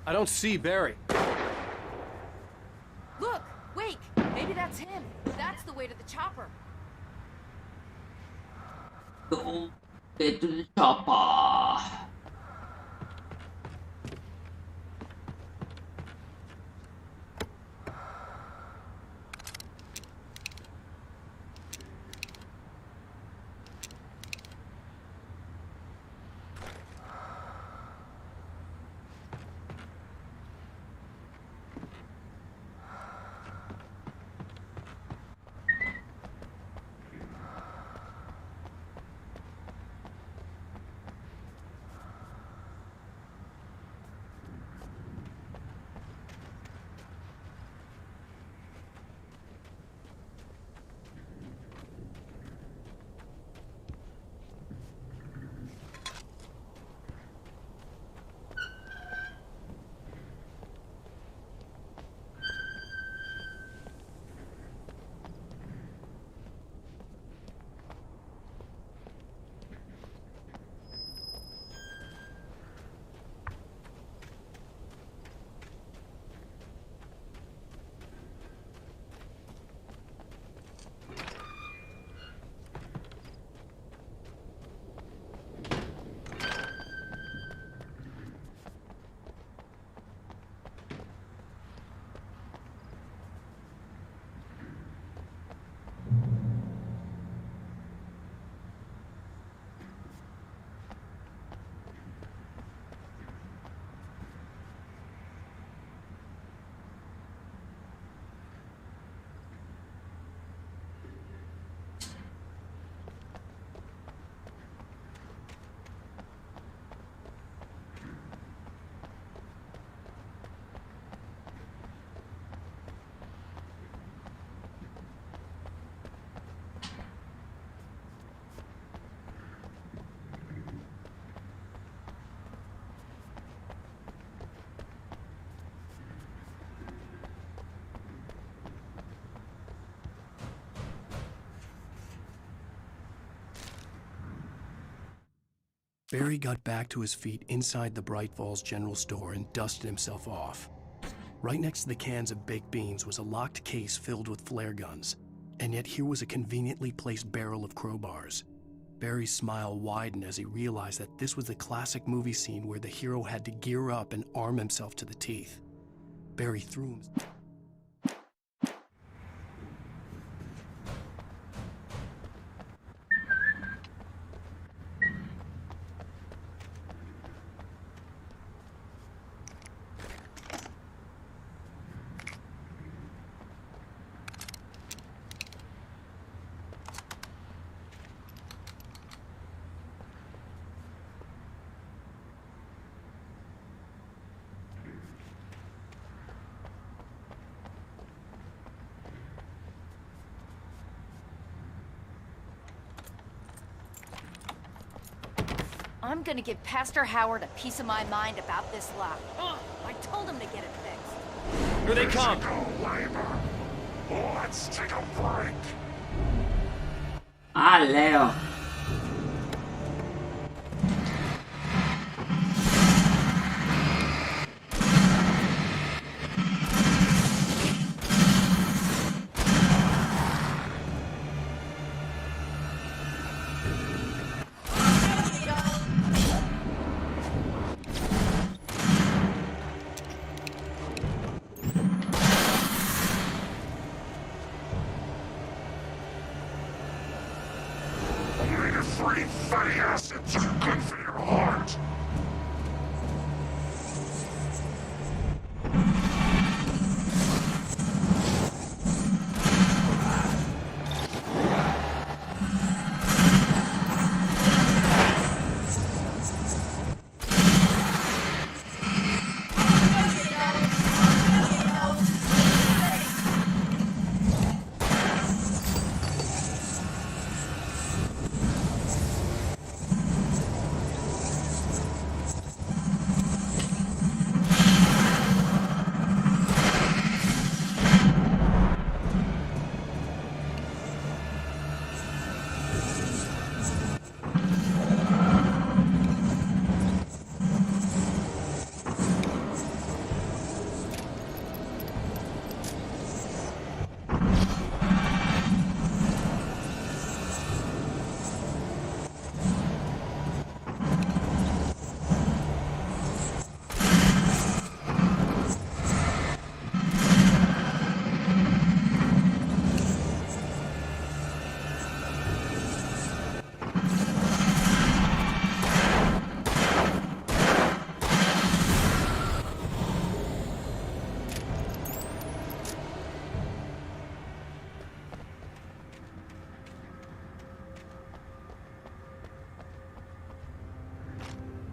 S7: I don't see Barry.
S9: Look! Wake! Maybe that's him. That's the way to the chopper.
S15: Go get to the chopper.
S1: Barry got back to his feet inside the Bright Falls General Store and dusted himself off. Right next to the cans of baked beans was a locked case filled with flare guns, and yet here was a conveniently placed barrel of crowbars. Barry's smile widened as he realized that this was the classic movie scene where the hero had to gear up and arm himself to the teeth. Barry threw him.
S9: I'm gonna give Pastor Howard a piece of my mind about this lock. I told him to get it fixed.
S8: Here they come!
S17: Let's take a break.
S15: Ah, Leo.
S17: Free fatty acids are good for your heart.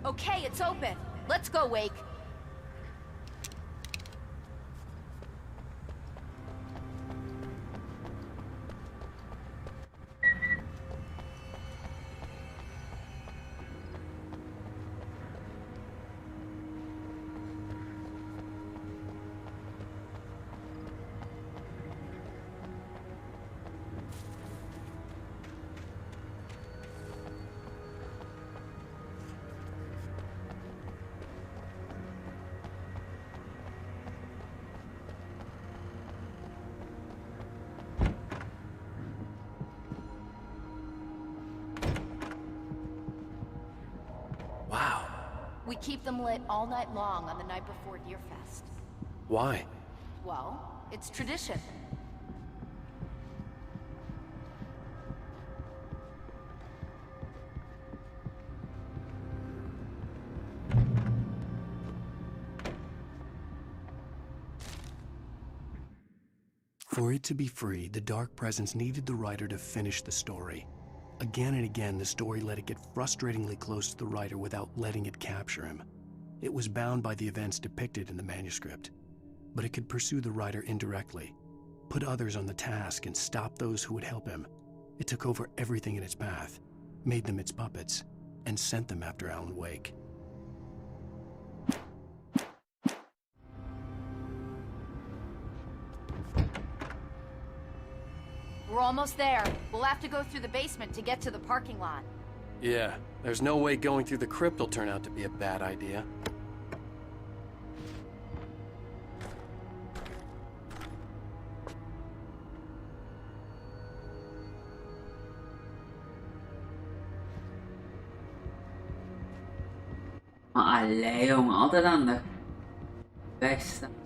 S9: Okay, it's open. Let's go, Wake.
S1: Wow.
S9: We keep them lit all night long on the night before Deerfest.
S1: Why?
S9: Well, it's tradition.
S1: For it to be free, the Dark Presence needed the writer to finish the story. Again and again, the story let it get frustratingly close to the writer without letting it capture him. It was bound by the events depicted in the manuscript, but it could pursue the writer indirectly, put others on the task, and stop those who would help him. It took over everything in its path, made them its puppets, and sent them after Alan Wake.
S9: We're almost there. We'll have to go through the basement to get to the parking lot.
S7: Yeah, there's no way going through the crypt will turn out to be a bad idea.
S15: Maar allee jongen, altijd aan de weg staan.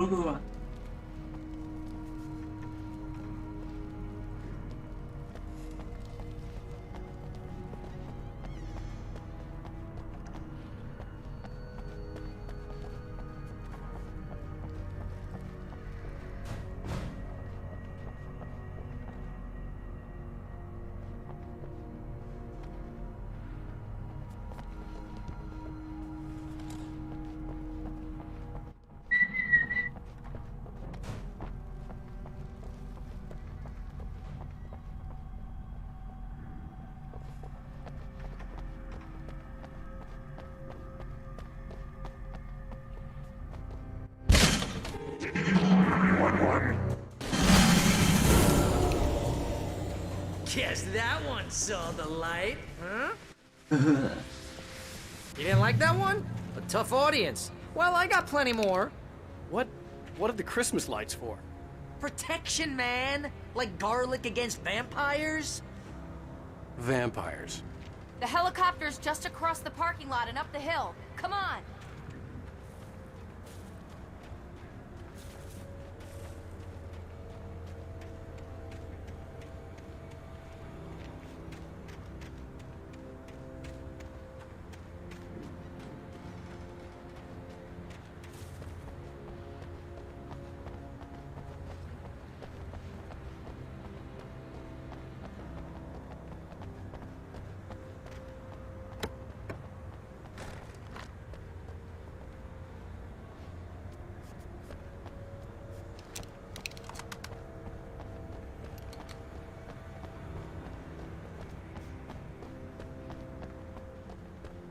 S15: Ooh.
S12: Guess that one saw the light, huh? You didn't like that one? A tough audience. Well, I got plenty more.
S7: What are the Christmas lights for?
S12: Protection, man. Like garlic against vampires.
S7: Vampires.
S9: The helicopter's just across the parking lot and up the hill. Come on.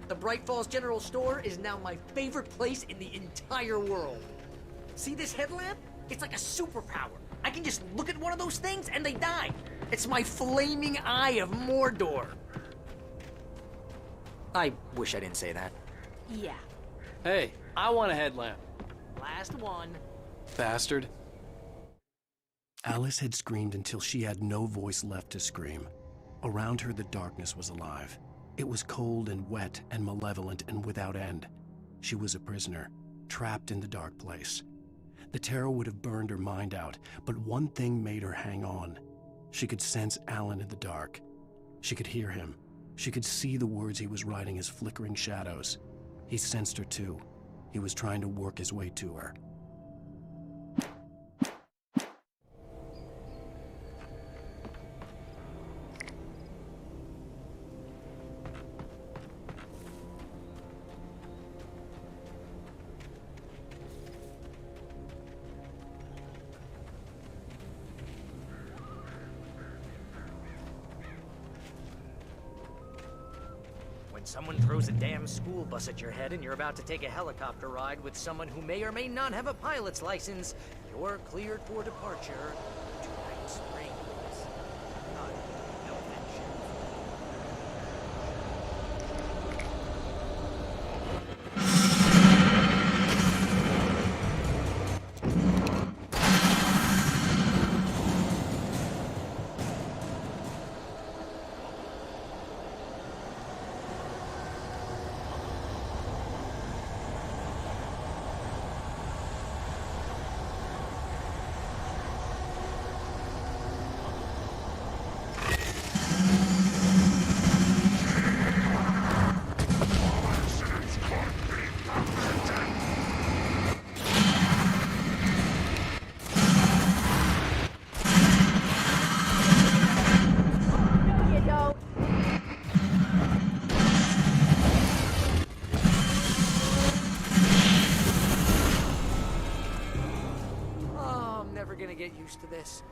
S12: The Bright Falls General Store is now my favorite place in the entire world. See this headlamp? It's like a superpower. I can just look at one of those things and they die. It's my flaming eye of Mordor. I wish I didn't say that.
S9: Yeah.
S7: Hey, I want a headlamp.
S12: Last one.
S7: Bastard.
S1: Alice had screamed until she had no voice left to scream. Around her, the darkness was alive. It was cold and wet and malevolent and without end. She was a prisoner, trapped in the dark place. The terror would have burned her mind out, but one thing made her hang on. She could sense Alan in the dark. She could hear him. She could see the words he was writing as flickering shadows. He sensed her too. He was trying to work his way to her.
S12: When someone throws a damn school bus at your head and you're about to take a helicopter ride with someone who may or may not have a pilot's license, you're cleared for departure to Night Springs. No mention. get used to this.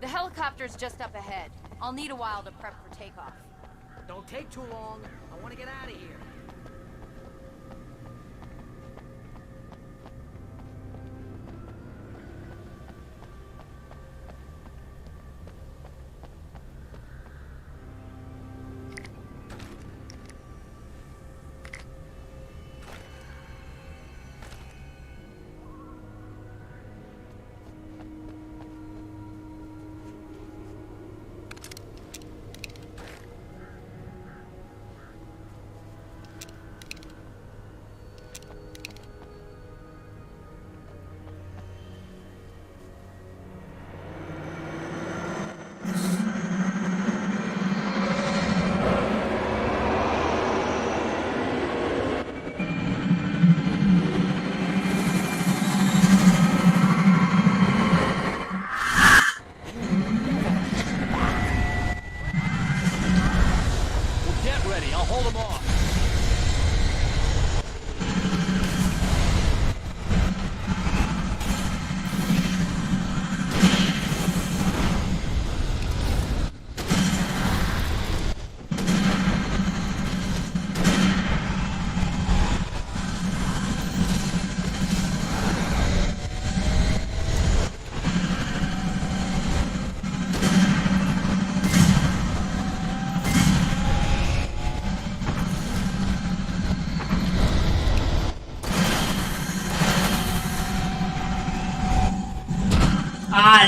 S9: The helicopter's just up ahead. I'll need a while to prep for takeoff.
S12: Don't take too long. I want to get out of here.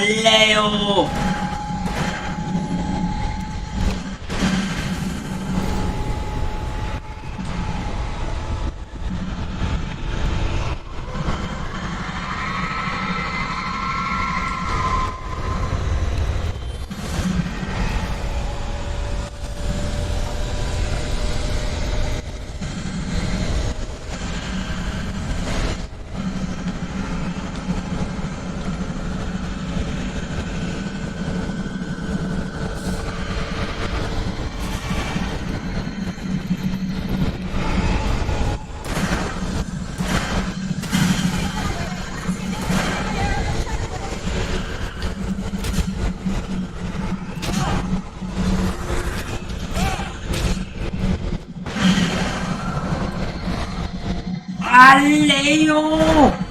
S15: Leo! Leo!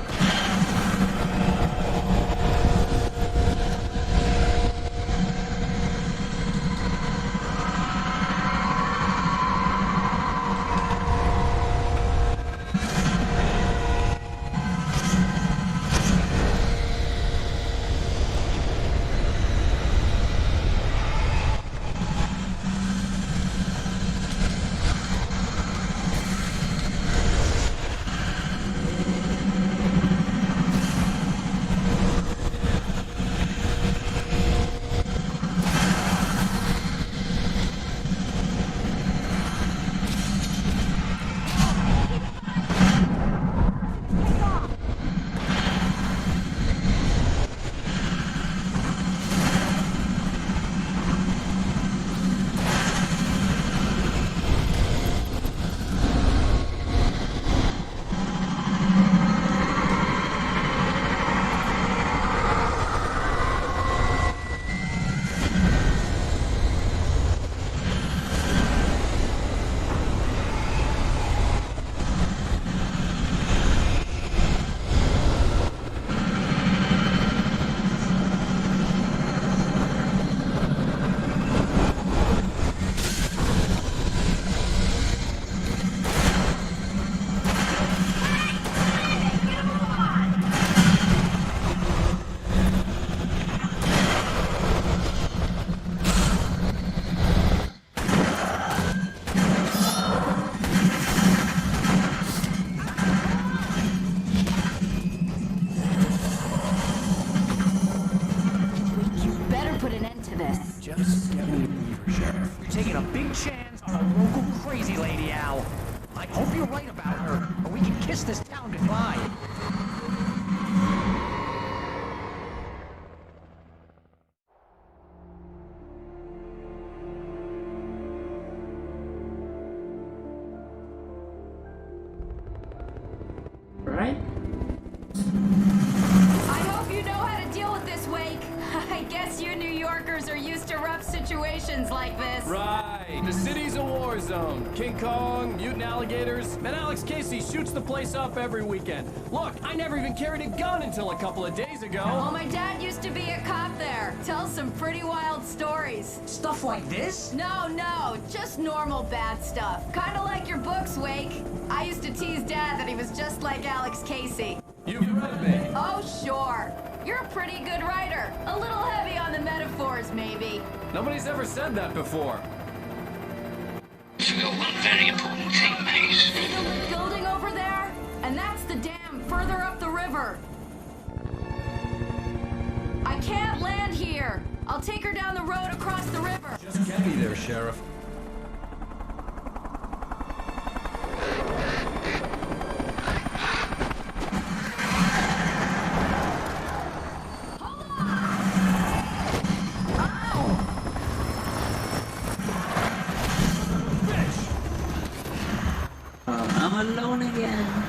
S1: Just get me a Weaver, Sheriff.
S12: You're taking a big chance on a local crazy lady, Al. I hope you're right about her, or we can kiss this town goodbye.
S15: Right?
S9: I hope you know how to deal with this, Wake. I guess you New Yorkers are used to rough situations like this.
S7: Right. The city's a war zone. King Kong, mutant alligators, and Alex Casey shoots the place up every weekend. Look, I never even carried a gun until a couple of days ago.
S9: Well, my dad used to be a cop there. Tells some pretty wild stories.
S12: Stuff like this?
S9: No, just normal bad stuff. Kinda like your books, Wake. I used to tease Dad that he was just like Alex Casey.
S7: You've read me.
S9: Oh, sure. You're a pretty good writer. A little heavy on the metaphors, maybe.
S7: Nobody's ever said that before.
S2: Forgot one very important thing, mate.
S9: See the lit building over there? And that's the dam further up the river. I can't land here. I'll take her down the road across the river.
S7: Just get me there, Sheriff.
S15: I'm alone again.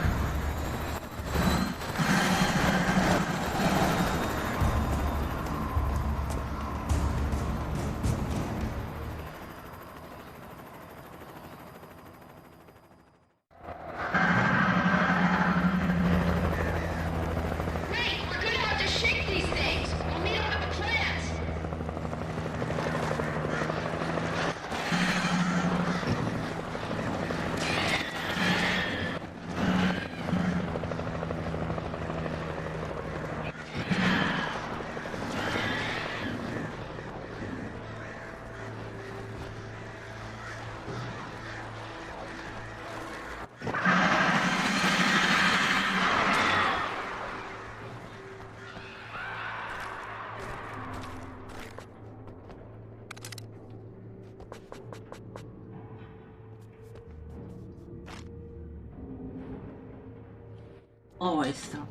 S15: Always stop.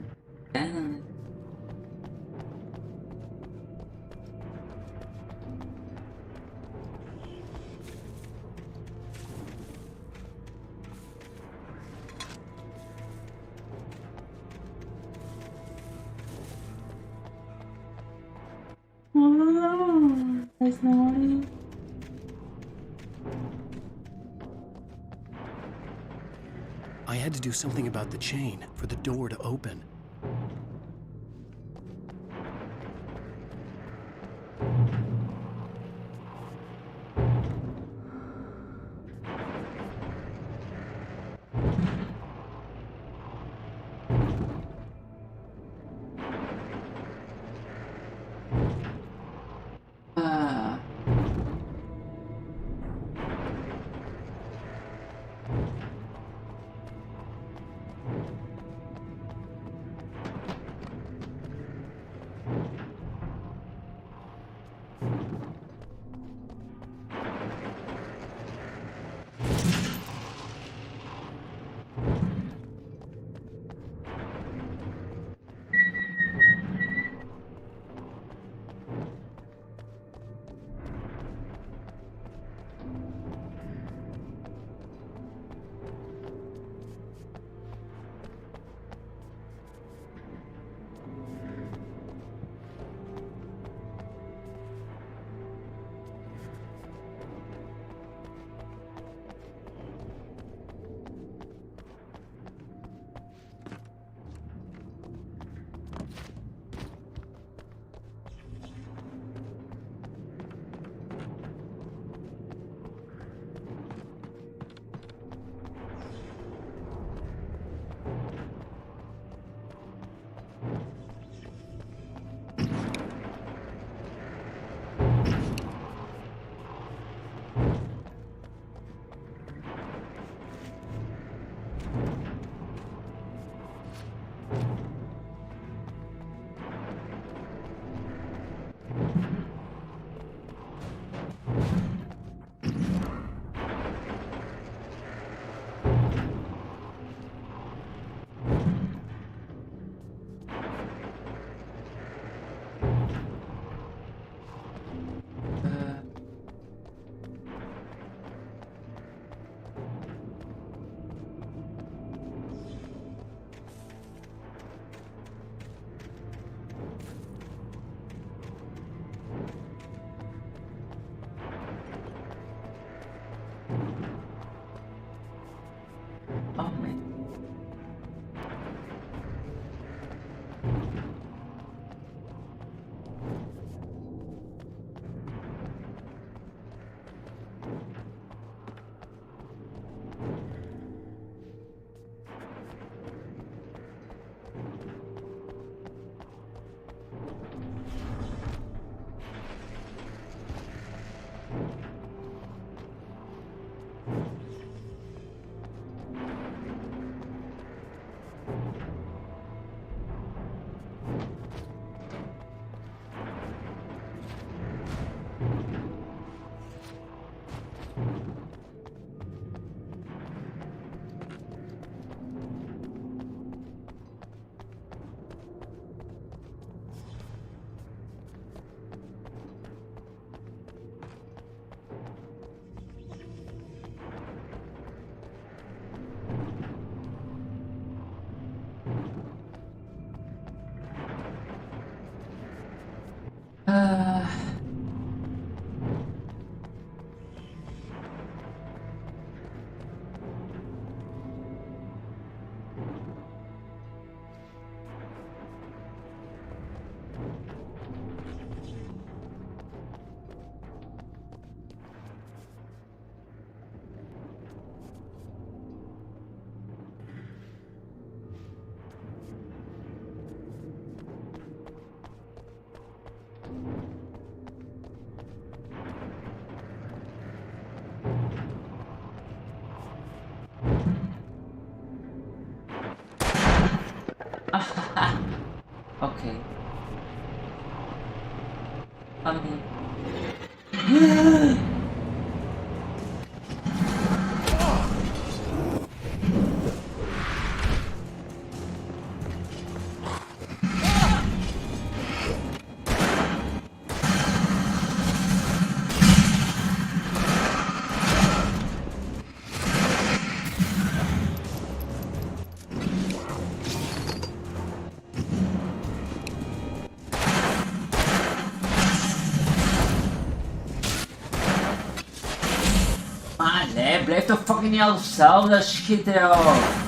S15: Oh, there's nobody.
S1: I had to do something about the chain for the door to open.
S15: Okay. Honey. Maar nee, blijf toch fucking niet al hetzelfde schieten, joh.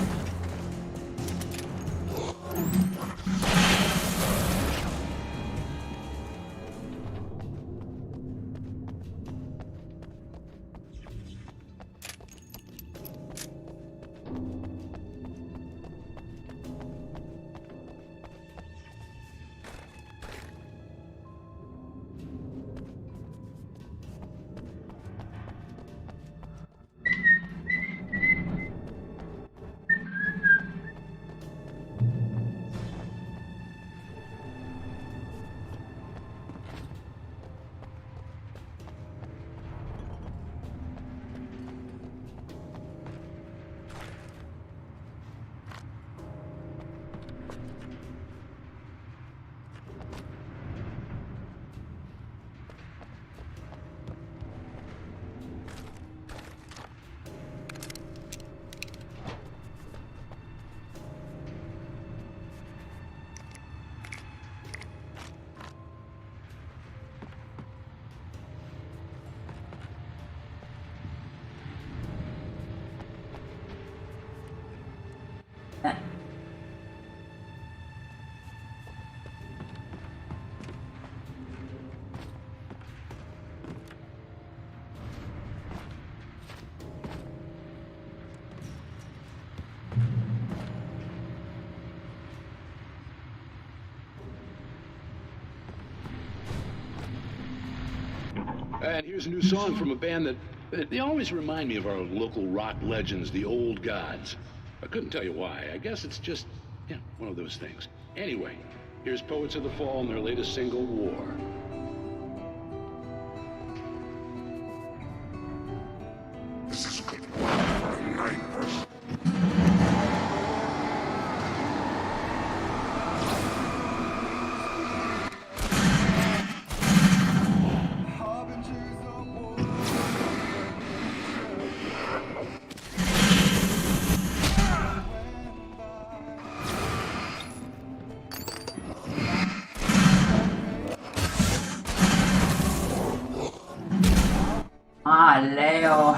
S19: And here's a new song from a band that they always remind me of our local rock legends, the Old Gods. I couldn't tell you why. I guess it's just, one of those things. Anyway, here's Poets of the Fall and their latest single, War.
S17: This is a good one. Night person.
S15: Ah, Leo.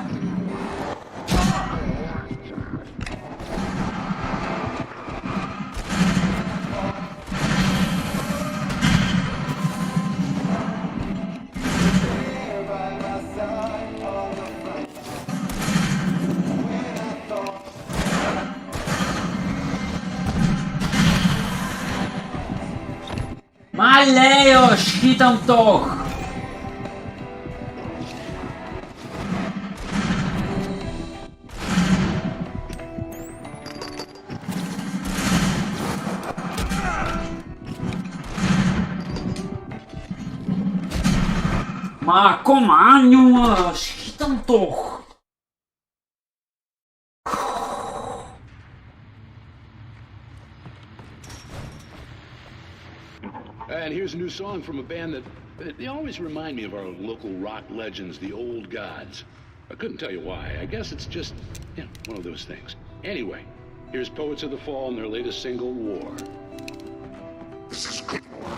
S15: Maar Leo, schiet hem toch! Maar kom aan jongen, schiet hem toch!
S19: And here's a new song from a band that they always remind me of our local rock legends, the Old Gods. I couldn't tell you why. I guess it's just, one of those things. Anyway, here's Poets of the Fall and their latest single, War.
S17: This is a good one.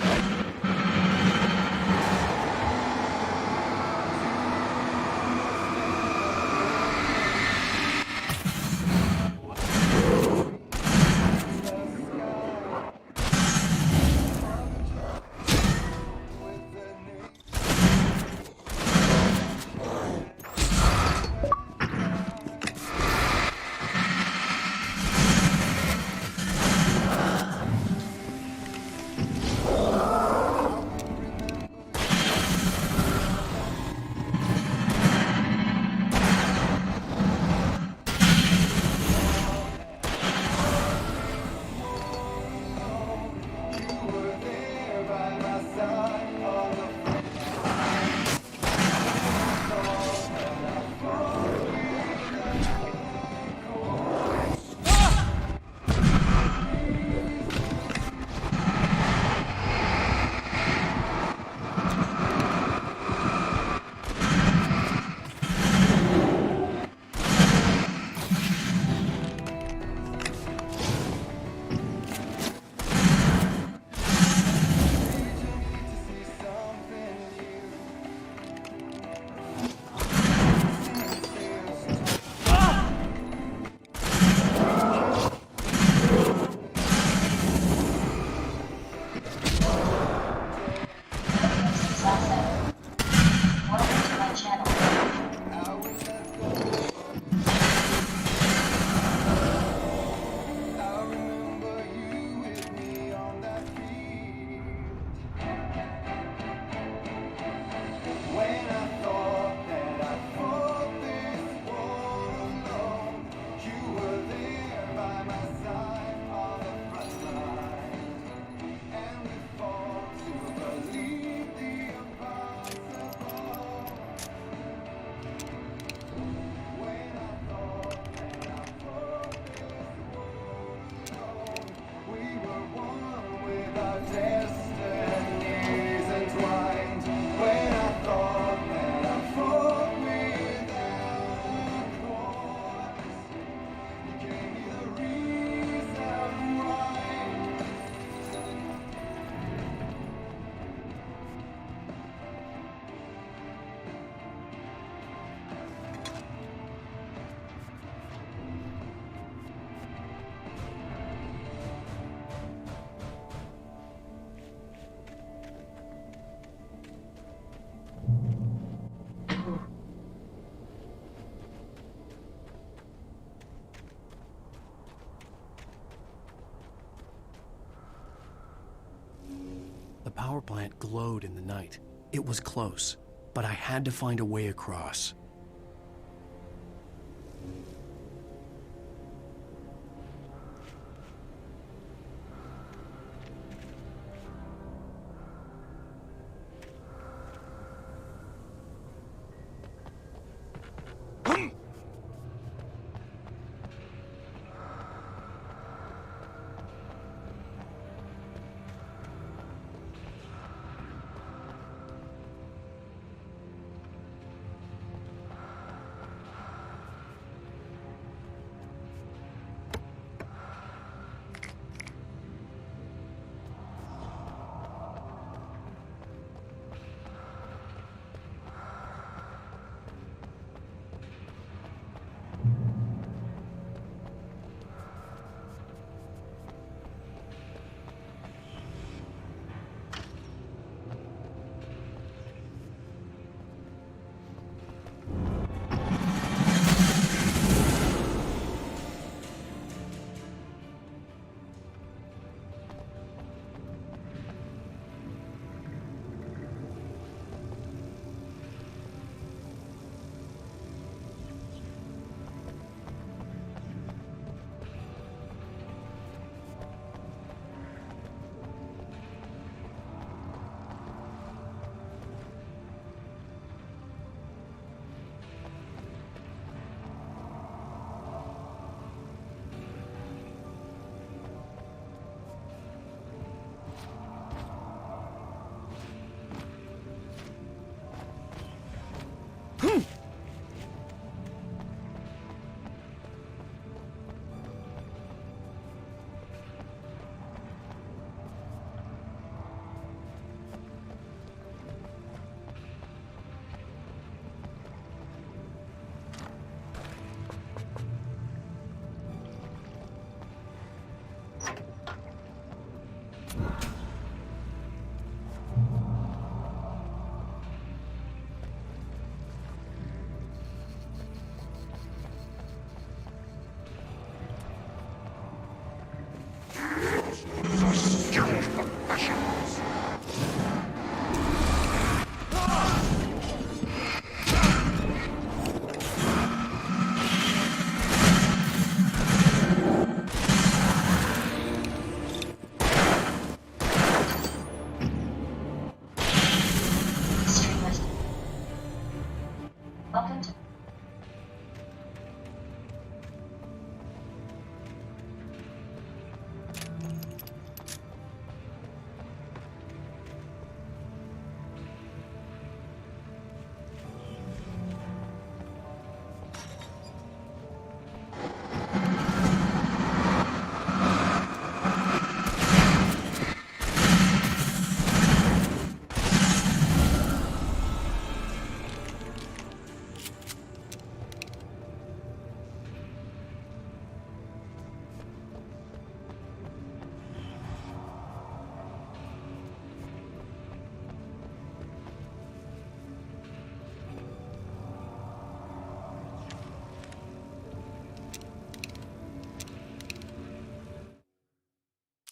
S1: plant glowed in the night. It was close, but I had to find a way across.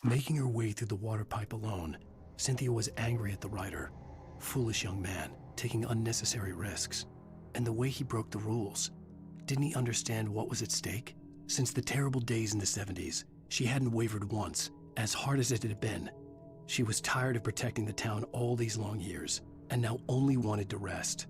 S1: Making her way through the water pipe alone, Cynthia was angry at the rider. Foolish young man, taking unnecessary risks. And the way he broke the rules. Didn't he understand what was at stake? Since the terrible days in the 70s, she hadn't wavered once, as hard as it had been. She was tired of protecting the town all these long years, and now only wanted to rest.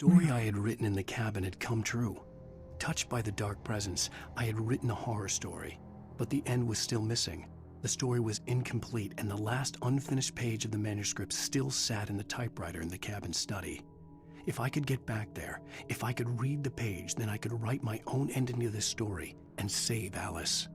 S1: story I had written in the cabin had come true. Touched by the dark presence, I had written a horror story, but the end was still missing. The story was incomplete, and the last unfinished page of the manuscript still sat in the typewriter in the cabin study. If I could get back there, if I could read the page, then I could write my own ending to this story and save Alice.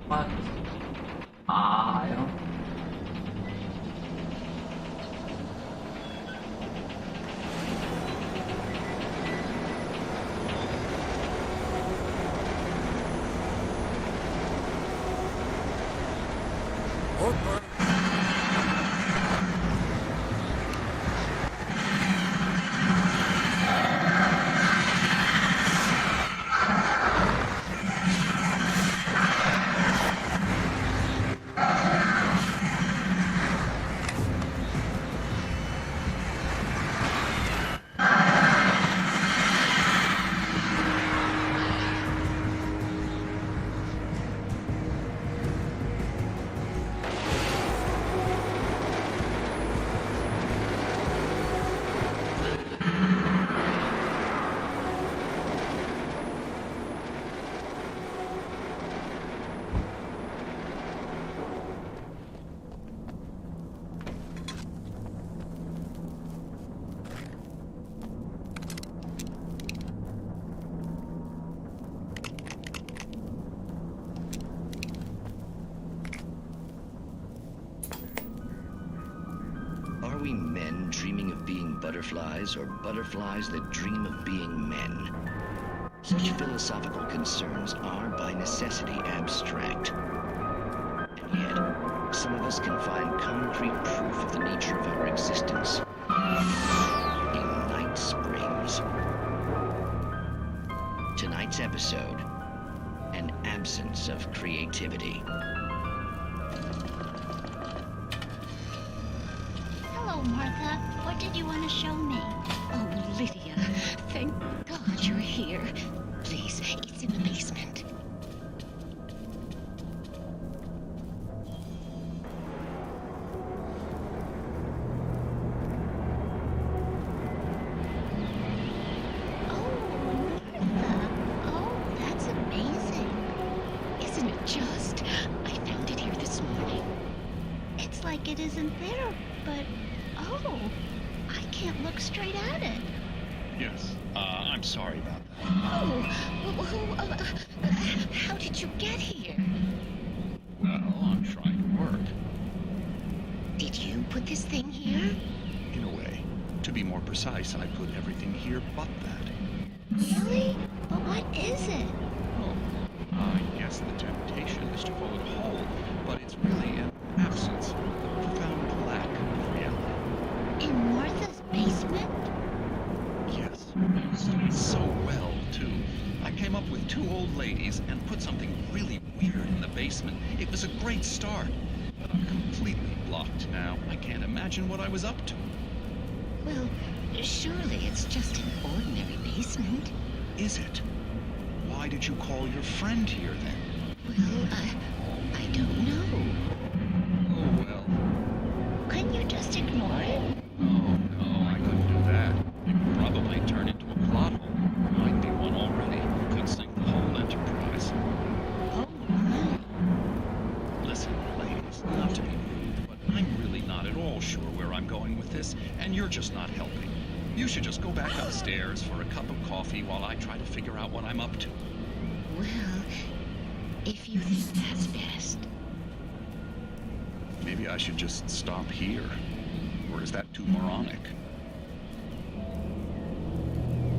S15: What? I don't.
S21: Are we men dreaming of being butterflies, or butterflies that dream of being men? Such philosophical concerns are by necessity abstract. And yet, some of us can find concrete proof of the nature of our existence. in Night Springs. Tonight's episode, an absence of creativity.
S13: Hello, Martha. What did you want to show me?
S6: Oh, Lydia, thank God you're here. Please, it's in the basement.
S13: Oh, that's amazing.
S6: Isn't it just? I found it here this morning.
S13: It's like it isn't there, but oh, I can't look straight at it.
S16: Yes, I'm sorry about that.
S6: How did you get here?
S16: Well, I'm trying to work.
S6: Did you put this thing here?
S16: In a way. To be more precise, I put everything here but that.
S13: Really? But what is it?
S16: I guess the temptation is to call it whole, but it's really an absence, a profound lack of reality.
S13: In Martha's basement?
S16: Yes. It's done so well, too. I came up with two old ladies and put something really weird in the basement. It was a great start. But I'm completely blocked now. I can't imagine what I was up to.
S6: Well, surely it's just an ordinary basement.
S16: Is it? Why did you call your friend here, then?
S6: Well, I don't know.
S16: Oh, well.
S13: Couldn't you just ignore it?
S16: Oh, no, I couldn't do that. It would probably turn into a plot hole. Might be one already. Could sink the whole enterprise.
S13: Oh, my.
S16: Listen, ladies, not to be rude, but I'm really not at all sure where I'm going with this, and you're just not helping. You should just go back upstairs for a cup of coffee while I try to figure out what I'm up to.
S6: Well, if you think that's best.
S16: Maybe I should just stop here. Or is that too moronic?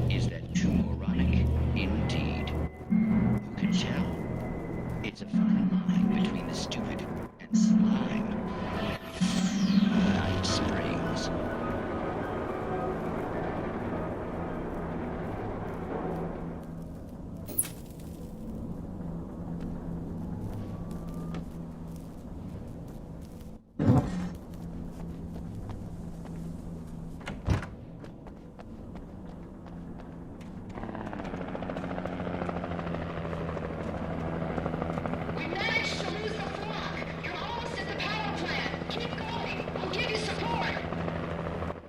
S21: Is that too moronic? Indeed. Who can tell? It's a fine line between the stupid and sublime. Night Springs.
S13: We managed to lose the flock. You're almost at the power plant. Keep going. I'll give you support.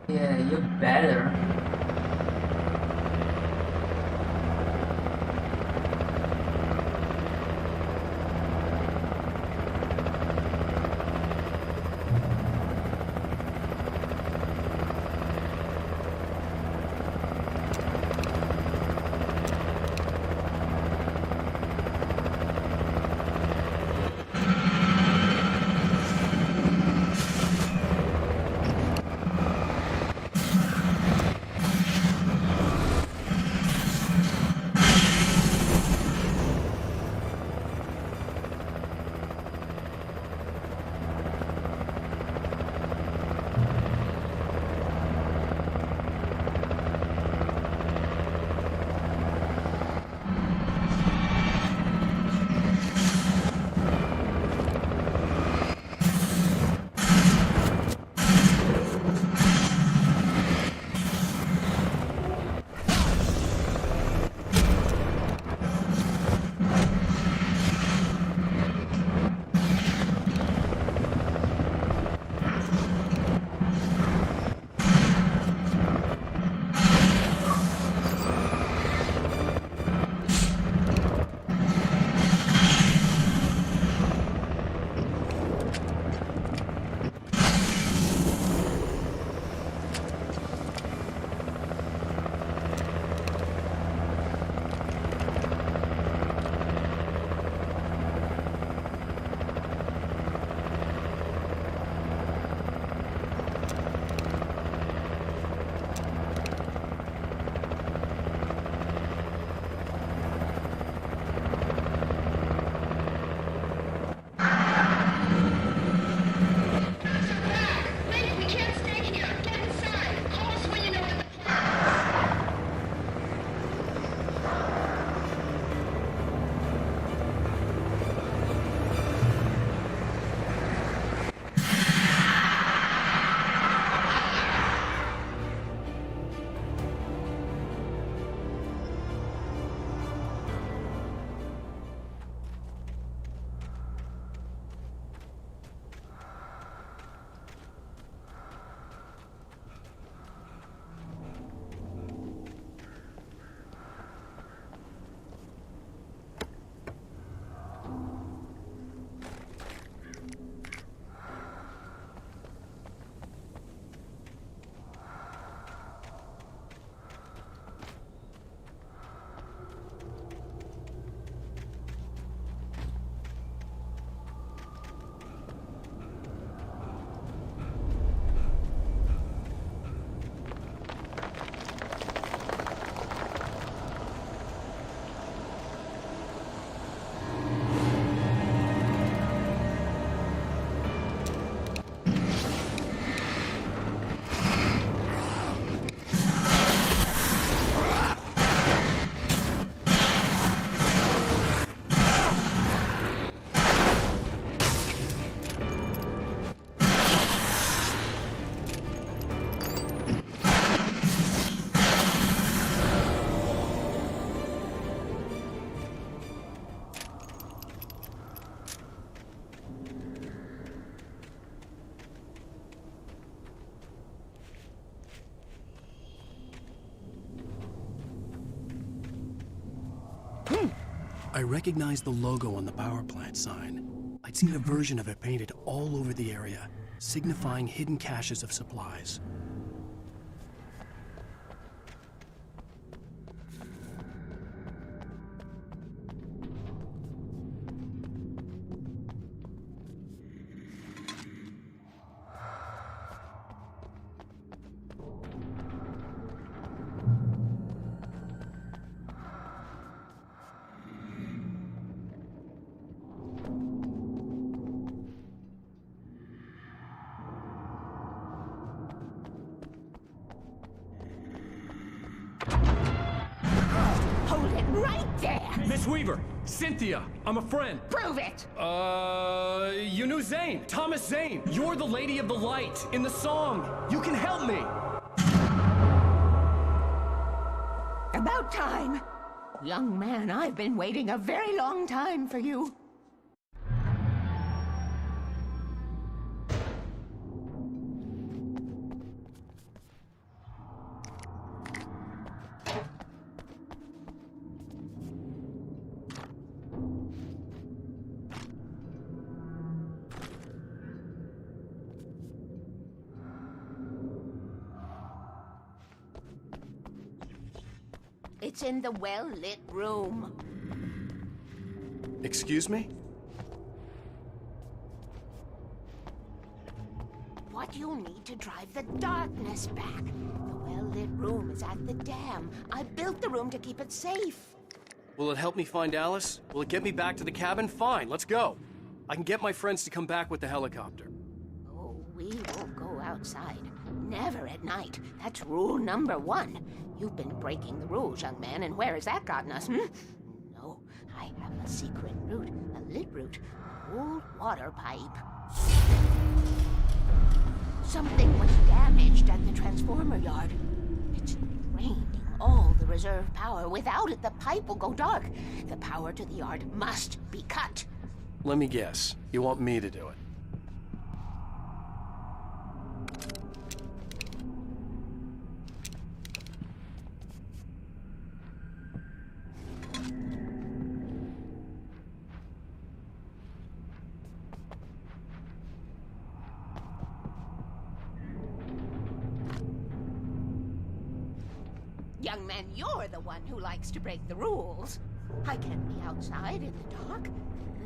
S15: Yeah, you better.
S1: I recognized the logo on the power plant sign. I'd seen a version of it painted all over the area, signifying hidden caches of supplies.
S7: Hold it right there! Miss Weaver! Cynthia! I'm a friend!
S13: Prove it!
S7: You knew Zane! Thomas Zane! You're the Lady of the Light in the song! You can help me!
S13: About time! Young man, I've been waiting a very long time for you. It's in the well-lit room.
S1: Excuse me?
S13: What you need to drive the darkness back. The well-lit room is at the dam. I built the room to keep it safe.
S1: Will it help me find Alice? Will it get me back to the cabin? Fine, let's go. I can get my friends to come back with the helicopter.
S13: Oh, we won't go outside. Never at night. That's rule number 1. You've been breaking the rules, young man, and where has that gotten us, No, I have a secret route, a lit route, an old water pipe. Something was damaged at the transformer yard. It's draining all the reserve power. Without it, the pipe will go dark. The power to the yard must be cut.
S1: Let me guess. You want me to do it?
S13: Young man, you're the one who likes to break the rules. I can't be outside in the dark.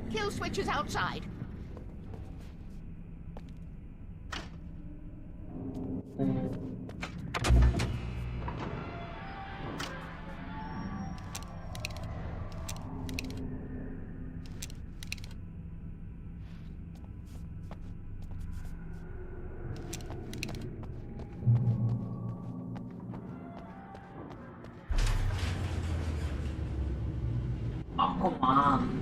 S13: The kill switch is outside.
S15: Oh, come on.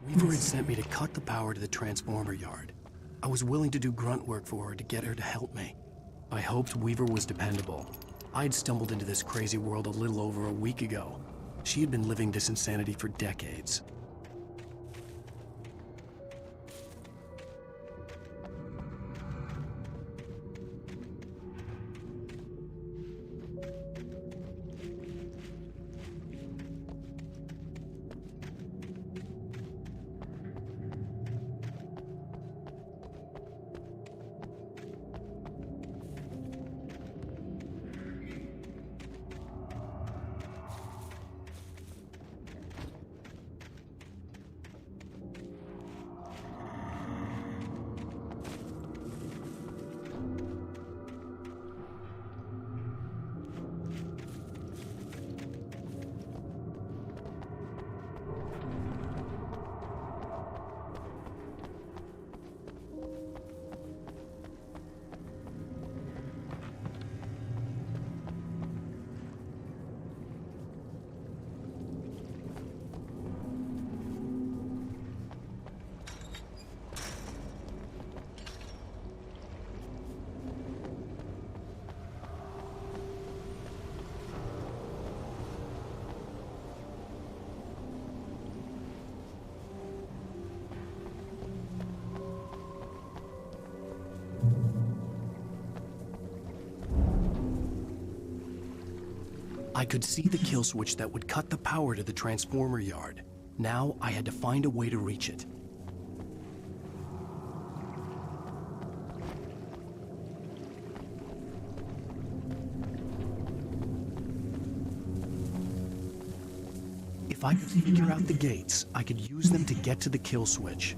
S1: Weaver had sent me to cut the power to the transformer yard. I was willing to do grunt work for her to get her to help me. I hoped Weaver was dependable. I'd stumbled into this crazy world a little over a week ago. She had been living this insanity for decades. I could see the kill switch that would cut the power to the transformer yard. Now I had to find a way to reach it. If I could figure out the gates, I could use them to get to the kill switch.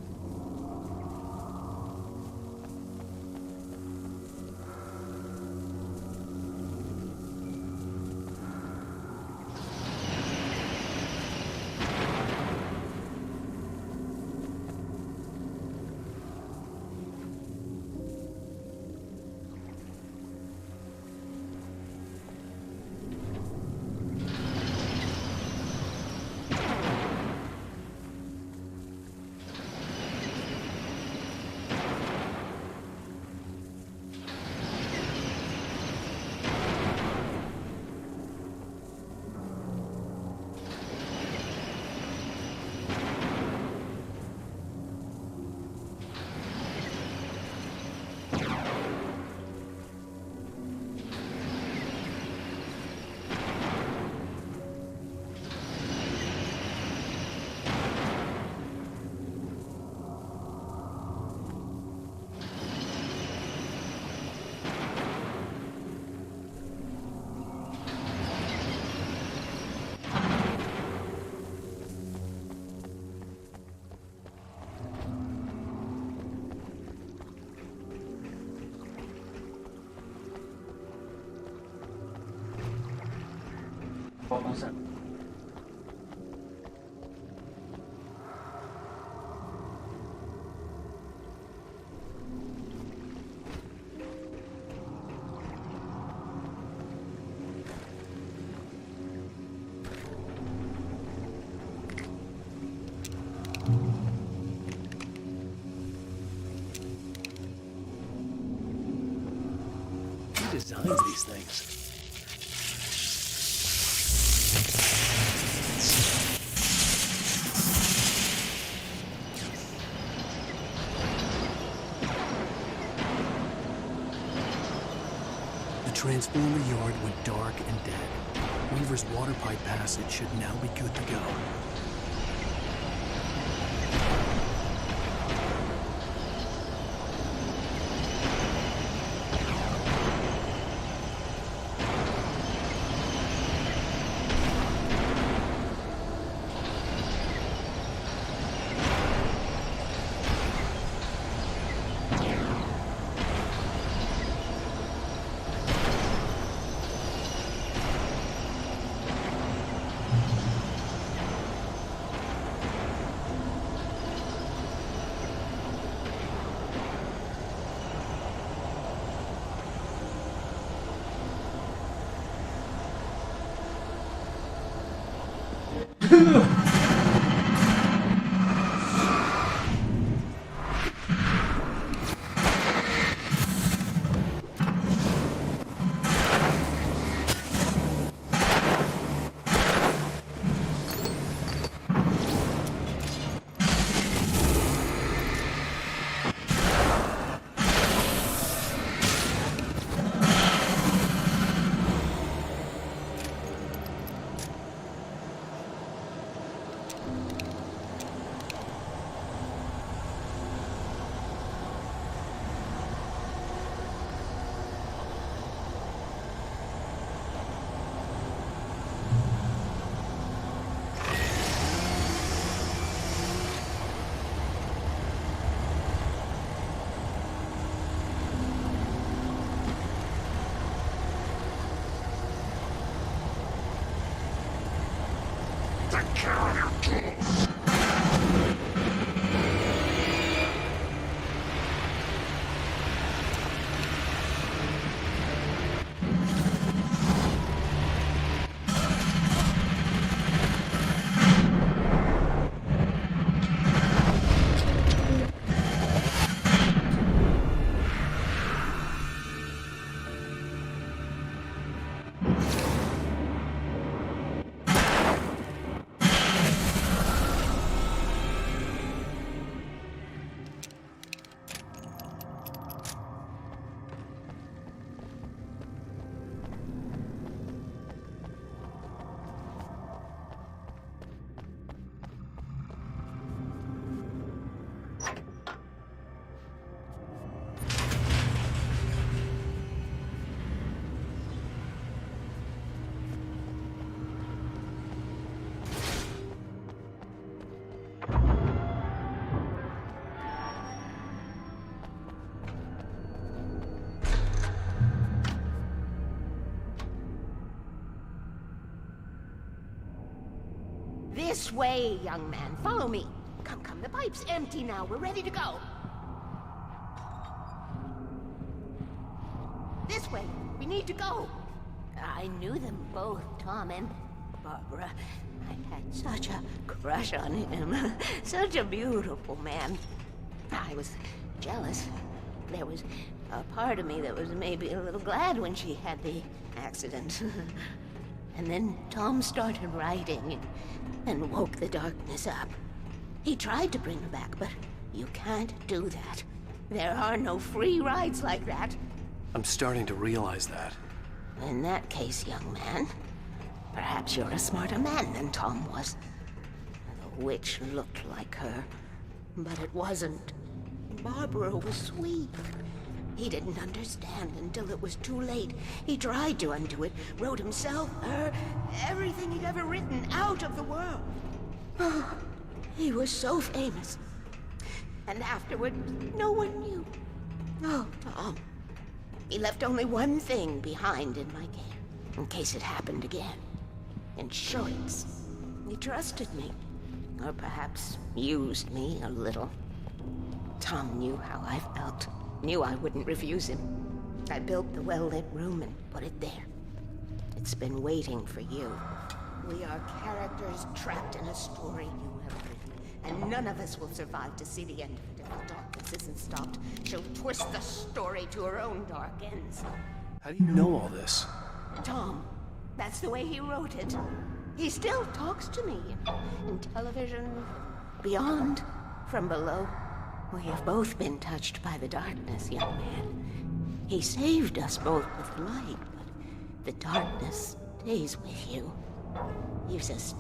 S15: What was it?
S1: Who designs these things? The transformer yard went dark and dead. Weaver's water pipe passage should now be good to go.
S13: This way, young man. Follow me. Come, come. The pipe's empty now. We're ready to go. This way. We need to go. I knew them both, Tom and Barbara. I had such a crush on him. Such a beautiful man. I was jealous. There was a part of me that was maybe a little glad when she had the accident. And then Tom started writing and woke the darkness up. He tried to bring her back, but you can't do that. There are no free rides like that.
S1: I'm starting to realize that.
S13: In that case, young man, perhaps you're a smarter man than Tom was. The witch looked like her, but it wasn't. Barbara was sweet. He didn't understand until it was too late. He tried to undo it, wrote himself, her, everything he'd ever written out of the world. Oh, he was so famous. And afterward, no one knew. Oh, Tom. He left only one thing behind in my care, in case it happened again. Insurance. He trusted me. Or perhaps used me a little. Tom knew how I felt. Knew I wouldn't refuse him. I built the well-lit room and put it there. It's been waiting for you. We are characters trapped in a story you have written, and none of us will survive to see the end of it if the darkness isn't stopped. She'll twist the story to her own dark ends.
S1: How do you know all this?
S13: Tom, that's the way he wrote it. He still talks to me in television, beyond, from below. We have both been touched by the darkness, young man. He saved us both with light, but the darkness stays with you. You sustain.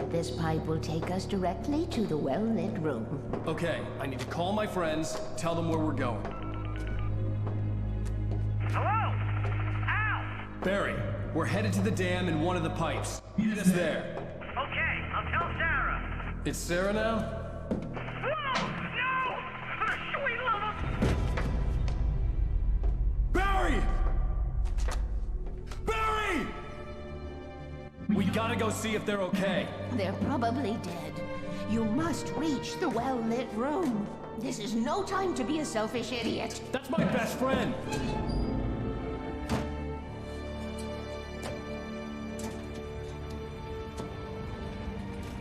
S13: This pipe will take us directly to the well-lit room.
S7: Okay, I need to call my friends, tell them where we're going.
S18: Hello? Al!
S7: Barry, we're headed to the dam in one of the pipes. Meet us there.
S18: Okay, I'll tell Sarah.
S7: It's Sarah now?
S18: Whoa! No! Sweet love!
S7: Barry! Barry! We gotta go see if they're okay.
S13: They're probably dead. You must reach the well-lit room. This is no time to be a selfish idiot.
S7: That's my best friend!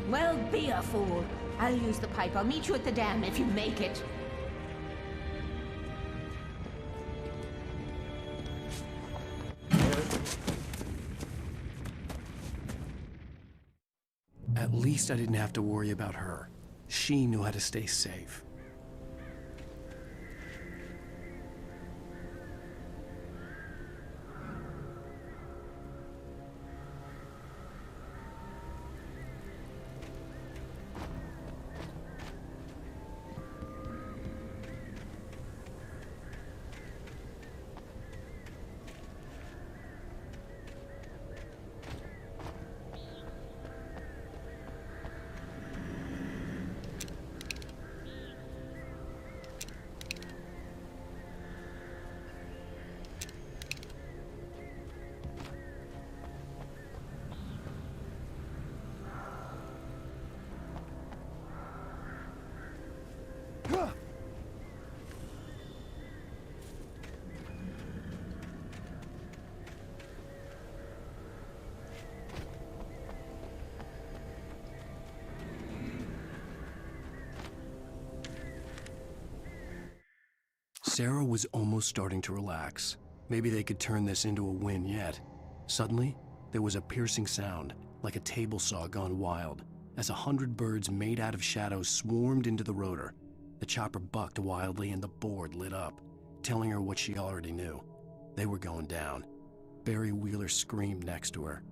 S13: Well, be a fool. I'll use the pipe. I'll meet you at the dam if you make it.
S1: At least I didn't have to worry about her. She knew how to stay safe. Sarah was almost starting to relax. Maybe they could turn this into a win yet. Suddenly, there was a piercing sound, like a table saw gone wild, as 100 birds made out of shadows swarmed into the rotor. The chopper bucked wildly and the board lit up, telling her what she already knew. They were going down. Barry Wheeler screamed next to her.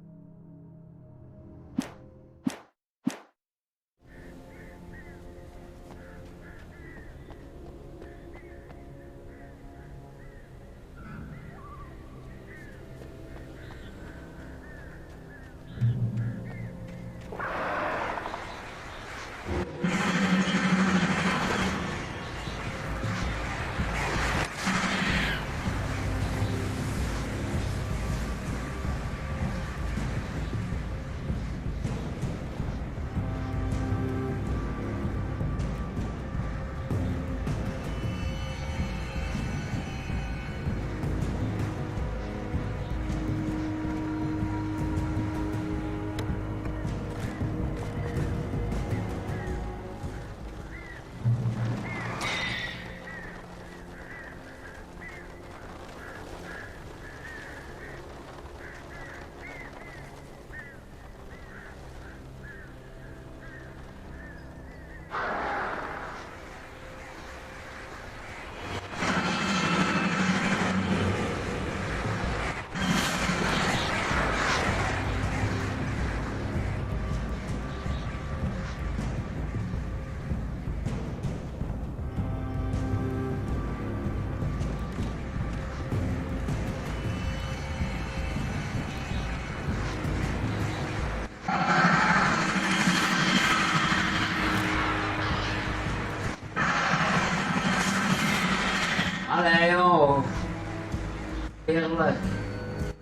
S15: like,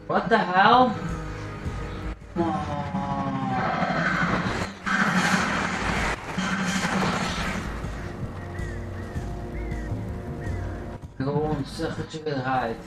S15: what the hell? Gewoon zuchtertje gedraaid.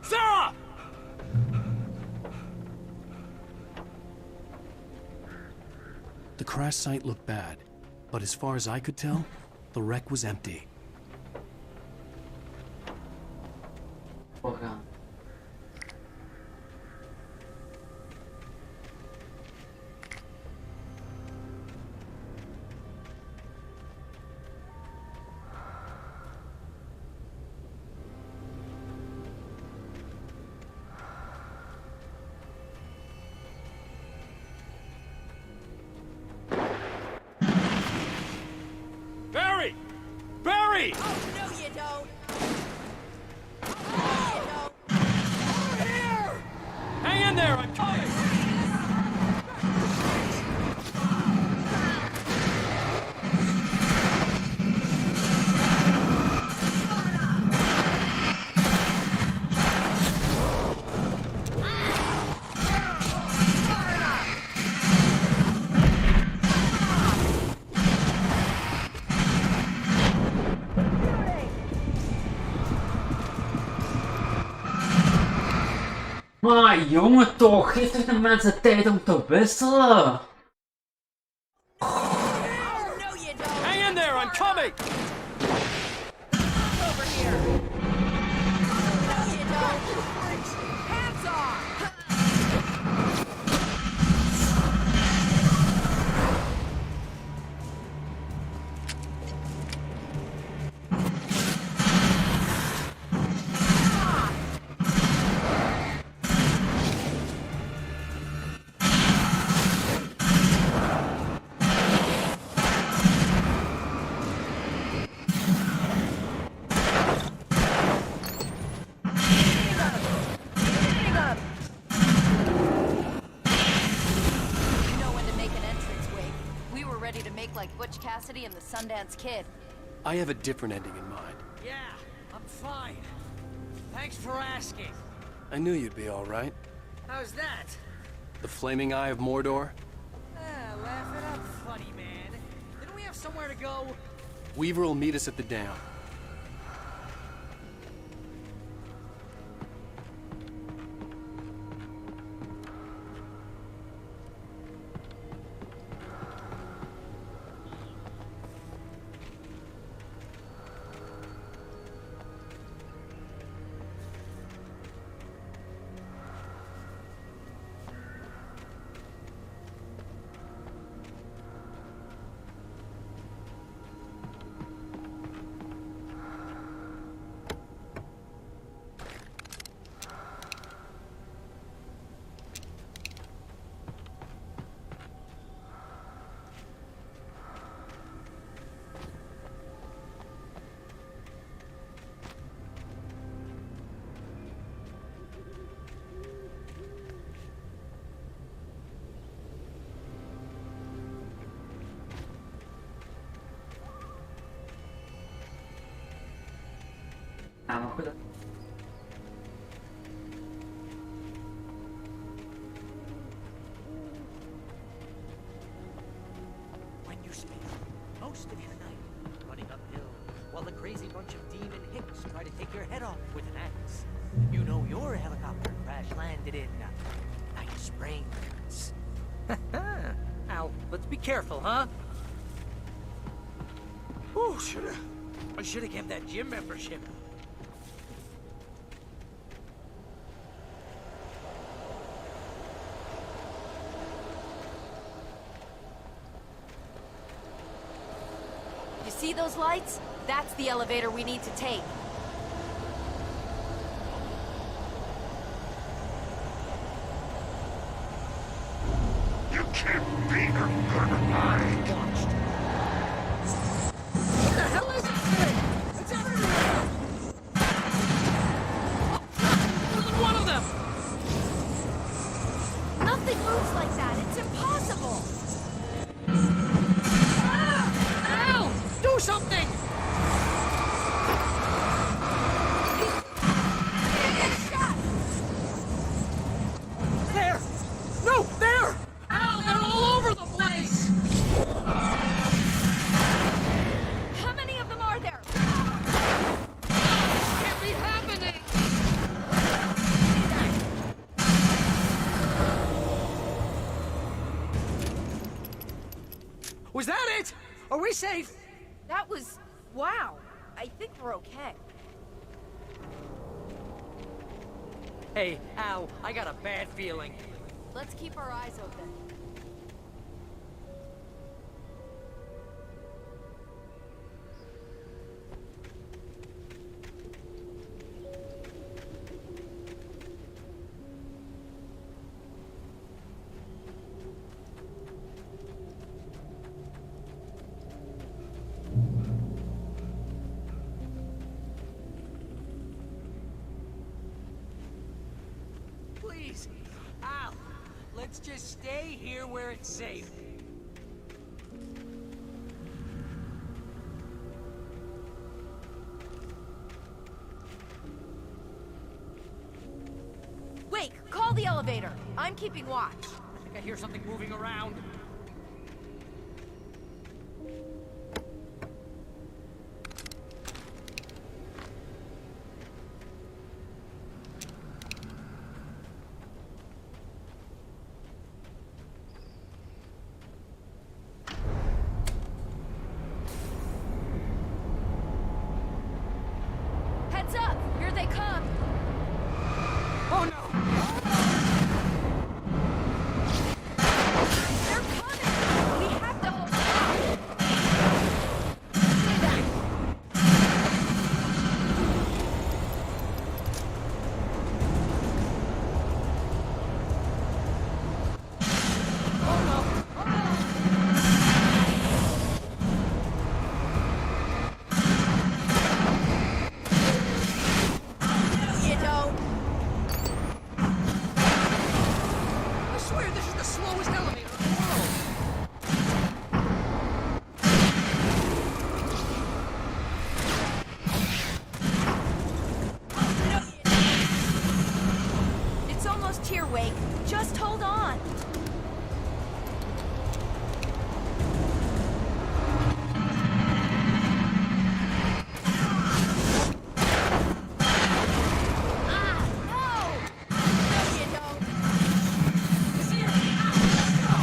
S18: Sarah!
S1: The crash site looked bad, but as far as I could tell, the wreck was empty.
S18: Barry! Barry!
S5: Oh, no you don't!
S18: Hang in there, I'm coming!
S15: Maar jongen toch, geef toch de mensen tijd om te wisselen.
S18: Hang in there, I'm coming!
S5: Over here! No you don't! Hands off!
S9: Like Butch Cassidy and the Sundance Kid.
S1: I have a different ending in mind.
S12: Yeah, I'm fine. Thanks for asking.
S1: I knew you'd be all right.
S12: How's that?
S1: The flaming eye of Mordor?
S12: Laugh it up, funny man. Didn't we have somewhere to go?
S1: Weaver will meet us at the dam.
S12: When you spend most of your night running uphill while a crazy bunch of demon hicks try to take your head off with an axe, you know your helicopter crash landed in Night Springs. Al, let's be careful, huh? Ooh, I should have kept that gym membership.
S9: See those lights? That's the elevator we need to take.
S17: You can't be a good mind.
S5: What the hell is this thing? It's everywhere! More than one of them!
S9: Nothing moves like that. It's impossible.
S5: Al! Do something! There! No, there! Al, they're all over the place!
S9: How many of them are there?
S5: Can't be happening! Was that it? Are we safe?
S9: That was... wow. I think we're okay.
S12: Hey, Al, I got a bad feeling.
S9: Let's keep our eyes open.
S12: Please, Al, let's just stay here where it's safe.
S9: Wait, call the elevator. I'm keeping watch.
S12: I think I hear something moving around.
S9: Heads up! Here they come!
S5: Oh no!
S9: They're coming! We have to hold on!
S5: You don't! I swear this is the slowest elevator in the world!
S9: It's almost here, Wake. Just hold on. Ah, no!
S5: No, you don't! It's here! Ah, let's go!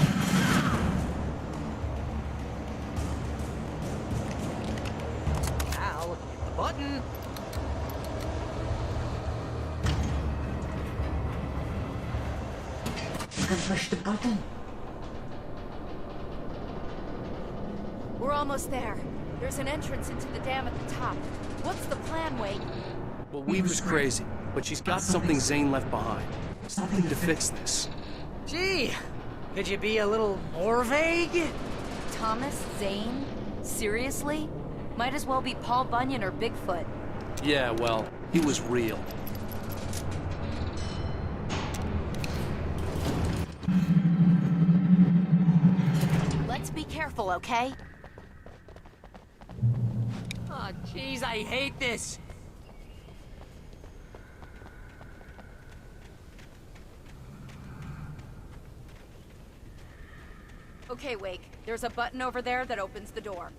S12: Al, hit the button.
S15: You can push the button.
S9: We're almost there. There's an entrance into the dam at the top. What's the plan, Wake?
S1: Well, Weaver's crazy, but she's got something Zane left behind. Something to fix this.
S12: Gee, could you be a little more vague?
S9: Thomas Zane? Seriously? Might as well be Paul Bunyan or Bigfoot.
S1: Yeah, well, he was real.
S9: Let's be careful, okay?
S12: Oh, jeez, I hate this.
S9: Okay, Wake. There's a button over there that opens the door.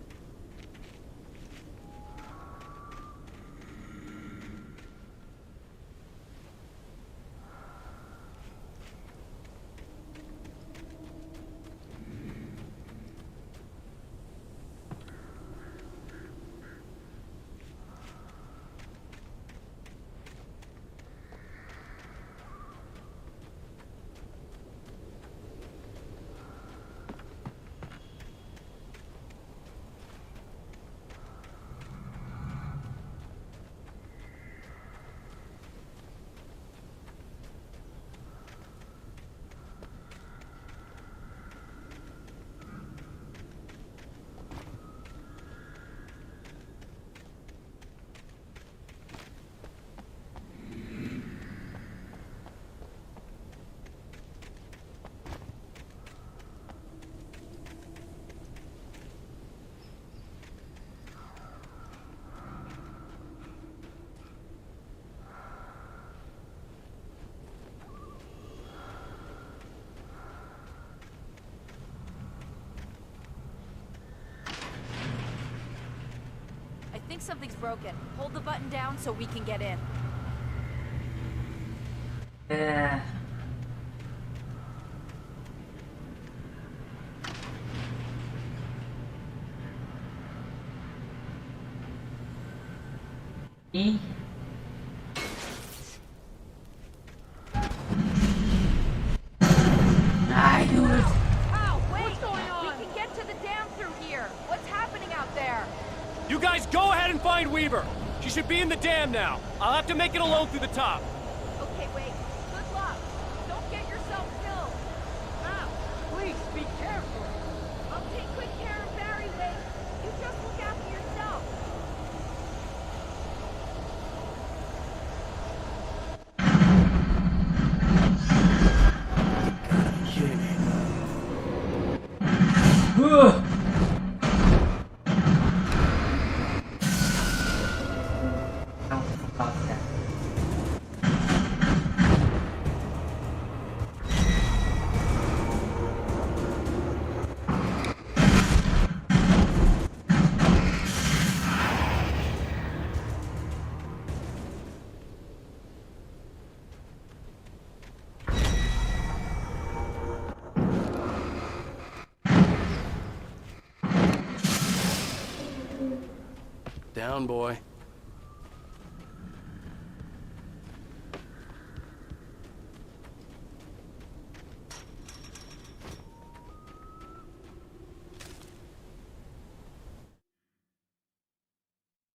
S9: think something's broken. Hold the button down so we can get in.
S15: Yeah. E? I knew it.
S9: Ow, wait! What's going on? We can get to the dam through here. What's happening out there?
S7: You guys go ahead and find Weaver. She should be in the dam now. I'll have to make it alone through the top.
S9: Okay, wait. Good luck. Don't get yourself killed.
S5: Ow! Please, be careful.
S9: I'll take good care of Barry, wait. You just look after yourself.
S15: Ugh. Don't fuck that.
S1: Down, boy.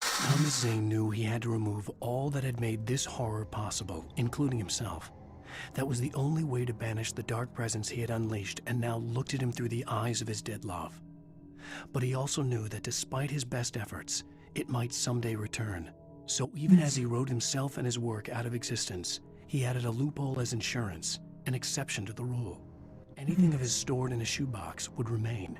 S1: Thomas Zane knew he had to remove all that had made this horror possible, including himself. That was the only way to banish the dark presence he had unleashed and now looked at him through the eyes of his dead love. But he also knew that despite his best efforts, it might someday return. So even as he wrote himself and his work out of existence, he added a loophole as insurance, an exception to the rule. Anything of his stored in a shoebox would remain.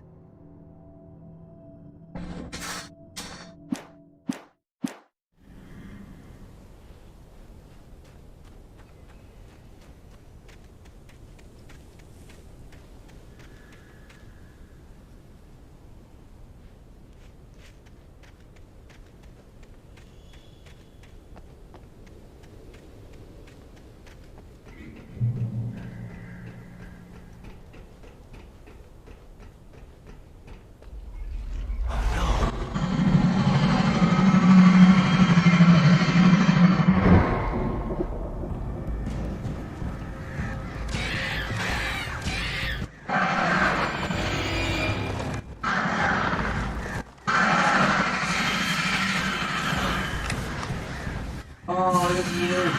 S15: Oh, it's you.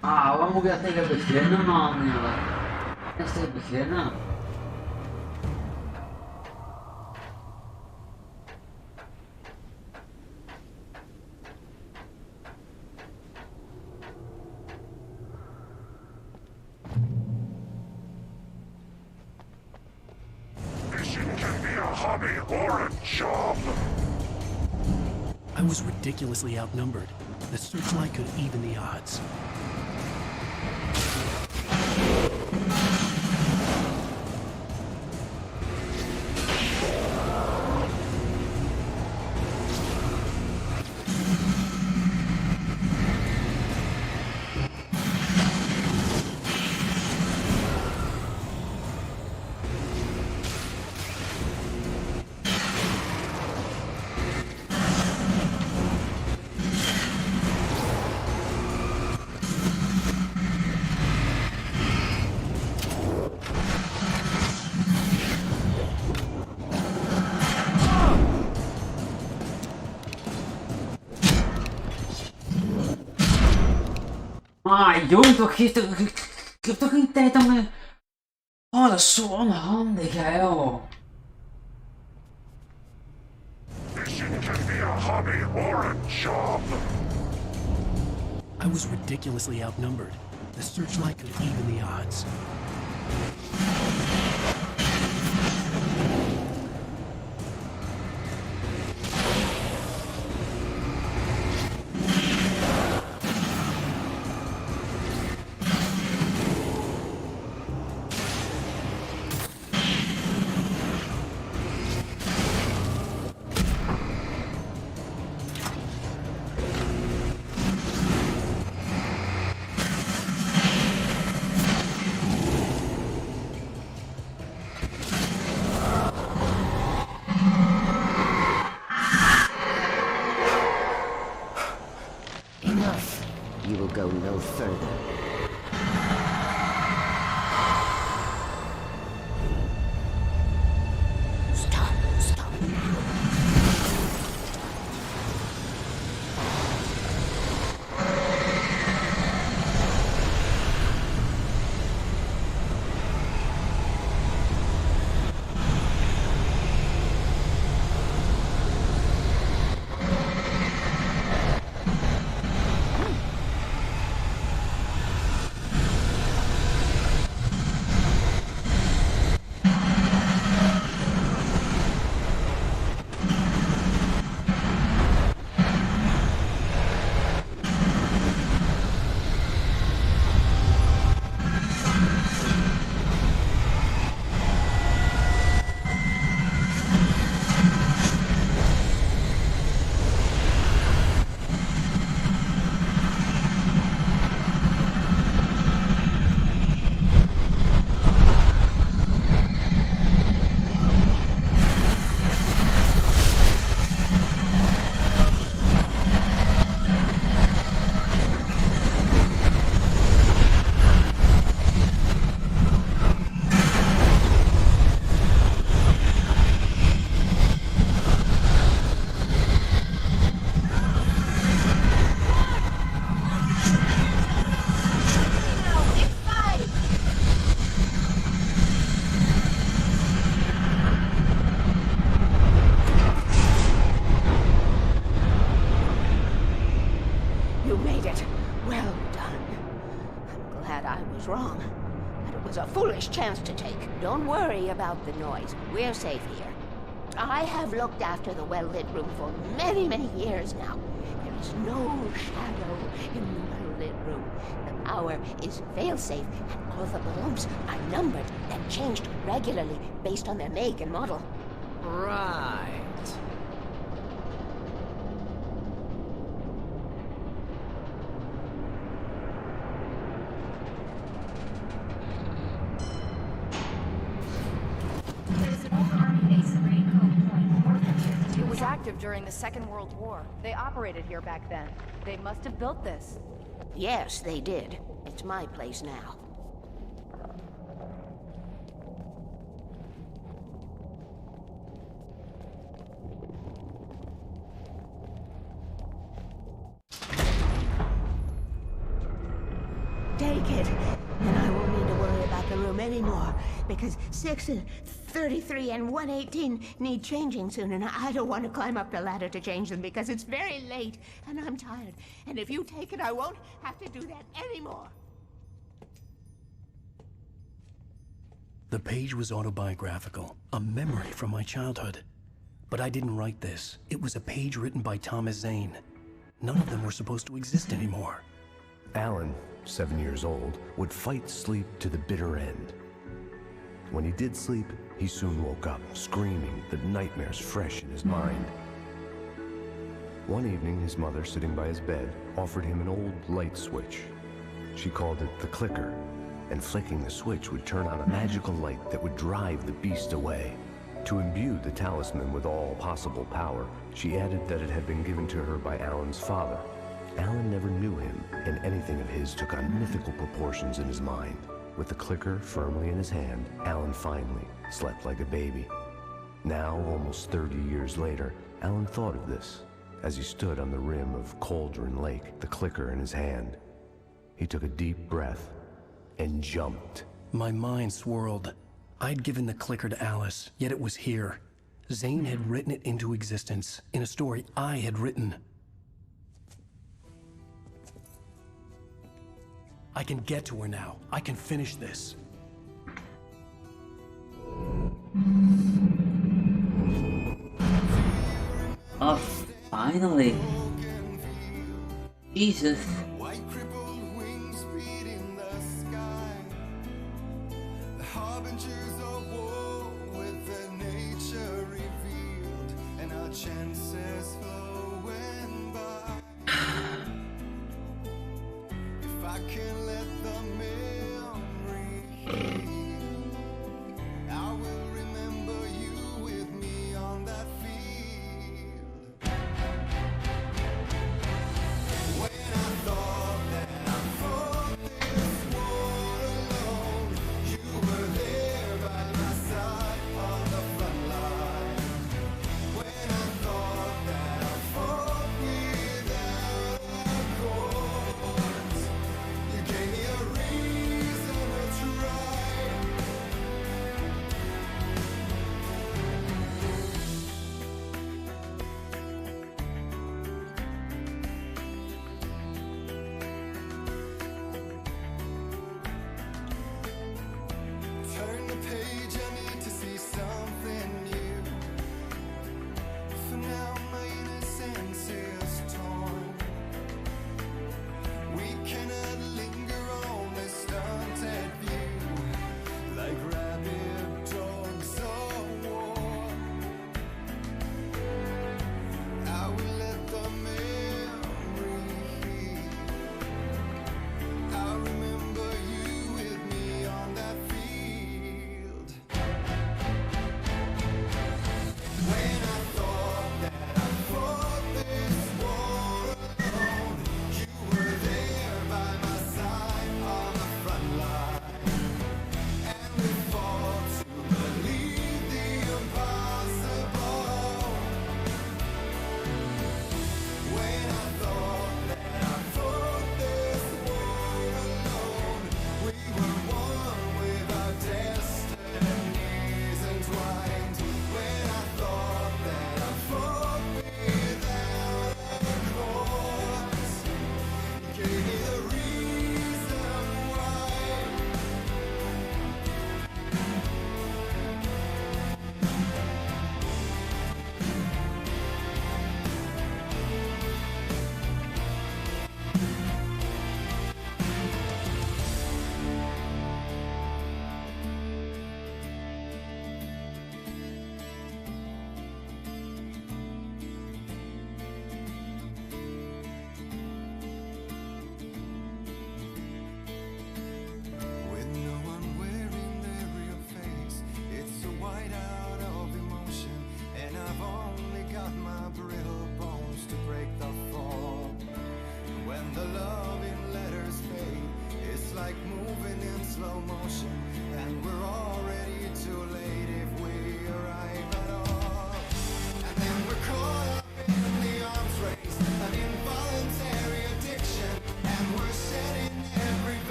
S15: Waarom moet ik dat tegen beginnen, man? Dat is tegen beginnen.
S1: I was ridiculously outnumbered. The searchlight could even the odds.
S15: Jongen, toch geef toch... Ik heb toch geen tijd om me... Oh, dat is zo onhandig, hè, joh.
S17: Fishing can be a hobby or a job.
S1: I was ridiculously outnumbered. The searchlight could even the odds.
S6: will go no further. Stop! Stop now! You made it. Well done. I'm glad I was wrong. But it was a foolish chance to take. Don't worry about the noise. We're safe here. I have looked after the well-lit room for many, many years now. There is no shadow in the well-lit room. The power is fail-safe, and all the bulbs are numbered and changed regularly based on their make and model.
S12: Right.
S9: It was active during the Second World War. They operated here back then. They must have built this.
S13: Yes, they did. It's my place now. Take it, and I won't need to worry about the room anymore, because 6 and 33 and 118 need changing soon, and I don't want to climb up the ladder to change them because it's very late, and I'm tired. And if you take it, I won't have to do that anymore.
S1: The page was autobiographical, a memory from my childhood. But I didn't write this. It was a page written by Thomas Zane. None of them were supposed to exist anymore.
S20: Alan, 7 years old, would fight sleep to the bitter end. When he did sleep, he soon woke up, screaming, the nightmares fresh in his mind. One evening, his mother, sitting by his bed, offered him an old light switch. She called it the clicker, and flicking the switch would turn on a magical light that would drive the beast away. To imbue the talisman with all possible power, she added that it had been given to her by Alan's father. Alan never knew him, and anything of his took on mythical proportions in his mind. With the clicker firmly in his hand, Alan finally slept like a baby. Now, almost 30 years later, Alan thought of this as he stood on the rim of Cauldron Lake, the clicker in his hand. He took a deep breath and jumped.
S1: My mind swirled. I'd given the clicker to Alice, yet it was here. Zane had written it into existence, in a story I had written. I can get to her now. I can finish this.
S15: Oh, finally. Jesus.
S11: Harbingers of war with their nature revealed and our chances flowing by. If I can let the memory heal, I will remember you with me on that field. When I thought that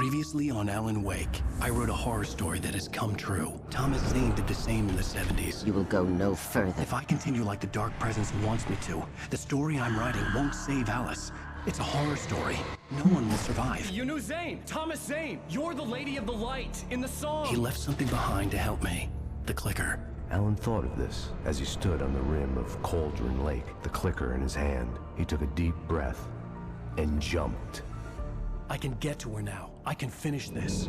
S1: Previously on Alan Wake, I wrote a horror story that has come true. Thomas Zane did the same in the 70s.
S6: You will go no further.
S1: If I continue like the Dark Presence wants me to, the story I'm writing won't save Alice. It's a horror story. No one will survive.
S7: You knew Zane! Thomas Zane! You're the Lady of the Light in the song!
S1: He left something behind to help me. The clicker.
S20: Alan thought of this as he stood on the rim of Cauldron Lake, the clicker in his hand. He took a deep breath and jumped.
S1: I can get to her now. I can finish this.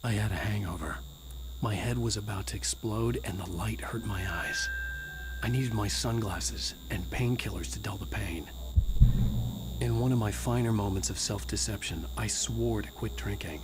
S1: I had a hangover. My head was about to explode and the light hurt my eyes. I needed my sunglasses and painkillers to dull the pain. In one of my finer moments of self-deception, I swore to quit drinking.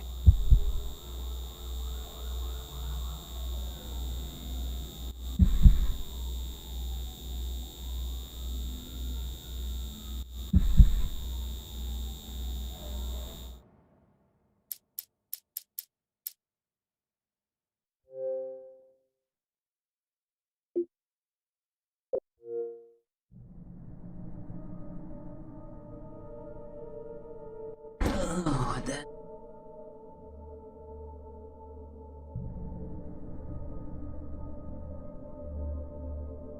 S15: Oh, that